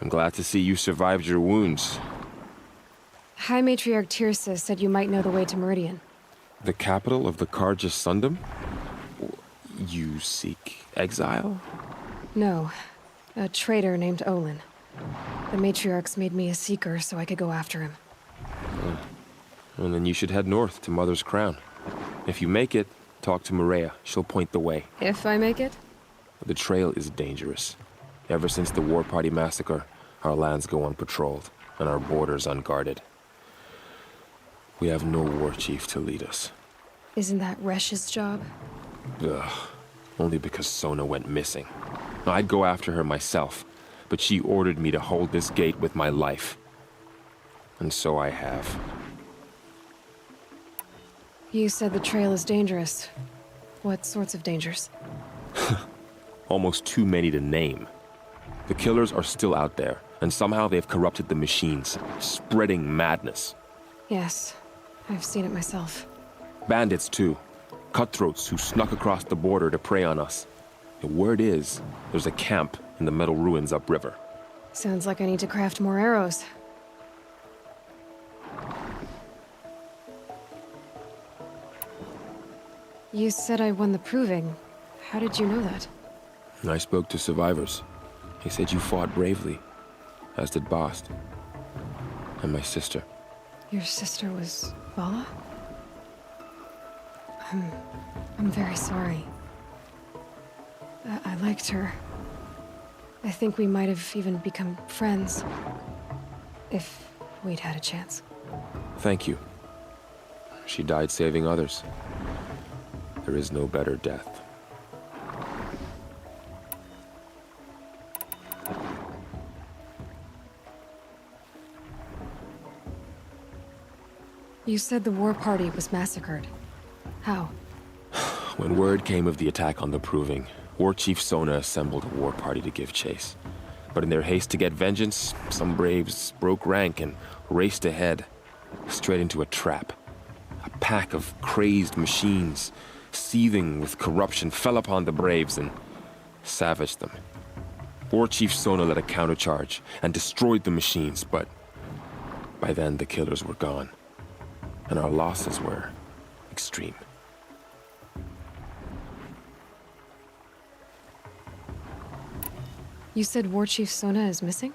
Speaker 10: I'm glad to see you survived your wounds.
Speaker 9: High Matriarch Tirsa said you might know the way to Meridian.
Speaker 10: The capital of the Carja Sundom? You seek exile?
Speaker 9: No. A traitor named Olin. The Matriarchs made me a seeker so I could go after him.
Speaker 10: Well, then you should head north to Mother's Crown. If you make it, talk to Maria. She'll point the way.
Speaker 9: If I make it?
Speaker 10: The trail is dangerous. Ever since the War Party massacre, our lands go unpatrolled, and our borders unguarded. We have no war chief to lead us.
Speaker 9: Isn't that Resh's job?
Speaker 10: Ugh. only because Sona went missing. I'd go after her myself, but she ordered me to hold this gate with my life. And so I have.
Speaker 9: You said the trail is dangerous. What sorts of dangers?
Speaker 10: Almost too many to name. The killers are still out there, and somehow they've corrupted the machines, spreading madness.
Speaker 9: Yes, I've seen it myself.
Speaker 10: Bandits, too. Cutthroats who snuck across the border to prey on us. The word is, there's a camp in the metal ruins upriver.
Speaker 9: Sounds like I need to craft more arrows. You said I won the proving. How did you know that?
Speaker 10: I spoke to survivors. They said you fought bravely, as did Bast. And my sister.
Speaker 9: Your sister was Vala? I'm very sorry. I liked her. I think we might have even become friends. If we'd had a chance.
Speaker 10: Thank you. She died saving others. There is no better death.
Speaker 9: You said the war party was massacred. How?
Speaker 10: When word came of the attack on the Proving, War Chief Sona assembled a war party to give chase. But in their haste to get vengeance, some braves broke rank and raced ahead, straight into a trap. A pack of crazed machines, seething with corruption, fell upon the braves and savaged them. War Chief Sona led a countercharge and destroyed the machines, but by then the killers were gone, and our losses were extreme.
Speaker 9: You said War Chief Sona is missing?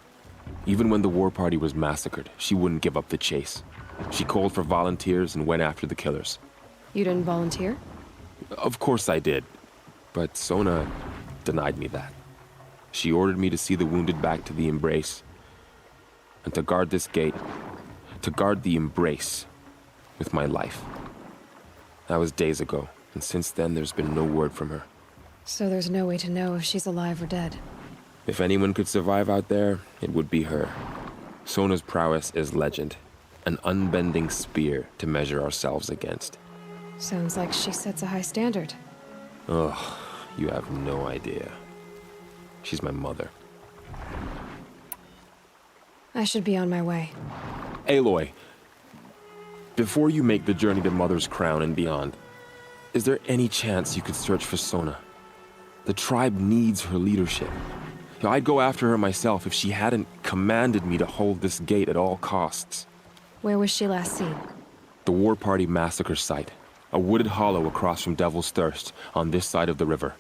Speaker 10: Even when the war party was massacred, she wouldn't give up the chase. She called for volunteers and went after the killers.
Speaker 9: You didn't volunteer?
Speaker 10: Of course I did, but Sona denied me that. She ordered me to see the wounded back to the Embrace, and to guard this gate, to guard the Embrace with my life. That was days ago, and since then there's been no word from her.
Speaker 9: So there's no way to know if she's alive or dead.
Speaker 10: If anyone could survive out there, it would be her. Sona's prowess is legend, an unbending spear to measure ourselves against.
Speaker 9: Sounds like she sets a high standard.
Speaker 10: Ugh, you have no idea. She's my mother.
Speaker 9: I should be on my way.
Speaker 10: Aloy, before you make the journey to Mother's Crown and beyond, is there any chance you could search for Sona? The tribe needs her leadership. I'd go after her myself if she hadn't commanded me to hold this gate at all costs.
Speaker 9: Where was she last seen?
Speaker 10: The War Party massacre site. A wooded hollow across from Devil's Thirst, on this side of the river.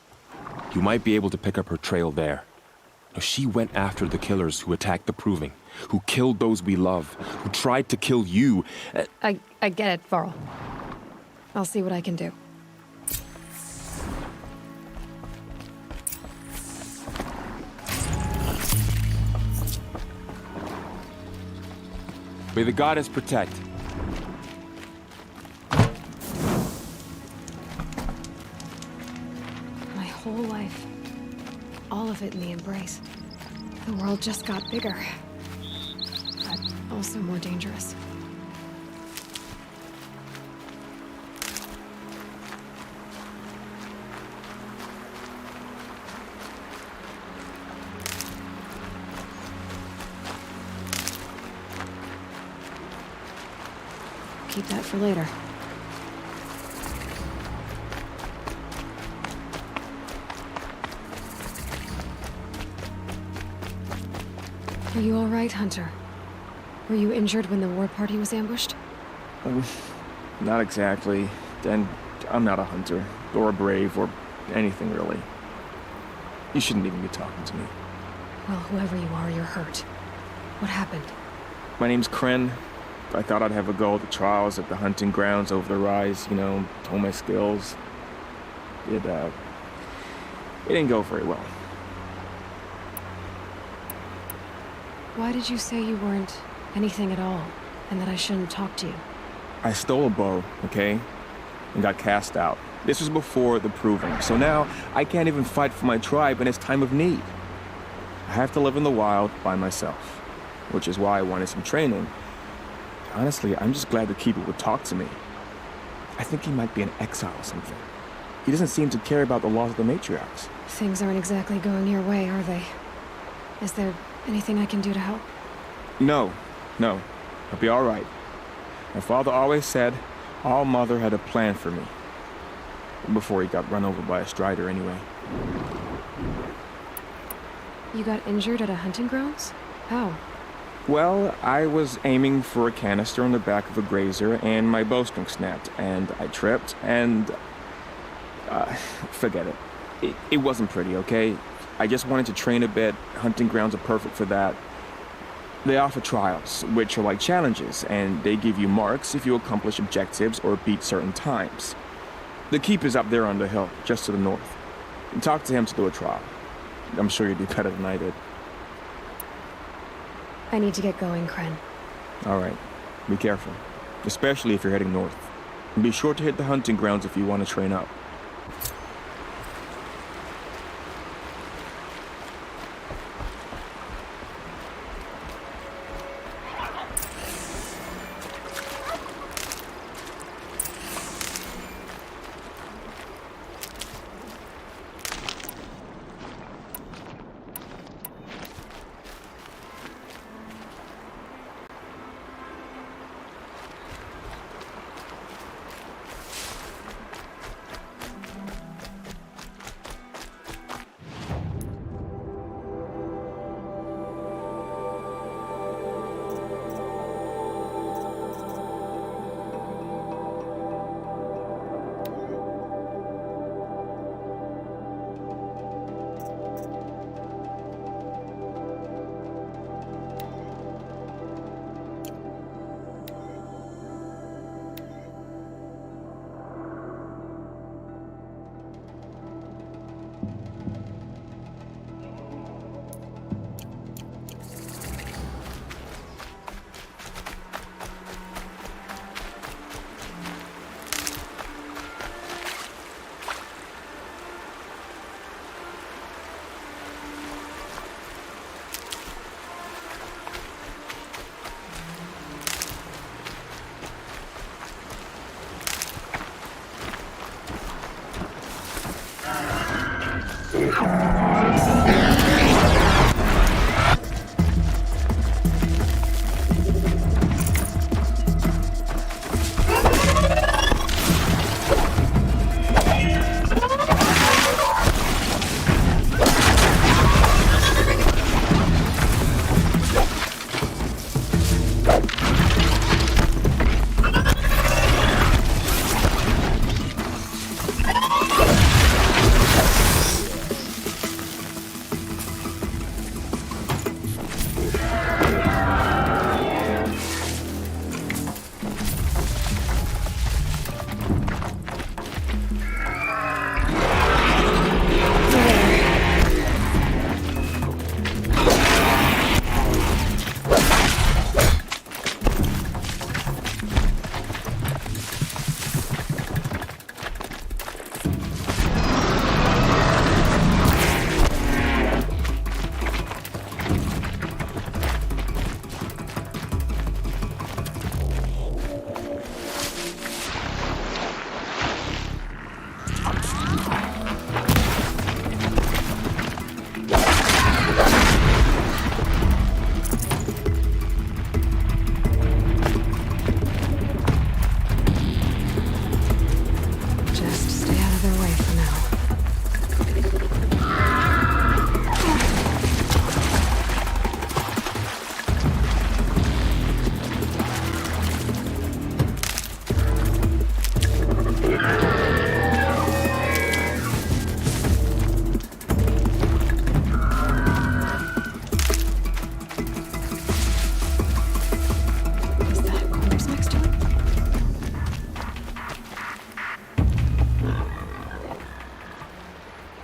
Speaker 10: You might be able to pick up her trail there. She went after the killers who attacked the Proving, who killed those we love, who tried to kill you.
Speaker 9: I get it, Varl. I'll see what I can do.
Speaker 10: May the goddess protect.
Speaker 9: My whole life. All of it in the Embrace. The world just got bigger. But also more dangerous. Keep that for later. Are you all right, Hunter? Were you injured when the war party was ambushed?
Speaker 2: Not exactly. And I'm not a hunter, or a brave, or anything really. You shouldn't even be talking to me.
Speaker 9: Well, whoever you are, you're hurt. What happened?
Speaker 2: My name's Kren. I thought I'd have a go at the trials at the hunting grounds over the rise, you know, hone my skills. It didn't go very well.
Speaker 9: Why did you say you weren't anything at all, and that I shouldn't talk to you?
Speaker 2: I stole a bow, okay? And got cast out. This was before the Proving, so now I can't even fight for my tribe in its time of need. I have to live in the wild by myself, which is why I wanted some training. Honestly, I'm just glad the Keeper would talk to me. I think he might be in exile or something. He doesn't seem to care about the laws of the matriarchs.
Speaker 9: Things aren't exactly going your way, are they? Is there anything I can do to help?
Speaker 2: No. I'll be all right. My father always said All Mother had a plan for me. Before he got run over by a strider, anyway.
Speaker 9: You got injured at a hunting grounds? How?
Speaker 2: Well, I was aiming for a canister on the back of a grazer, and my bowstring snapped, and I tripped, and... forget it. It wasn't pretty, okay? I just wanted to train a bit. Hunting grounds are perfect for that. They offer trials, which are like challenges, and they give you marks if you accomplish objectives or beat certain times. The Keeper's up there on the hill, just to the north. Talk to him to do a trial. I'm sure you'd do better than I did.
Speaker 9: I need to get going, Kren.
Speaker 2: All right. Be careful, especially if you're heading north. And be sure to hit the hunting grounds if you want to train up.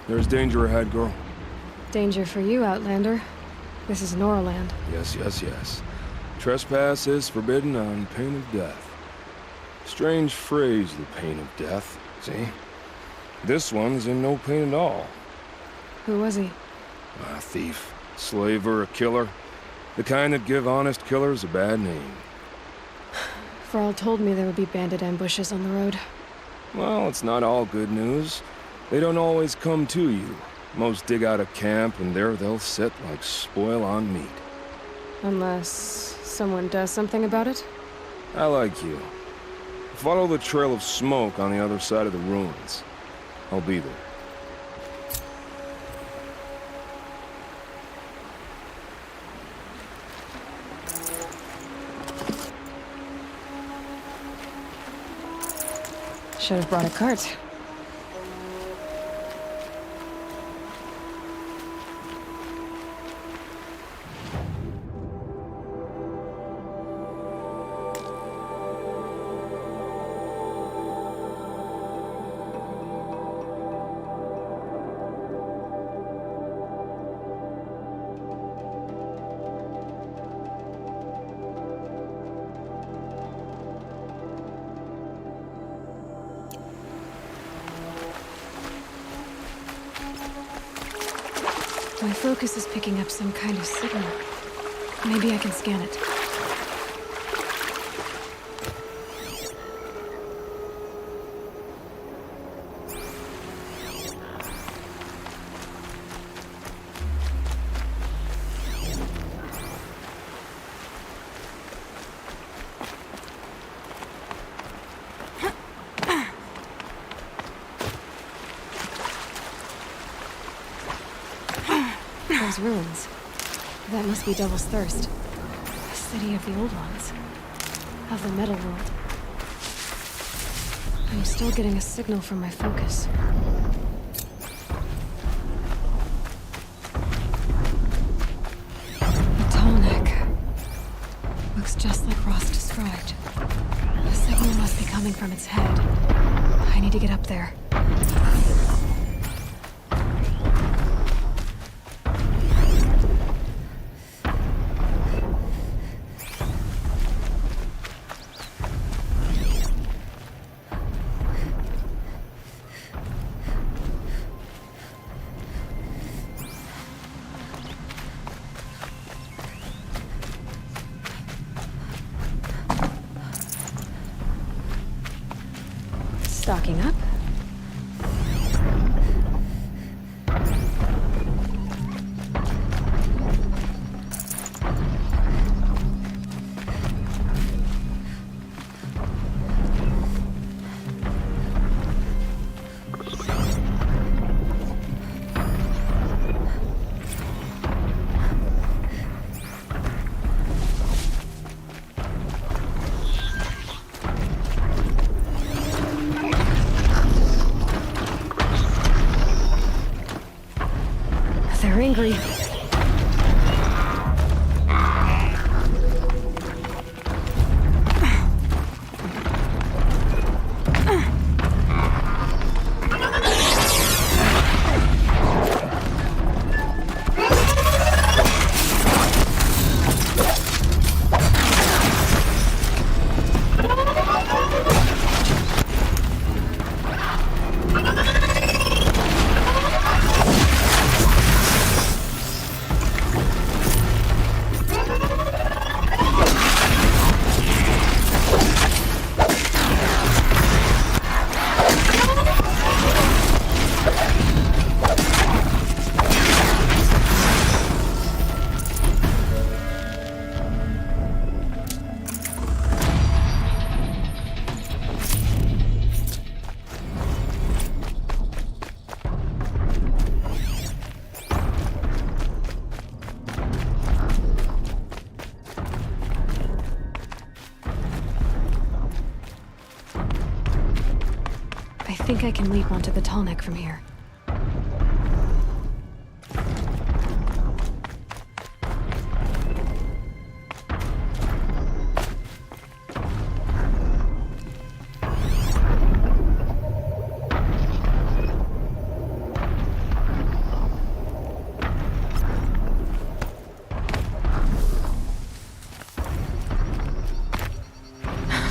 Speaker 23: There's danger ahead, girl.
Speaker 9: Danger for you, Outlander. This is Noraland.
Speaker 23: Yes. Trespass is forbidden on pain of death. Strange phrase, the pain of death, see? This one's in no pain at all.
Speaker 9: Who was he?
Speaker 23: A thief, slaver, a killer. The kind that give honest killers a bad name.
Speaker 9: Varl told me there would be bandit ambushes on the road.
Speaker 23: Well, it's not all good news. They don't always come to you. Most dig out a camp, and there they'll sit like spoil on meat.
Speaker 9: Unless someone does something about it?
Speaker 23: I like you. Follow the trail of smoke on the other side of the ruins. I'll be there.
Speaker 9: Should have brought a cart. My focus is picking up some kind of signal. Maybe I can scan it. Those ruins. That must be Devil's Thirst. The city of the old ones. Of the metal world. I'm still getting a signal from my focus. The tall neck. Looks just like Ross described. The signal must be coming from its head. I need to get up there. Stocking up. They're angry. I think I can leap onto the tall neck from here.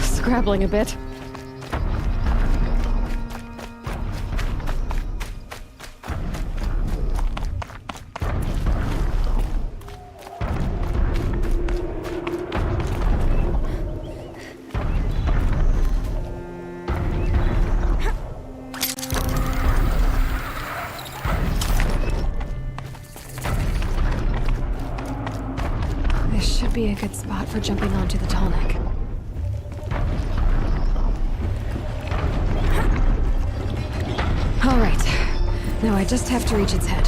Speaker 9: Scrabbling a bit. be a good spot for jumping onto the tall neck. All right. Now I just have to reach its head.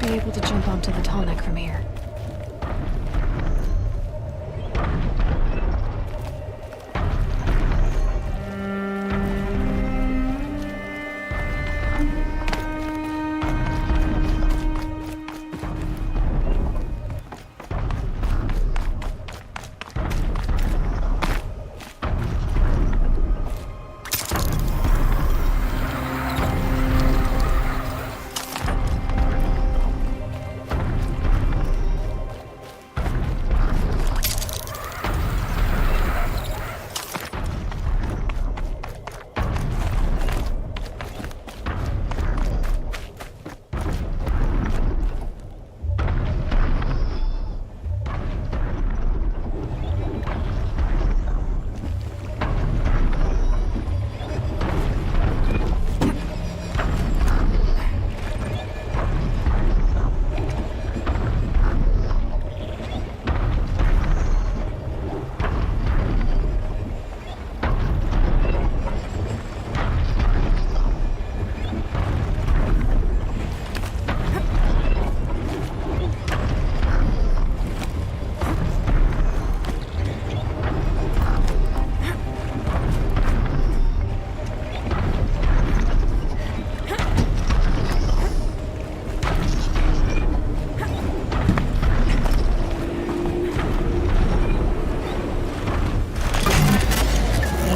Speaker 9: Able to jump onto the tall neck from here.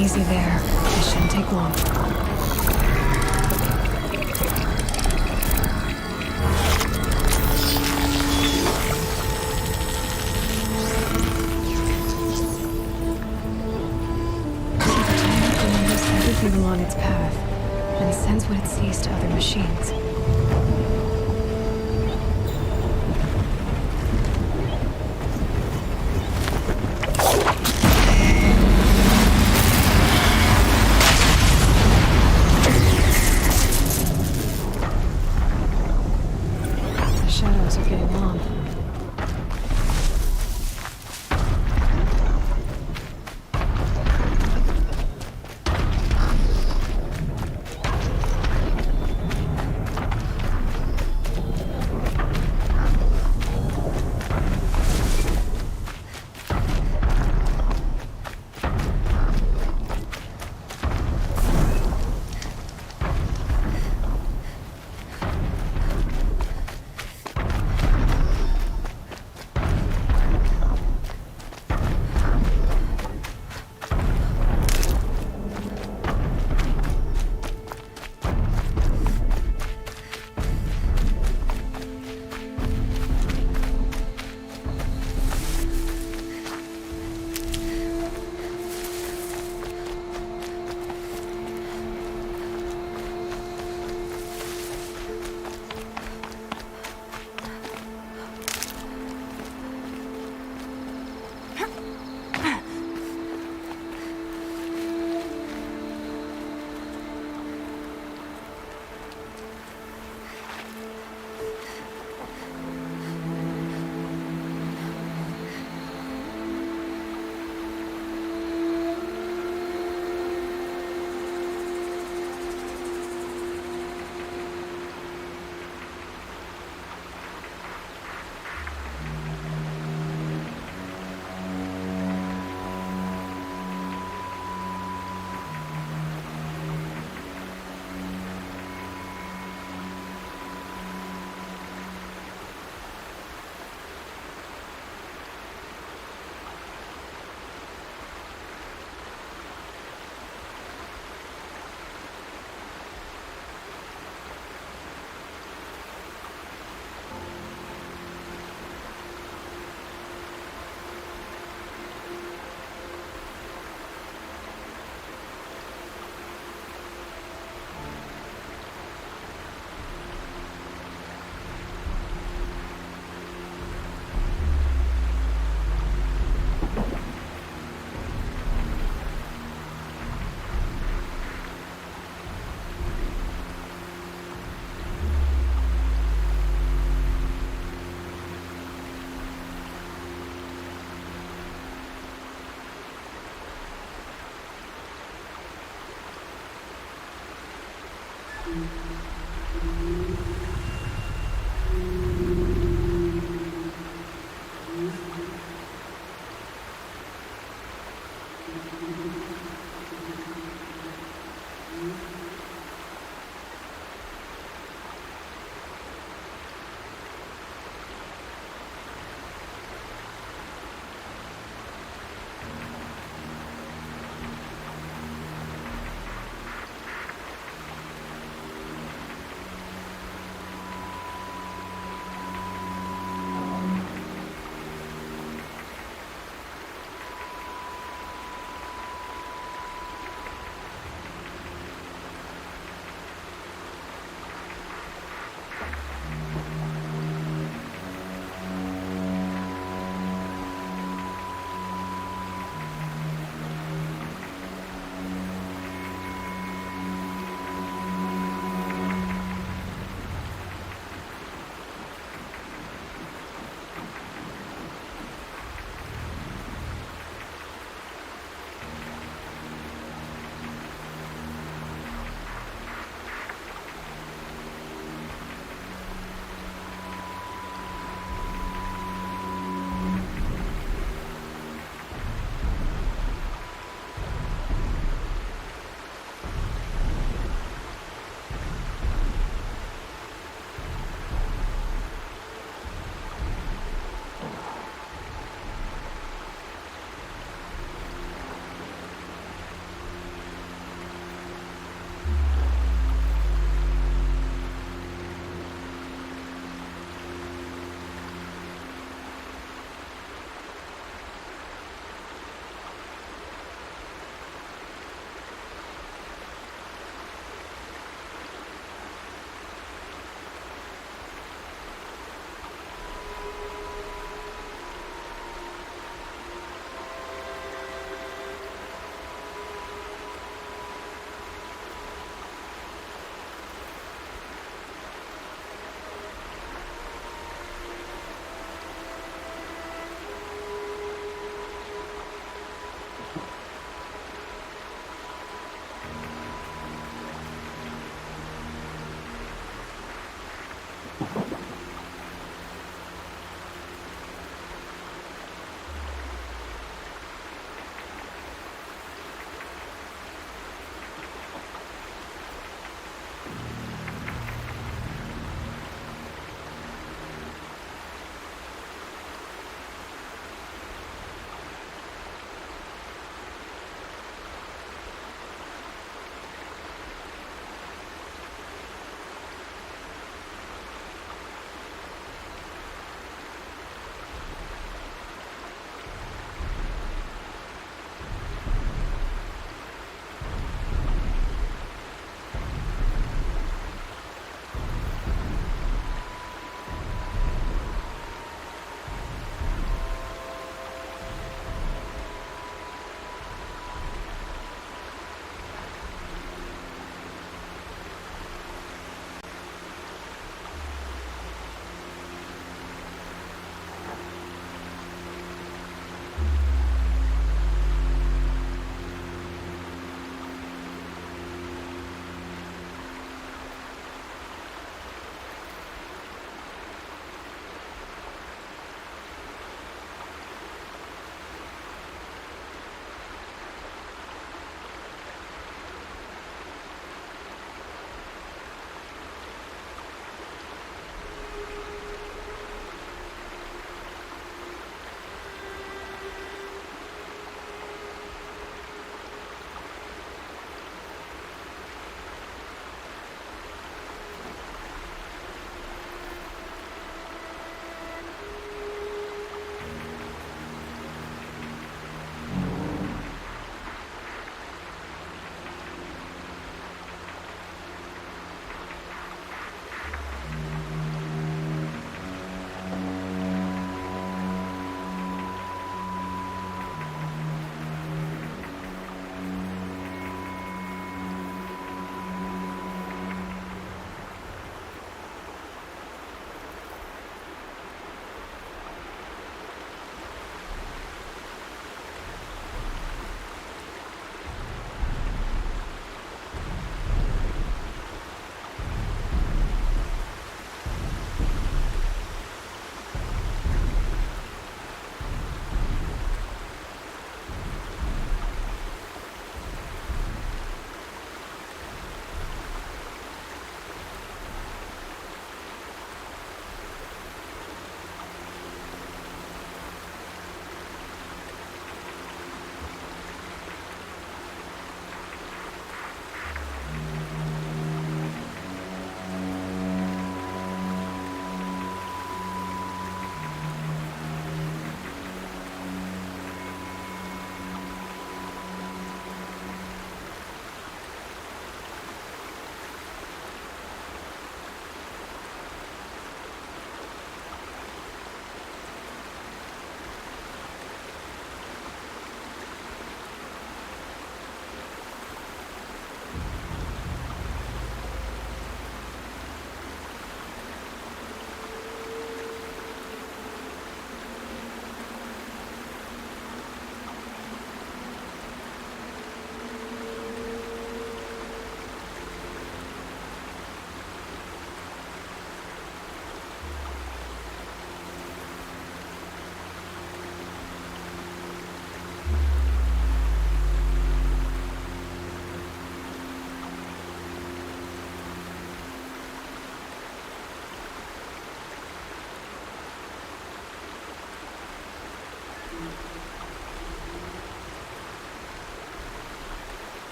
Speaker 9: Easy there. This shouldn't take long. Everything along its path, and sends what it sees to other machines. Shadows are getting long.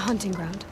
Speaker 9: hunting ground.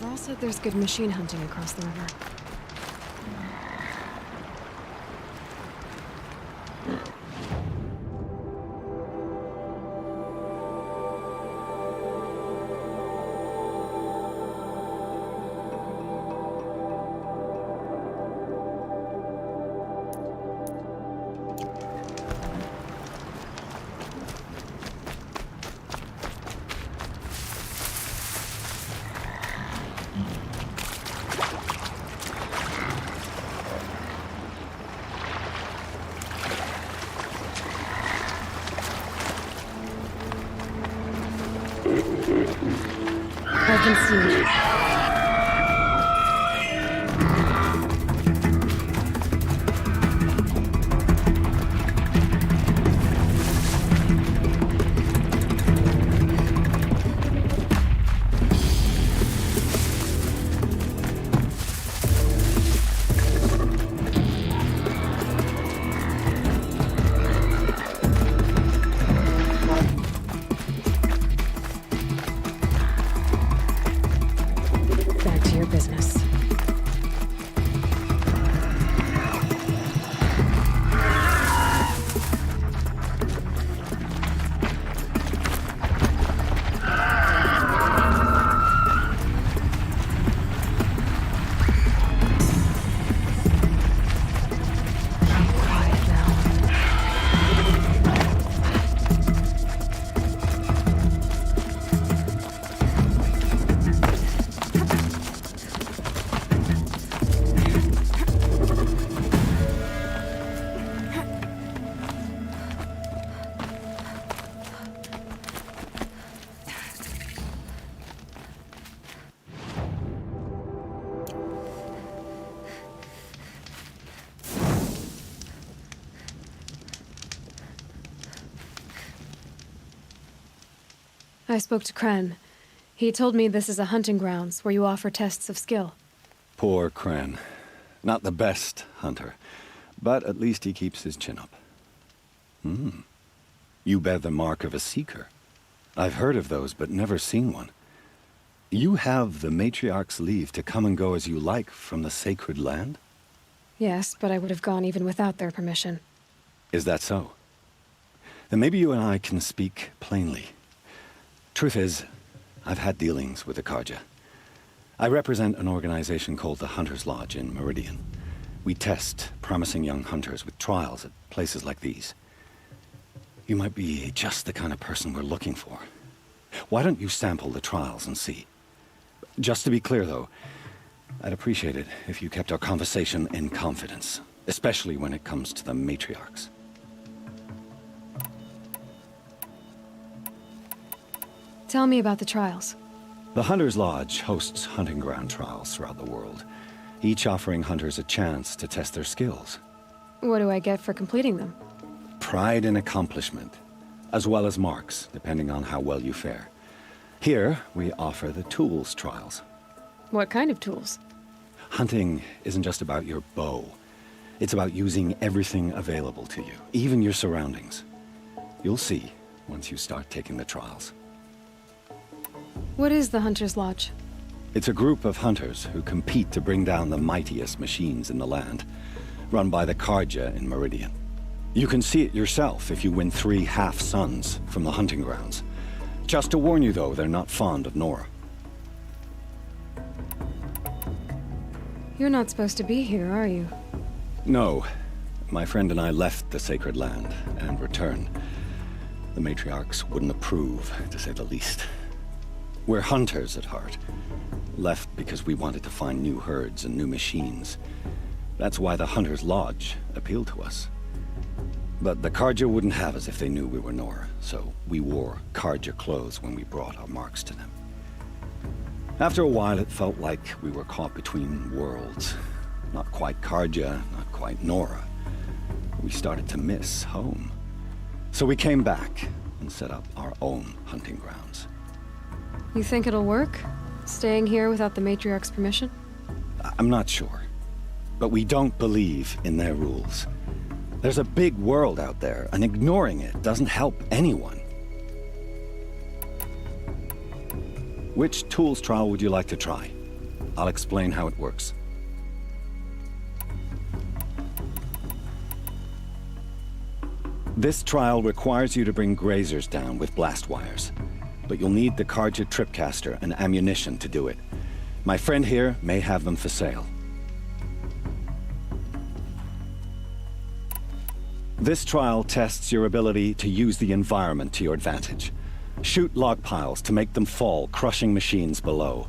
Speaker 9: Ross said there's good machine hunting across the river.
Speaker 1: I've been seen.
Speaker 9: Back to your business. I spoke to Kren. He told me this is a hunting grounds where you offer tests of skill.
Speaker 7: Poor Kren. Not the best hunter,
Speaker 3: But at least he keeps his chin up. You bear the mark of a seeker. I've heard of those, but never seen one. You have the Matriarch's leave to come and go as you like from the sacred land?
Speaker 9: Yes, but I would have gone even without their permission.
Speaker 3: Is that so? Then maybe you and I can speak plainly. Truth is, I've had dealings with the Carja. I represent an organization called the Hunter's Lodge in Meridian. We test promising young hunters with trials at places like these. You might be just the kind of person we're looking for. Why don't you sample the trials and see? Just to be clear, though, I'd appreciate it if you kept our conversation in confidence, especially when it comes to the matriarchs.
Speaker 9: Tell me about the trials.
Speaker 3: The Hunter's Lodge hosts hunting ground trials throughout the world, each offering hunters a chance to test their skills.
Speaker 9: What do I get for completing them?
Speaker 3: Pride in accomplishment, as well as marks, depending on how well you fare. Here, we offer the tools trials.
Speaker 9: What kind of tools?
Speaker 3: Hunting isn't just about your bow. It's about using everything available to you, even your surroundings. You'll see once you start taking the trials.
Speaker 9: What is the Hunter's Lodge?
Speaker 3: It's a group of hunters who compete to bring down the mightiest machines in the land, run by the Carja in Meridian. You can see it yourself if you win 3 half-suns from the hunting grounds. Just to warn you, though, they're not fond of Nora.
Speaker 9: You're not supposed to be here, are you?
Speaker 3: No. My friend and I left the sacred land and returned. The matriarchs wouldn't approve, to say the least. We're hunters at heart. Left because we wanted to find new herds and new machines. That's why the Hunter's Lodge appealed to us. But the Carja wouldn't have us if they knew we were Nora, so we wore Carja clothes when we brought our marks to them. After a while, it felt like we were caught between worlds. Not quite Carja, not quite Nora. We started to miss home. So we came back and set up our own hunting grounds.
Speaker 9: You think it'll work? Staying here without the Matriarch's permission?
Speaker 3: I'm not sure. But we don't believe in their rules. There's a big world out there, and ignoring it doesn't help anyone. Which tools trial would you like to try? I'll explain how it works. This trial requires you to bring grazers down with blast wires. But you'll need the Carja tripcaster and ammunition to do it. My friend here may have them for sale. This trial tests your ability to use the environment to your advantage. Shoot log piles to make them fall, crushing machines below.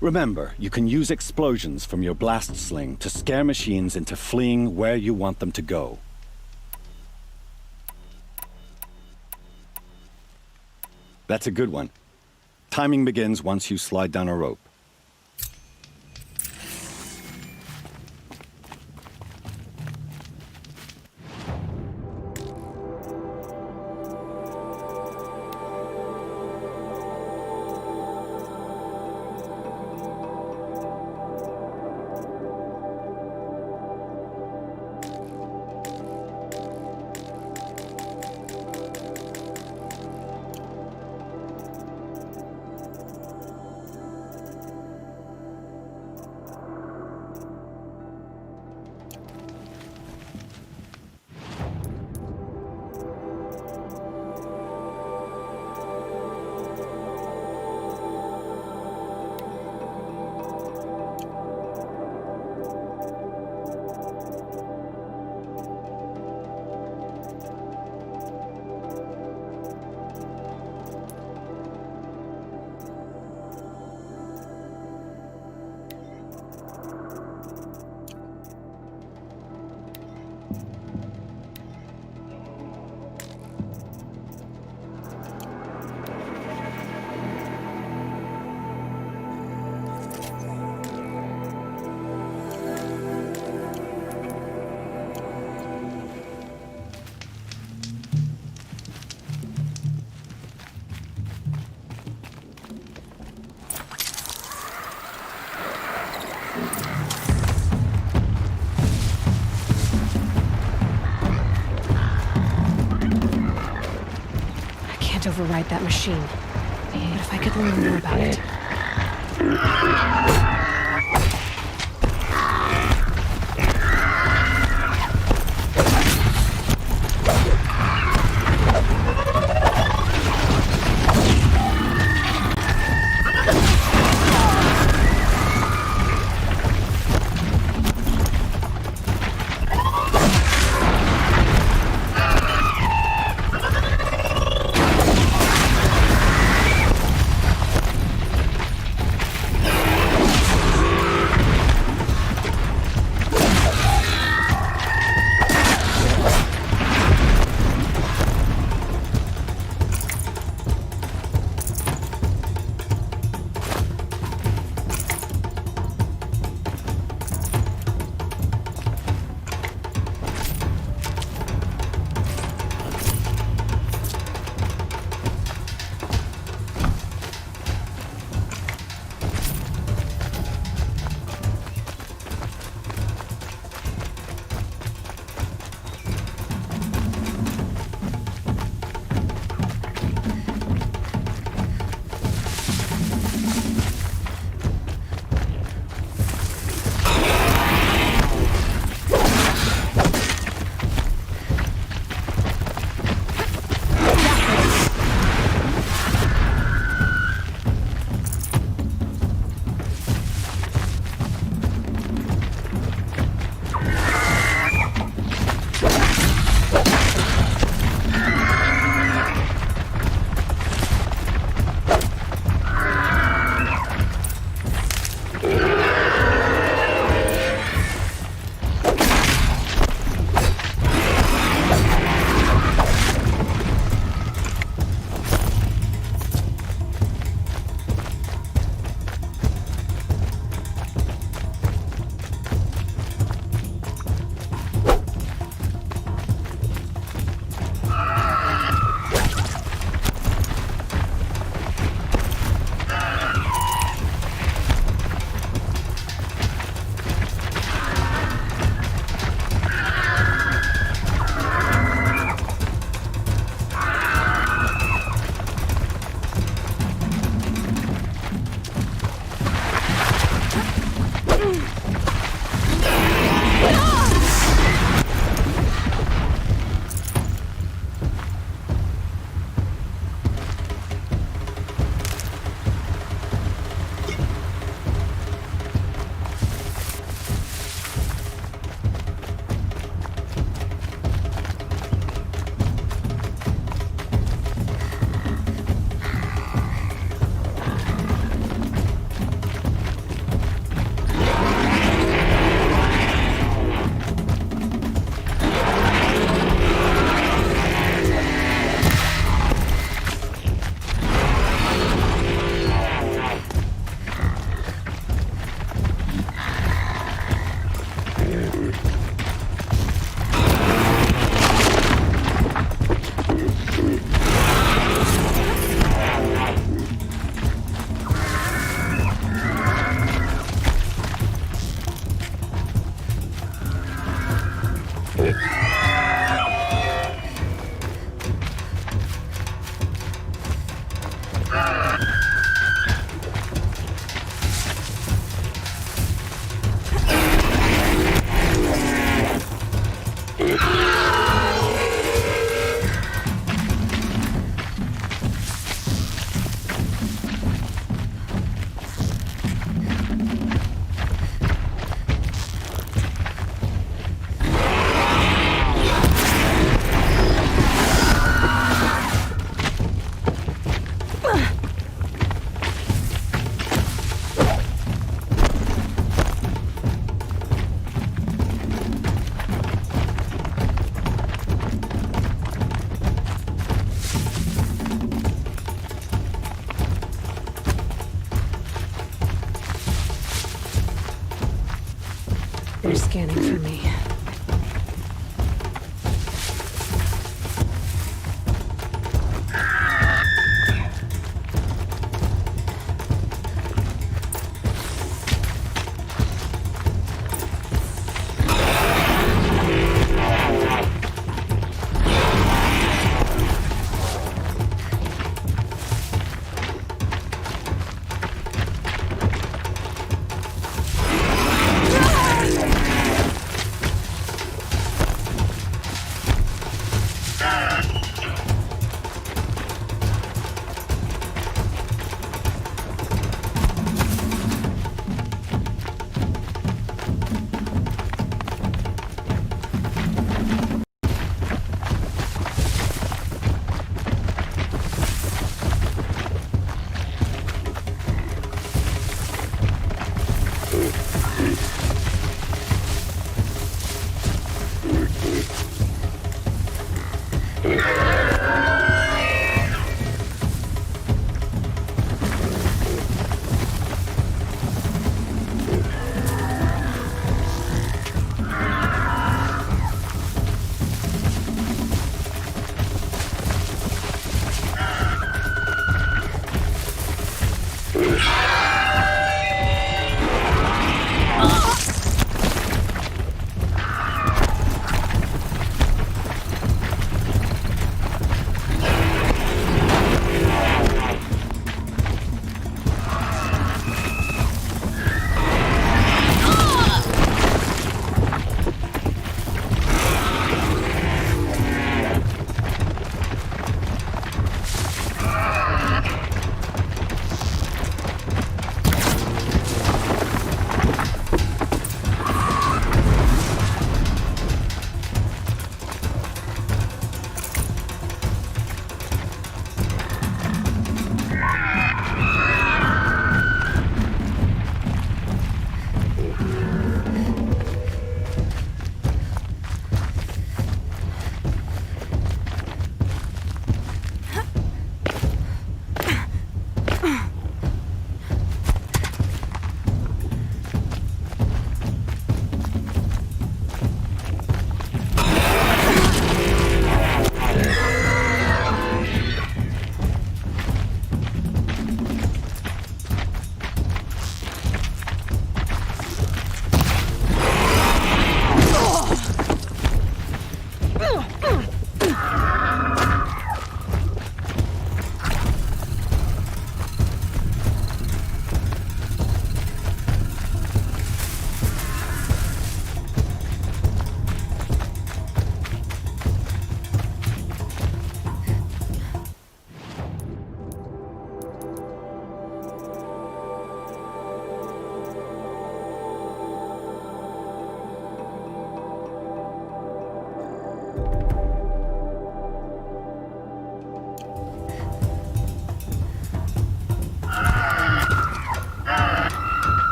Speaker 3: Remember, you can use explosions from your blast sling to scare machines into fleeing where you want them to go. That's a good one. Timing begins once you slide down a rope.
Speaker 9: can't override that machine. But if I could learn more about it... They're scanning for me.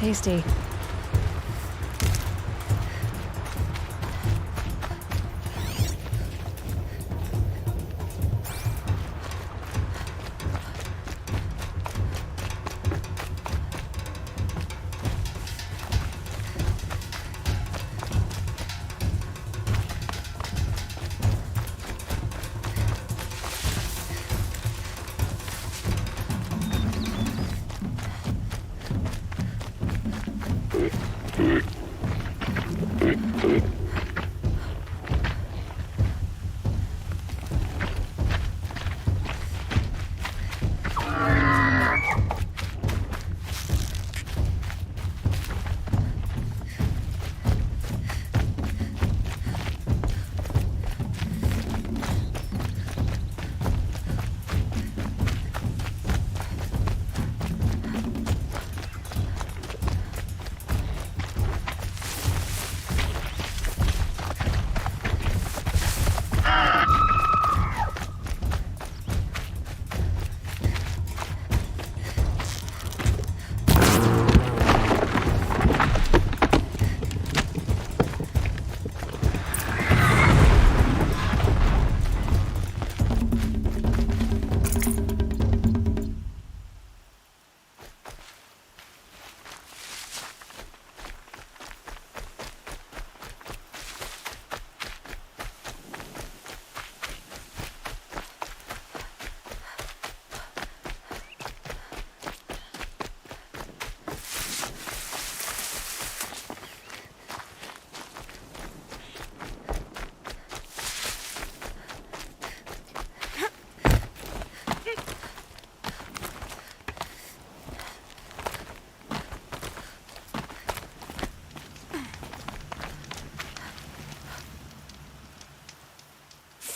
Speaker 9: tasty.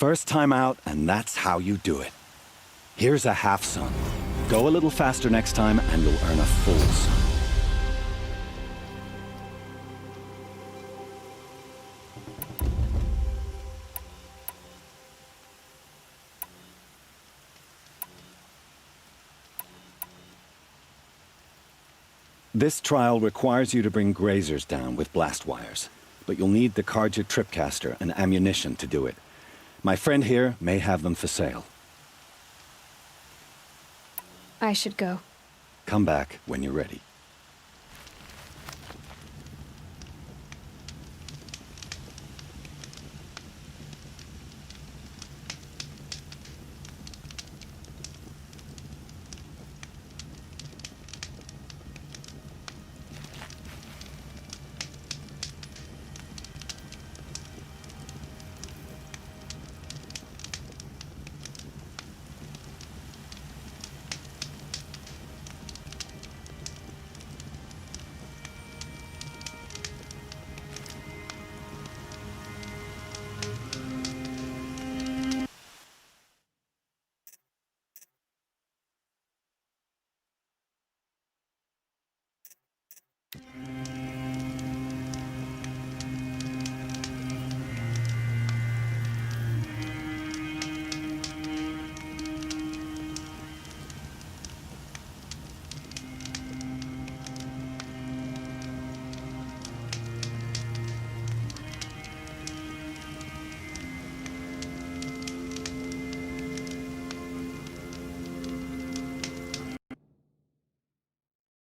Speaker 3: First time out, and that's how you do it. Here's a half sun. Go a little faster next time, and you'll earn a full sun. This trial requires you to bring grazers down with blast wires, but you'll need the Carja tripcaster and ammunition to do it. My friend here may have them for sale.
Speaker 9: I should go.
Speaker 3: Come back when you're ready.